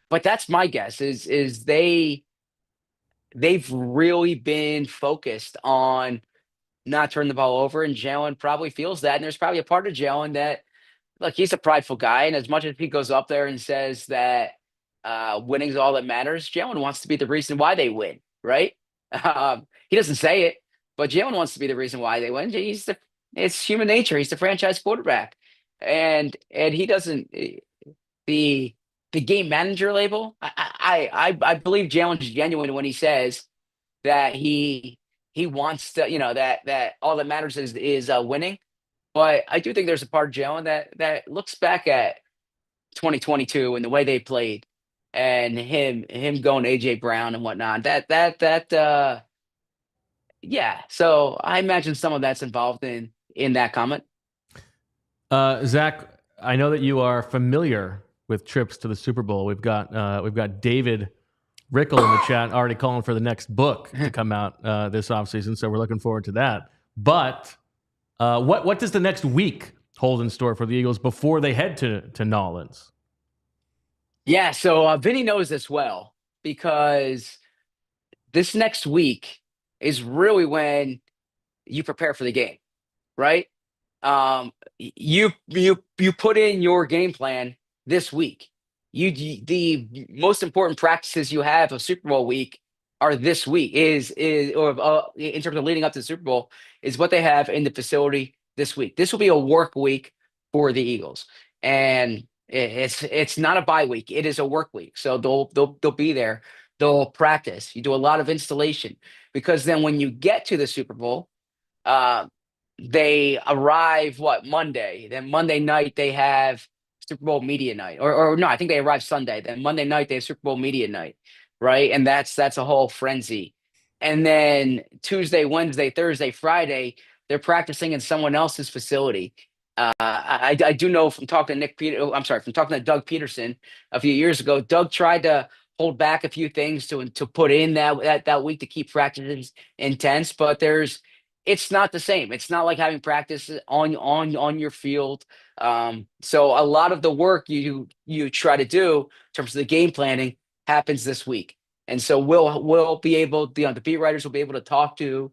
Speaker 7: But that's my guess is they've really been focused on not turning the ball over, and Jalen probably feels that. And there's probably a part of Jalen that, look, he's a prideful guy, and as much as he goes up there and says that winning is all that matters, Jalen wants to be the reason why they win, right? He doesn't say it, but Jalen wants to be the reason why they win. It's human nature. He's the franchise quarterback, and he doesn't the game manager label. I believe Jalen's genuine when he says that he wants to, that all that matters is winning. But I do think there's a part of Jalen that looks back at 2022 and the way they played, and him going AJ Brown and whatnot. Yeah. So I imagine some of that's involved in that comment.
Speaker 1: Zach, I know that you are familiar with trips to the Super Bowl. We've got David Rickle in the chat already calling for the next book to come out this offseason, so we're looking forward to that. But what does the next week hold in store for the Eagles before they head to Nolans?
Speaker 7: Yeah, so Vinny knows this well, because this next week is really when you prepare for the game, right? You put in your game plan this week. The most important practices you have of Super Bowl week are this week in terms of leading up to the Super Bowl is what they have in the facility this week. This will be a work week for the Eagles, and it's not a bye week. It is a work week. So they'll be there. They'll practice. You do a lot of installation, because then when you get to the Super Bowl, they arrive Monday. Then Monday night they have Super Bowl media night, or no, I think they arrive Sunday. Then Monday night they have Super Bowl media night, right? And that's a whole frenzy. And then Tuesday, Wednesday, Thursday, Friday, they're practicing in someone else's facility. I do know from talking to Doug Peterson a few years ago. Doug tried to hold back a few things to put in that week to keep practices intense, but it's not the same. It's not like having practice on your field. So a lot of the work you try to do in terms of the game planning happens this week. And so we'll be able, the beat writers will be able to talk to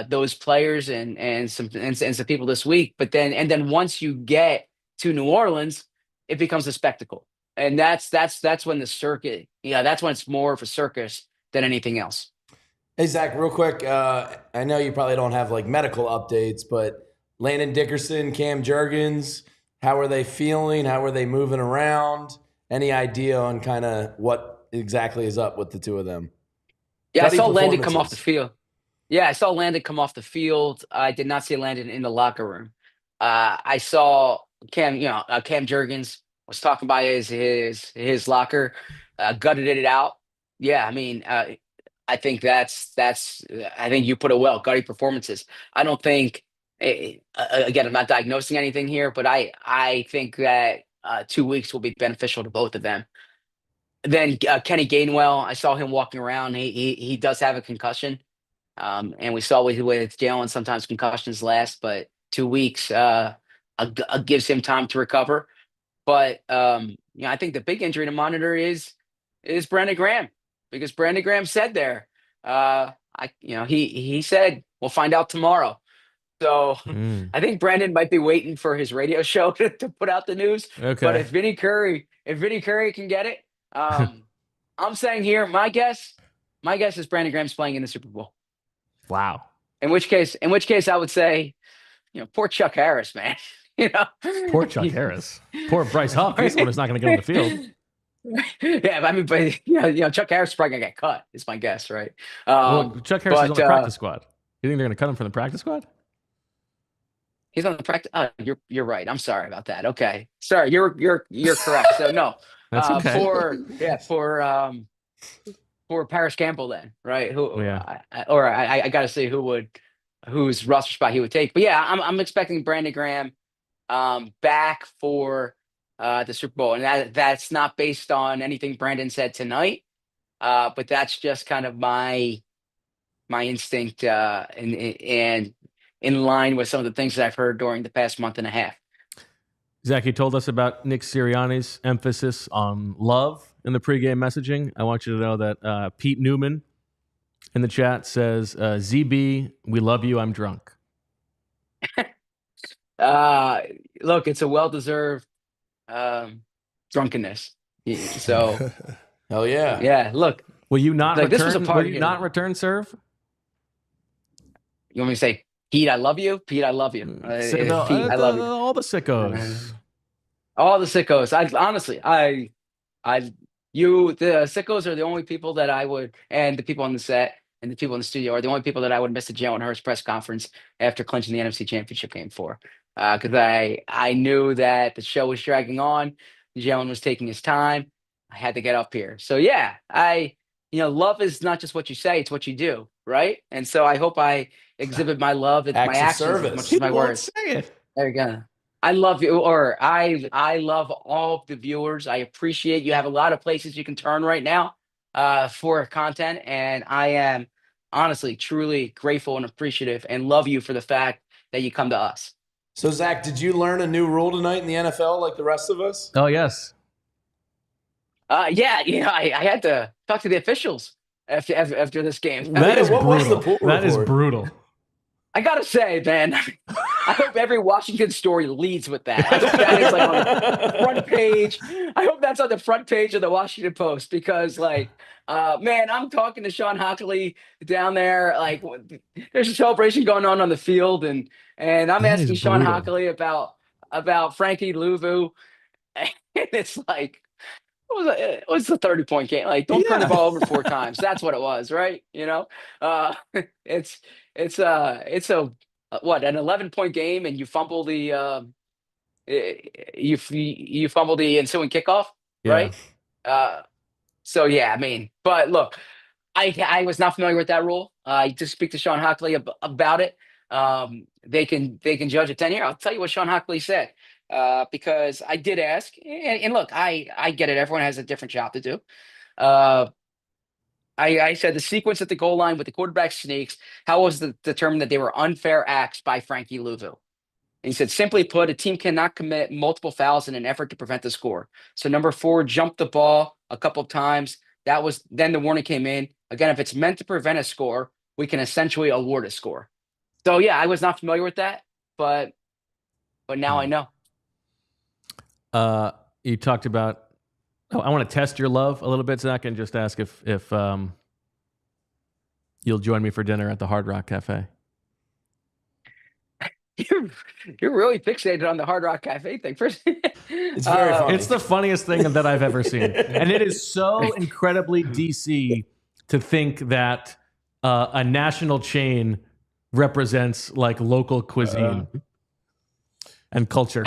Speaker 7: those players and some people this week. But then once you get to New Orleans, it becomes a spectacle. And that's when the circuit, that's when it's more of a circus than anything else.
Speaker 2: Hey, Zach, real quick. I know you probably don't have medical updates, but Landon Dickerson, Cam Jurgens, how are they feeling? How are they moving around? Any idea on kind of what exactly is up with the two of them?
Speaker 7: Yeah, I saw Landon come off the field. I did not see Landon in the locker room. I saw Cam Jurgens was talking about his locker, gutted it out. Yeah, I mean, I think I think you put it well. Gutty performances. I don't think. Again, I'm not diagnosing anything here, but I think that 2 weeks will be beneficial to both of them. Then Kenny Gainwell, I saw him walking around. He does have a concussion, and we saw with Jalen sometimes concussions last, but 2 weeks gives him time to recover. But I think the big injury to monitor is Brandon Graham, because Brandon Graham said there, he said we'll find out tomorrow. So I think Brandon might be waiting for his radio show to put out the news.
Speaker 1: Okay.
Speaker 7: But if Vinny Curry can get it, I'm saying here, my guess is Brandon Graham's playing in the Super Bowl.
Speaker 1: Wow.
Speaker 7: In which case I would say, poor Chuck Harris, man.
Speaker 1: Poor Chuck Harris. Poor Bryce Huff. He's the one who's not going to get on the field.
Speaker 7: Yeah, I mean, but Chuck Harris is probably gonna get cut. Is my guess, right?
Speaker 1: Chuck Harris is on the practice squad. You think they're going to cut him from the practice squad?
Speaker 7: He's on the practice. You're right. I'm sorry about that. Okay, sorry. You're correct. So no,
Speaker 1: that's okay.
Speaker 7: For Paris Campbell then, right? Who?
Speaker 1: Yeah.
Speaker 7: I got to say whose roster spot he would take. But yeah, I'm expecting Brandon Graham back for the Super Bowl, and that's not based on anything Brandon said tonight, but that's just kind of my instinct, and in line with some of the things that I've heard during the past month and a half.
Speaker 1: Zach, you told us about Nick Sirianni's emphasis on love in the pregame messaging. I want you to know that Pete Newman in the chat says, ZB, we love you, I'm drunk.
Speaker 7: Look, it's a well-deserved drunkenness. So,
Speaker 2: hell yeah,
Speaker 7: yeah. Look,
Speaker 1: will you not return?
Speaker 7: This was a party.
Speaker 1: Will you not return serve?
Speaker 7: You want me to say, Pete, I love you. Pete, I love you. Pete, I love you.
Speaker 1: All the sickos.
Speaker 7: All the sickos. The sickos are the only people that I would, and the people on the set and the people in the studio are the only people that I would miss the Jalen Hurts press conference after clinching the NFC Championship Game for. Because I knew that the show was dragging on. Jalen was taking his time. I had to get up here. So yeah, love is not just what you say, it's what you do, right? And so I hope I exhibit my love and my actions as much as my words.
Speaker 1: Say it.
Speaker 7: There you go. I love you, or I love all of the viewers. I appreciate you have a lot of places you can turn right now for content, and I am honestly, truly grateful and appreciative and love you for the fact that you come to us.
Speaker 2: So, Zach, did you learn a new rule tonight in the NFL like the rest of us?
Speaker 1: Oh, yes.
Speaker 7: Yeah, I had to talk to the officials after this game.
Speaker 1: That is
Speaker 2: what was the
Speaker 1: brutal.
Speaker 2: pool
Speaker 1: That is
Speaker 2: report?
Speaker 1: brutal.
Speaker 7: I gotta say, man, I hope every Washington story leads with that. I hope that is like on the front page. I hope that's on the front page of the Washington Post, because man, I'm talking to Sean Hockley down there. Like, there's a celebration going on the field, and I'm asking Sean Hockley about Frankie Louvu, and it's like, it was a 30-point game. Like, don't turn the ball over 4 times. That's what it was, right? It's an 11-point game, and you fumble the you fumble the ensuing kickoff, right? So yeah, I mean, but look, I was not familiar with that rule. I just speak to Sean Hockley about it. They can judge a 10 here. I'll tell you what Sean Hockley said, because I did ask, and look, I get it. Everyone has a different job to do. I said the sequence at the goal line with the quarterback sneaks, how was it determined that they were unfair acts by Frankie Louvu? And he said, simply put, a team cannot commit multiple fouls in an effort to prevent the score. So number 4 jumped the ball a couple of times. Then the warning came in. Again, if it's meant to prevent a score, we can essentially award a score. So yeah, I was not familiar with that, but now I know.
Speaker 1: You talked about, I want to test your love a little bit, Zach, and just ask if you'll join me for dinner at the Hard Rock Cafe.
Speaker 7: You're really fixated on the Hard Rock Cafe thing. First,
Speaker 2: it's very funny.
Speaker 1: It's the funniest thing that I've ever seen, and it is so incredibly DC to think that a national chain represents like local cuisine and culture.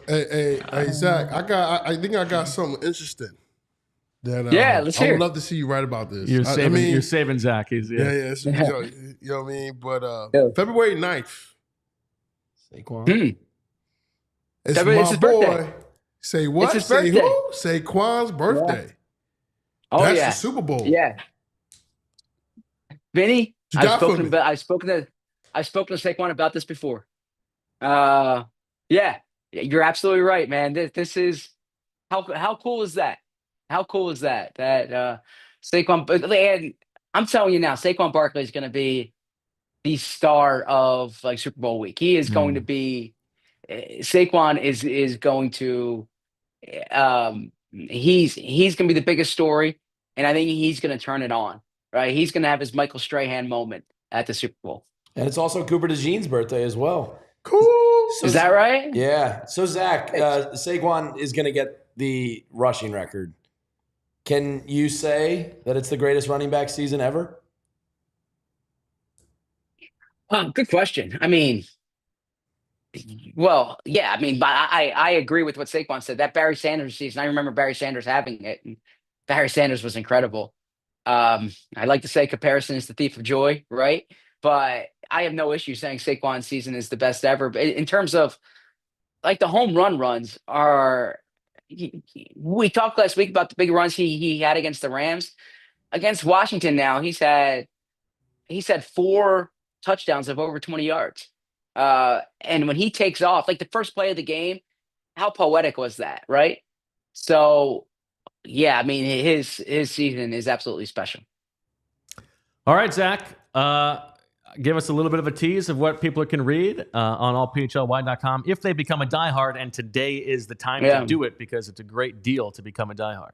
Speaker 3: Hey, Zach, I think I got something interesting. That,
Speaker 7: let's hear.
Speaker 3: I would love to see you write about this.
Speaker 1: You're saving Zach. He's,
Speaker 3: you know what I mean? But February 9th,
Speaker 2: Saquon.
Speaker 3: It's my boy. Say what? Say who? Saquon's birthday.
Speaker 7: Yeah. Oh,
Speaker 3: That's
Speaker 7: yeah.
Speaker 3: the Super Bowl.
Speaker 7: Yeah. Vinny, I've spoken to Saquon about this before. Yeah, you're absolutely right, man. This is How cool is that? How cool is that? That Saquon, and I'm telling you now, Saquon Barkley is going to be the star of like Super Bowl week. He is going to be. Saquon is going to. He's going to be the biggest story, and I think he's going to turn it on. Right, he's going to have his Michael Strahan moment at the Super Bowl.
Speaker 2: And it's also Cooper DeJean's birthday as well.
Speaker 3: Cool.
Speaker 2: So,
Speaker 7: Is that right?
Speaker 2: Yeah. So, Zach, Saquon is going to get the rushing record. Can you say that it's the greatest running back season ever?
Speaker 7: Good question. I mean, well, yeah. I mean, but I agree with what Saquon said. That Barry Sanders season, I remember Barry Sanders having it. And Barry Sanders was incredible. I like to say comparison is the thief of joy, right? But I have no issue saying Saquon's season is the best ever. But in terms of like the home run runs are, we talked last week about the big runs he had against the Rams. Against Washington now, he's had 4 touchdowns of over 20 yards. And when he takes off, like the first play of the game, how poetic was that, right? So, yeah, I mean, his season is absolutely special.
Speaker 1: All right, Zach. Give us a little bit of a tease of what people can read on allphly.com if they become a diehard, and today is the time to do it because it's a great deal to become a diehard.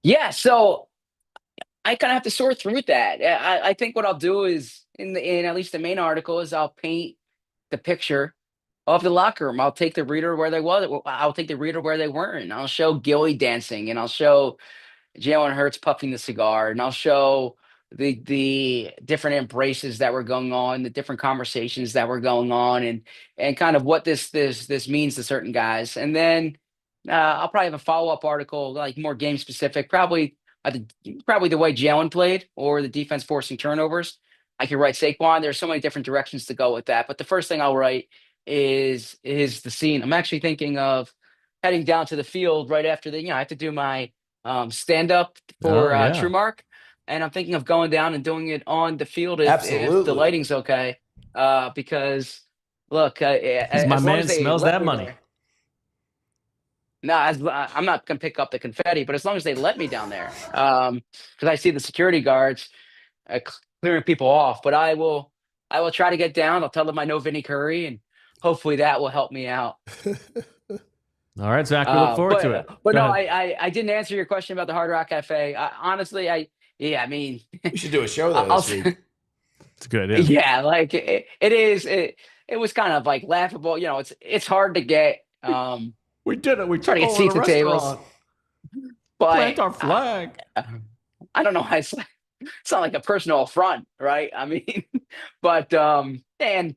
Speaker 7: Yeah, so I kind of have to sort through that. I think what I'll do is in at least the main article is I'll paint the picture of the locker room. I'll take the reader where they was. I'll take the reader where they weren't. I'll show Gilly dancing, and I'll show Jalen Hurts puffing the cigar, and I'll show the different embraces that were going on, the different conversations that were going on, and kind of what this means to certain guys. And then I'll probably have a follow-up article, like more game specific, probably the way Jalen played or the defense forcing turnovers. I could write Saquon. There's so many different directions to go with that. But the first thing I'll write is the scene. I'm actually thinking of heading down to the field right after I have to do my stand-up for True Mark. And I'm thinking of going down and doing it on the field if the lighting's okay. Because, look,
Speaker 1: my man smells that money.
Speaker 7: No, I'm not going to pick up the confetti, but as long as they let me down there, because I see the security guards clearing people off. But I will try to get down. I'll tell them I know Vinny Curry, and hopefully that will help me out.
Speaker 1: All right, Zach, we look forward to it.
Speaker 7: But no, I didn't answer your question about the Hard Rock Cafe. Honestly, I mean,
Speaker 2: we should do a show there this week.
Speaker 1: It's good. Yeah,
Speaker 7: yeah, like it is. It was kind of like laughable. You know, it's hard to get.
Speaker 1: We did it. We
Speaker 7: try to get seats at tables. But
Speaker 1: plant our flag.
Speaker 7: I don't know why it's not like a personal affront, right? I mean, but and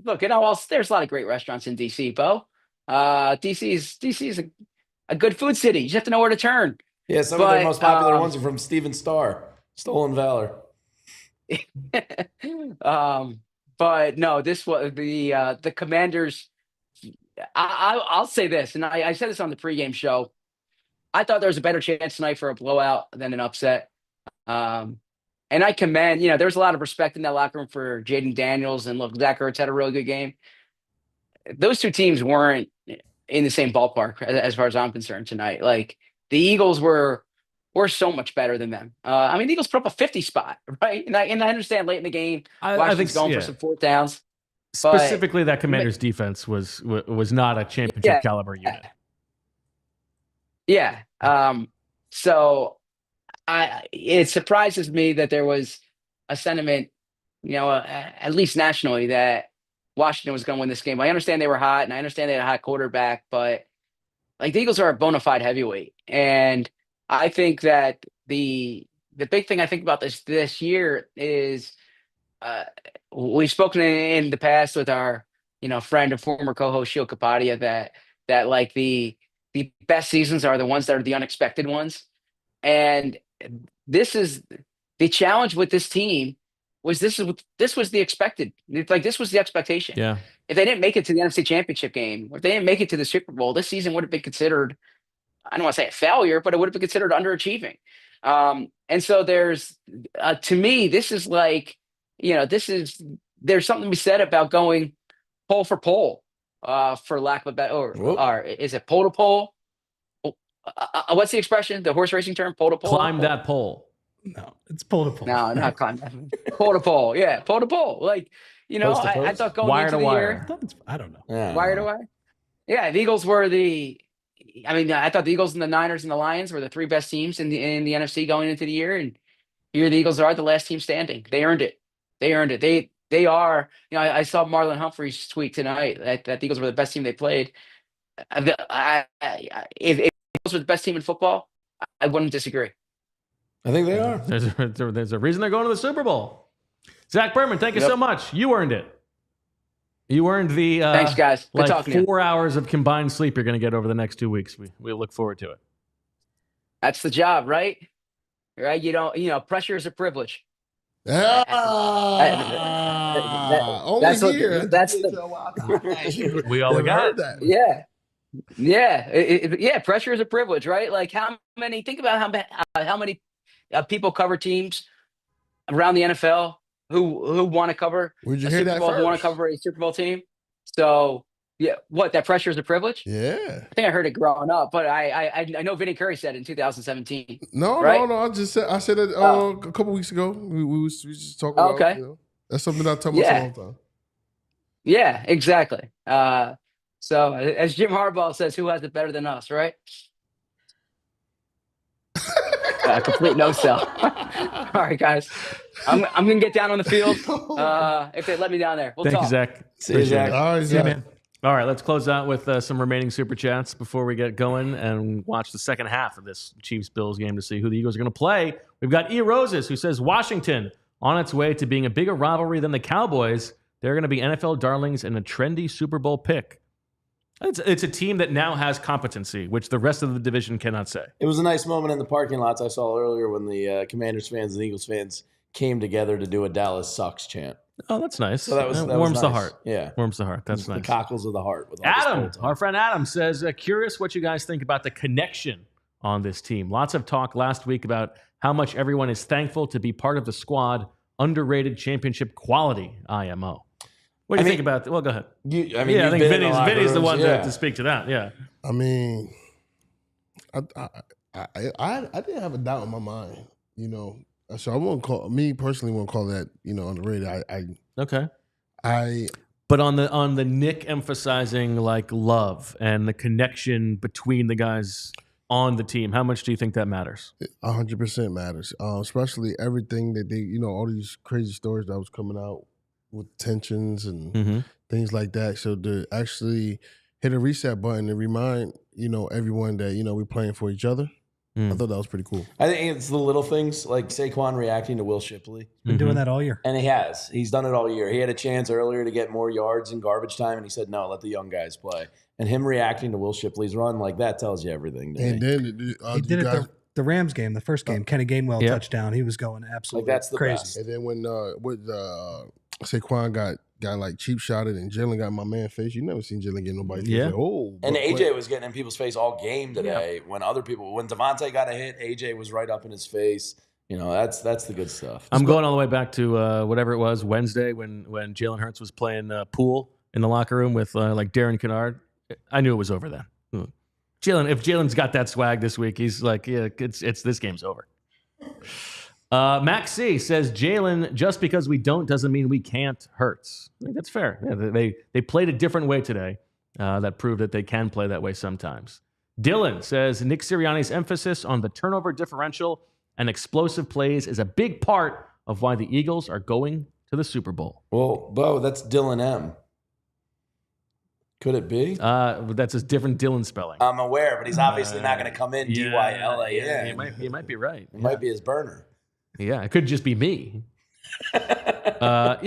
Speaker 7: look, there's a lot of great restaurants in DC, Bo. DC is a good food city. You just have to know where to turn.
Speaker 2: Yeah, some of their most popular ones are from Steven Starr, Stolen Valor.
Speaker 7: But no, this was the Commanders. I'll say this, and I said this on the pregame show. I thought there was a better chance tonight for a blowout than an upset. And I commend, there was a lot of respect in that locker room for Jaden Daniels, and look, Zach Ertz had a really good game. Those two teams weren't in the same ballpark as far as I'm concerned tonight. Like the Eagles were so much better than them. I mean, the Eagles put up a 50 spot, right? And I understand late in the game, Washington's going for some fourth downs.
Speaker 1: Specifically, that Commanders defense was not a championship caliber unit.
Speaker 7: Yeah. So it surprises me that there was a sentiment, at least nationally, that Washington was going to win this game. I understand they were hot, and I understand they had a hot quarterback, but like the Eagles are a bona fide heavyweight, and I think that the big thing I think about this year is we've spoken in the past with our friend and former co-host Shil Kapadia that like the best seasons are the ones that are the unexpected ones, and this is the challenge with this team. This was the expected. Like this was the expectation.
Speaker 1: Yeah.
Speaker 7: If they didn't make it to the NFC Championship game, or if they didn't make it to the Super Bowl, this season would have been considered, I don't want to say a failure, but it would have been considered underachieving. And so there's, to me, this is like, there's something to be said about going pole for pole, for lack of a better, or is it pole to pole? What's the expression? The horse racing term? Pole to pole?
Speaker 1: Climb that pole.
Speaker 4: No, it's pole to pole.
Speaker 7: No, not climb. Pole to pole. Yeah, pole to pole. Like,
Speaker 2: Post to
Speaker 7: I
Speaker 2: post?
Speaker 7: thought going
Speaker 1: Wire
Speaker 7: into
Speaker 1: to
Speaker 7: the
Speaker 1: wire.
Speaker 7: year,
Speaker 4: I don't know.
Speaker 2: Yeah.
Speaker 7: wire to wire. Yeah, the Eagles were I thought the Eagles and the Niners and the Lions were the 3 best teams in the NFC going into the year, and here the Eagles are the last team standing. They earned it. They are. I saw Marlon Humphrey's tweet tonight that the Eagles were the best team they played. If the Eagles were the best team in football, I wouldn't disagree.
Speaker 2: I think they are.
Speaker 1: There's a reason they're going to the Super Bowl. Zach Berman, thank you so much. You earned it. You earned the
Speaker 7: Thanks, guys. Good talking to you.
Speaker 1: 4 hours of combined sleep you're going to get over the next 2 weeks. We look forward to it.
Speaker 7: That's the job, right? Right? Pressure is a privilege.
Speaker 3: Only here.
Speaker 7: We
Speaker 1: all
Speaker 3: Never
Speaker 1: got
Speaker 3: heard
Speaker 1: it.
Speaker 3: that.
Speaker 7: Yeah. Pressure is a privilege, right? Like think about how many people cover teams around the NFL who want to cover
Speaker 3: Where'd you
Speaker 7: a
Speaker 3: hear
Speaker 7: Super
Speaker 3: that
Speaker 7: Bowl, who want to
Speaker 3: first?
Speaker 7: cover a Super Bowl team. So yeah, that pressure is a privilege?
Speaker 3: Yeah.
Speaker 7: I think I heard it growing up, but I know Vinny Curry said it in 2017.
Speaker 3: No. I said it a couple weeks ago. We was just talking about.
Speaker 7: Okay.
Speaker 3: That's something I tell myself all the time.
Speaker 7: Yeah, exactly. So as Jim Harbaugh says, who has it better than us, right? Complete no sell. All right, guys. I'm gonna get down on the field. If they let me down there, we'll
Speaker 1: Thank
Speaker 7: talk.
Speaker 1: you, Zach.
Speaker 2: See you, Zach.
Speaker 3: All right, Zach.
Speaker 1: All right, let's close out with some remaining Super Chats before we get going and watch the second half of this Chiefs-Bills game to see who the Eagles are going to play. We've got E. Roses, who says, Washington, on its way to being a bigger rivalry than the Cowboys. They're going to be NFL darlings and a trendy Super Bowl pick. It's a team that now has competency, which the rest of the division cannot say.
Speaker 2: It was a nice moment in the parking lots I saw earlier when the Commanders fans and Eagles fans came together to do a Dallas sucks chant.
Speaker 1: Oh, that's nice.
Speaker 2: So that
Speaker 1: warms
Speaker 2: was
Speaker 1: the
Speaker 2: nice.
Speaker 1: heart.
Speaker 2: Yeah.
Speaker 1: Warms the heart. That's
Speaker 2: The
Speaker 1: nice.
Speaker 2: cockles of the heart. With all
Speaker 1: Adam,
Speaker 2: this
Speaker 1: our friend Adam says, curious what you guys think about the connection on this team. Lots of talk last week about how much everyone is thankful to be part of the squad. Underrated championship quality, IMO. What do you think about that? Well, go ahead. I think Vinny's the one to speak to that. Yeah.
Speaker 3: I mean, I didn't have a doubt in my mind, So I won't call that, underrated.
Speaker 1: Okay.
Speaker 3: I
Speaker 1: But on the Nick emphasizing like love and the connection between the guys on the team, how much do you think that matters?
Speaker 3: 100% matters, especially everything that they, all these crazy stories that was coming out with tensions and things like that. So to actually hit a reset button and remind, everyone that, we're playing for each other. I thought that was pretty cool.
Speaker 2: I think it's the little things like Saquon reacting to Will Shipley.
Speaker 4: Been doing that all year.
Speaker 2: And he has. He's done it all year. He had a chance earlier to get more yards in garbage time, and he said, no, let the young guys play. And him reacting to Will Shipley's run, like that tells you everything.
Speaker 3: And then
Speaker 4: he did it the Rams game, the first game, Kenny Gainwell touchdown. He was going absolutely
Speaker 2: that's the
Speaker 4: crazy.
Speaker 2: best.
Speaker 3: And then when Saquon got like cheap shotted and Jalen got in my man face, you never seen Jalen get nobody.
Speaker 1: Yeah.
Speaker 2: And AJ was getting in people's face all game today. When DeVonta got a hit, AJ was right up in his face. That's the good stuff.
Speaker 1: I'm going all the way back to whatever it was, Wednesday, when Jalen Hurts was playing pool in the locker room with like Darren Kennard. I knew it was over then. If Jalen's got that swag this week, he's like, yeah, it's this game's over. Max C says, Jalen, just because we don't doesn't mean we can't Hurts. I think that's fair. Yeah, they played a different way today that proved that they can play that way sometimes. Dylan says, Nick Sirianni's emphasis on the turnover differential and explosive plays is a big part of why the Eagles are going to the Super Bowl.
Speaker 2: Well, Bo, that's Dylan M. Could it be?
Speaker 1: That's a different Dylan spelling.
Speaker 2: I'm aware, but he's obviously not going to come in DYLAN.
Speaker 1: Yeah, he might be right.
Speaker 2: It might be his burner.
Speaker 1: Yeah, it could just be me. I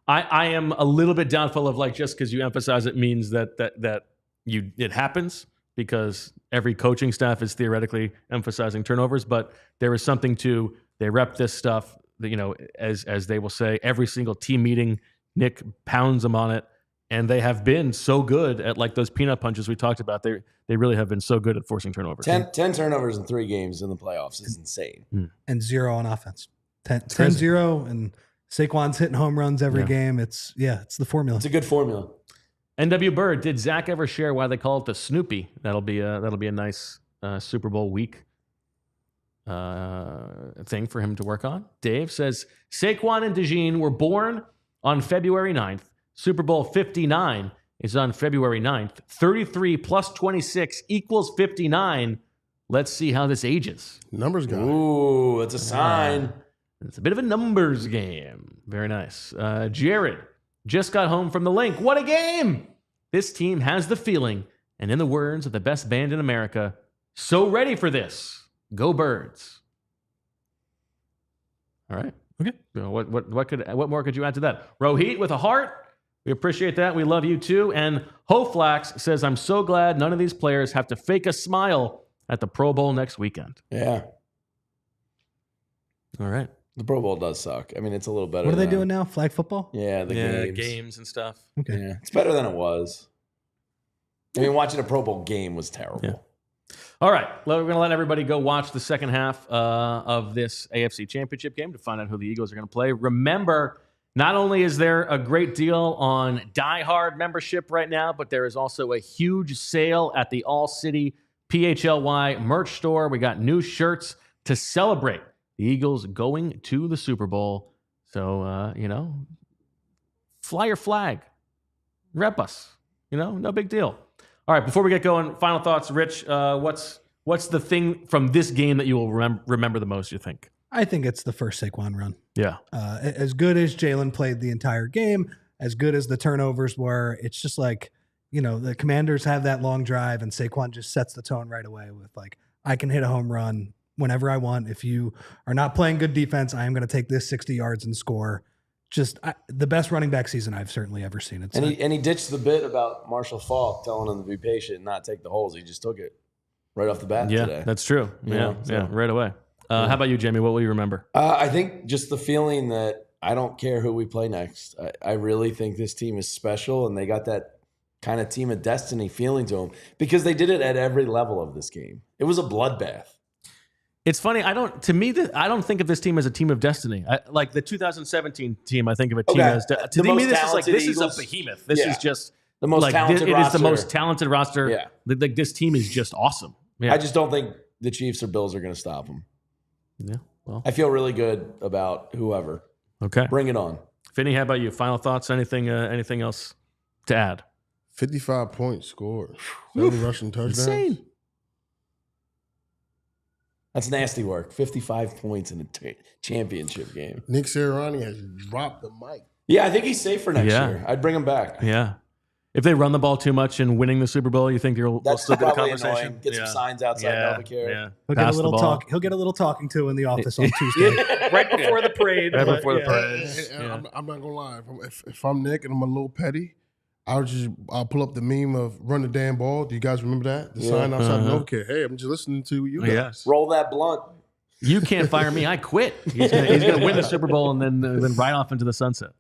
Speaker 1: am a little bit doubtful of like just because you emphasize it means that it happens, because every coaching staff is theoretically emphasizing turnovers, but there is something to they rep this stuff that, as they will say, every single team meeting, Nick pounds them on it. And they have been so good at like those peanut punches we talked about. They really have been so good at forcing turnovers.
Speaker 2: 10 turnovers in 3 games in the playoffs is insane.
Speaker 4: And 0 on offense. 10-0, and Saquon's hitting home runs every game. It's the formula.
Speaker 2: It's a good formula.
Speaker 1: NW Bird, did Zach ever share why they call it the Snoopy? That'll be a nice Super Bowl week thing for him to work on. Dave says Saquon and DeJean were born on February 9th. Super Bowl 59 is on February 9th. 33 plus 26 equals 59. Let's see how this ages.
Speaker 3: Numbers guy.
Speaker 2: Ooh, it's a sign.
Speaker 1: It's a bit of a numbers game. Very nice. Jared just got home from the LINC. What a game! This team has the feeling, and in the words of the best band in America, so ready for this. Go Birds. All right.
Speaker 4: Okay.
Speaker 1: What more could you add to that? Rohit with a heart. We appreciate that. We love you too. And Hoflax says, I'm so glad none of these players have to fake a smile at the Pro Bowl next weekend.
Speaker 2: Yeah.
Speaker 1: All right.
Speaker 2: The Pro Bowl does suck. I mean, it's a little better.
Speaker 4: What are they doing now? Flag football?
Speaker 2: Yeah, the
Speaker 1: games and stuff.
Speaker 4: Okay.
Speaker 2: Yeah, it's better than it was. I mean, watching a Pro Bowl game was terrible.
Speaker 1: Yeah. All right. We're going to let everybody go watch the second half of this AFC Championship game to find out who the Eagles are going to play. Remember, not only is there a great deal on Die Hard membership right now, but there is also a huge sale at the All City PHLY merch store. We got new shirts to celebrate the Eagles going to the Super Bowl. So, fly your flag. Rep us. No big deal. All right, before we get going, final thoughts. Rich, what's the thing from this game that you will remember the most, you think?
Speaker 4: I think it's the first Saquon run.
Speaker 1: Yeah.
Speaker 4: As good as Jalen played the entire game, as good as the turnovers were, it's just like, the Commanders have that long drive and Saquon just sets the tone right away with like, I can hit a home run whenever I want. If you are not playing good defense, I am going to take this 60 yards and score. Just the best running back season I've certainly ever seen.
Speaker 2: And he ditched the bit about Marshall Faulk telling him to be patient and not take the holes. He just took it right off the bat today.
Speaker 1: That's true. Yeah, right away. How about you, Jamie? What will you remember?
Speaker 2: I think just the feeling that I don't care who we play next. I really think this team is special, and they got that kind of team of destiny feeling to them because they did it at every level of this game. It was a bloodbath.
Speaker 1: It's funny. I don't think of this team as a team of destiny. Like the 2017 team, I think of a team as to me. This is a behemoth. This is just
Speaker 2: the most talented roster.
Speaker 1: It is the most talented roster.
Speaker 2: Yeah.
Speaker 1: Like this team is just awesome. Yeah.
Speaker 2: I just don't think the Chiefs or Bills are going to stop them.
Speaker 1: Yeah. Well,
Speaker 2: I feel really good about whoever.
Speaker 1: Okay.
Speaker 2: Bring it on.
Speaker 1: Vinny, how about you? Final thoughts? Anything else to add?
Speaker 3: 55 points scored. 7 rushing touchdowns.
Speaker 1: Insane.
Speaker 2: That's nasty work. 55 points in a championship game.
Speaker 3: Nick Sirianni has dropped the mic.
Speaker 2: Yeah, I think he's safe for next year. I'd bring him back.
Speaker 1: Yeah. If they run the ball too much and winning the Super Bowl, you think we'll still get a conversation?
Speaker 2: Annoying. Get some signs outside Novacare.
Speaker 1: Yeah.
Speaker 4: He'll get a little talk. He'll get a little talking to in the office on Tuesday, right before the parade.
Speaker 1: Right before the parade.
Speaker 3: I'm not gonna lie. If I'm Nick and I'm a little petty, I'll pull up the meme of run the damn ball. Do you guys remember that? The sign outside Novacare. Hey, I'm just listening to you guys.
Speaker 1: Yes.
Speaker 2: Roll that blunt.
Speaker 1: You can't fire me. I quit. He's gonna win the Super Bowl and then ride off into the sunset.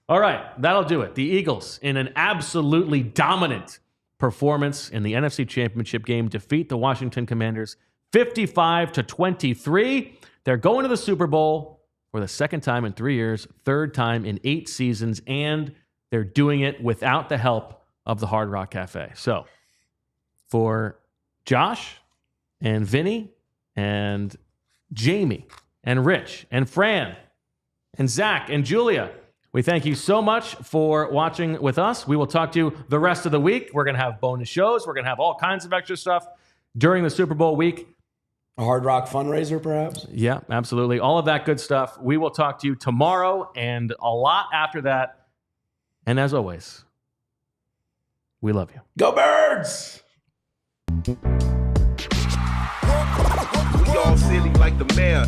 Speaker 1: All right, that'll do it. The Eagles, in an absolutely dominant performance in the NFC Championship game, defeat the Washington Commanders 55-23. They're going to the Super Bowl for the second time in 3 years, third time in 8 seasons, and they're doing it without the help of the Hard Rock Cafe. So, for Josh and Vinny and Jamie and Rich and Fran and Zach and Julia, we thank you so much for watching with us. We will talk to you the rest of the week. We're going to have bonus shows. We're going to have all kinds of extra stuff during the Super Bowl week.
Speaker 2: A Hard Rock fundraiser, perhaps?
Speaker 1: Yeah, absolutely. All of that good stuff. We will talk to you tomorrow and a lot after that. And as always, we love you.
Speaker 2: Go Birds!
Speaker 8: We all silly like the mayor.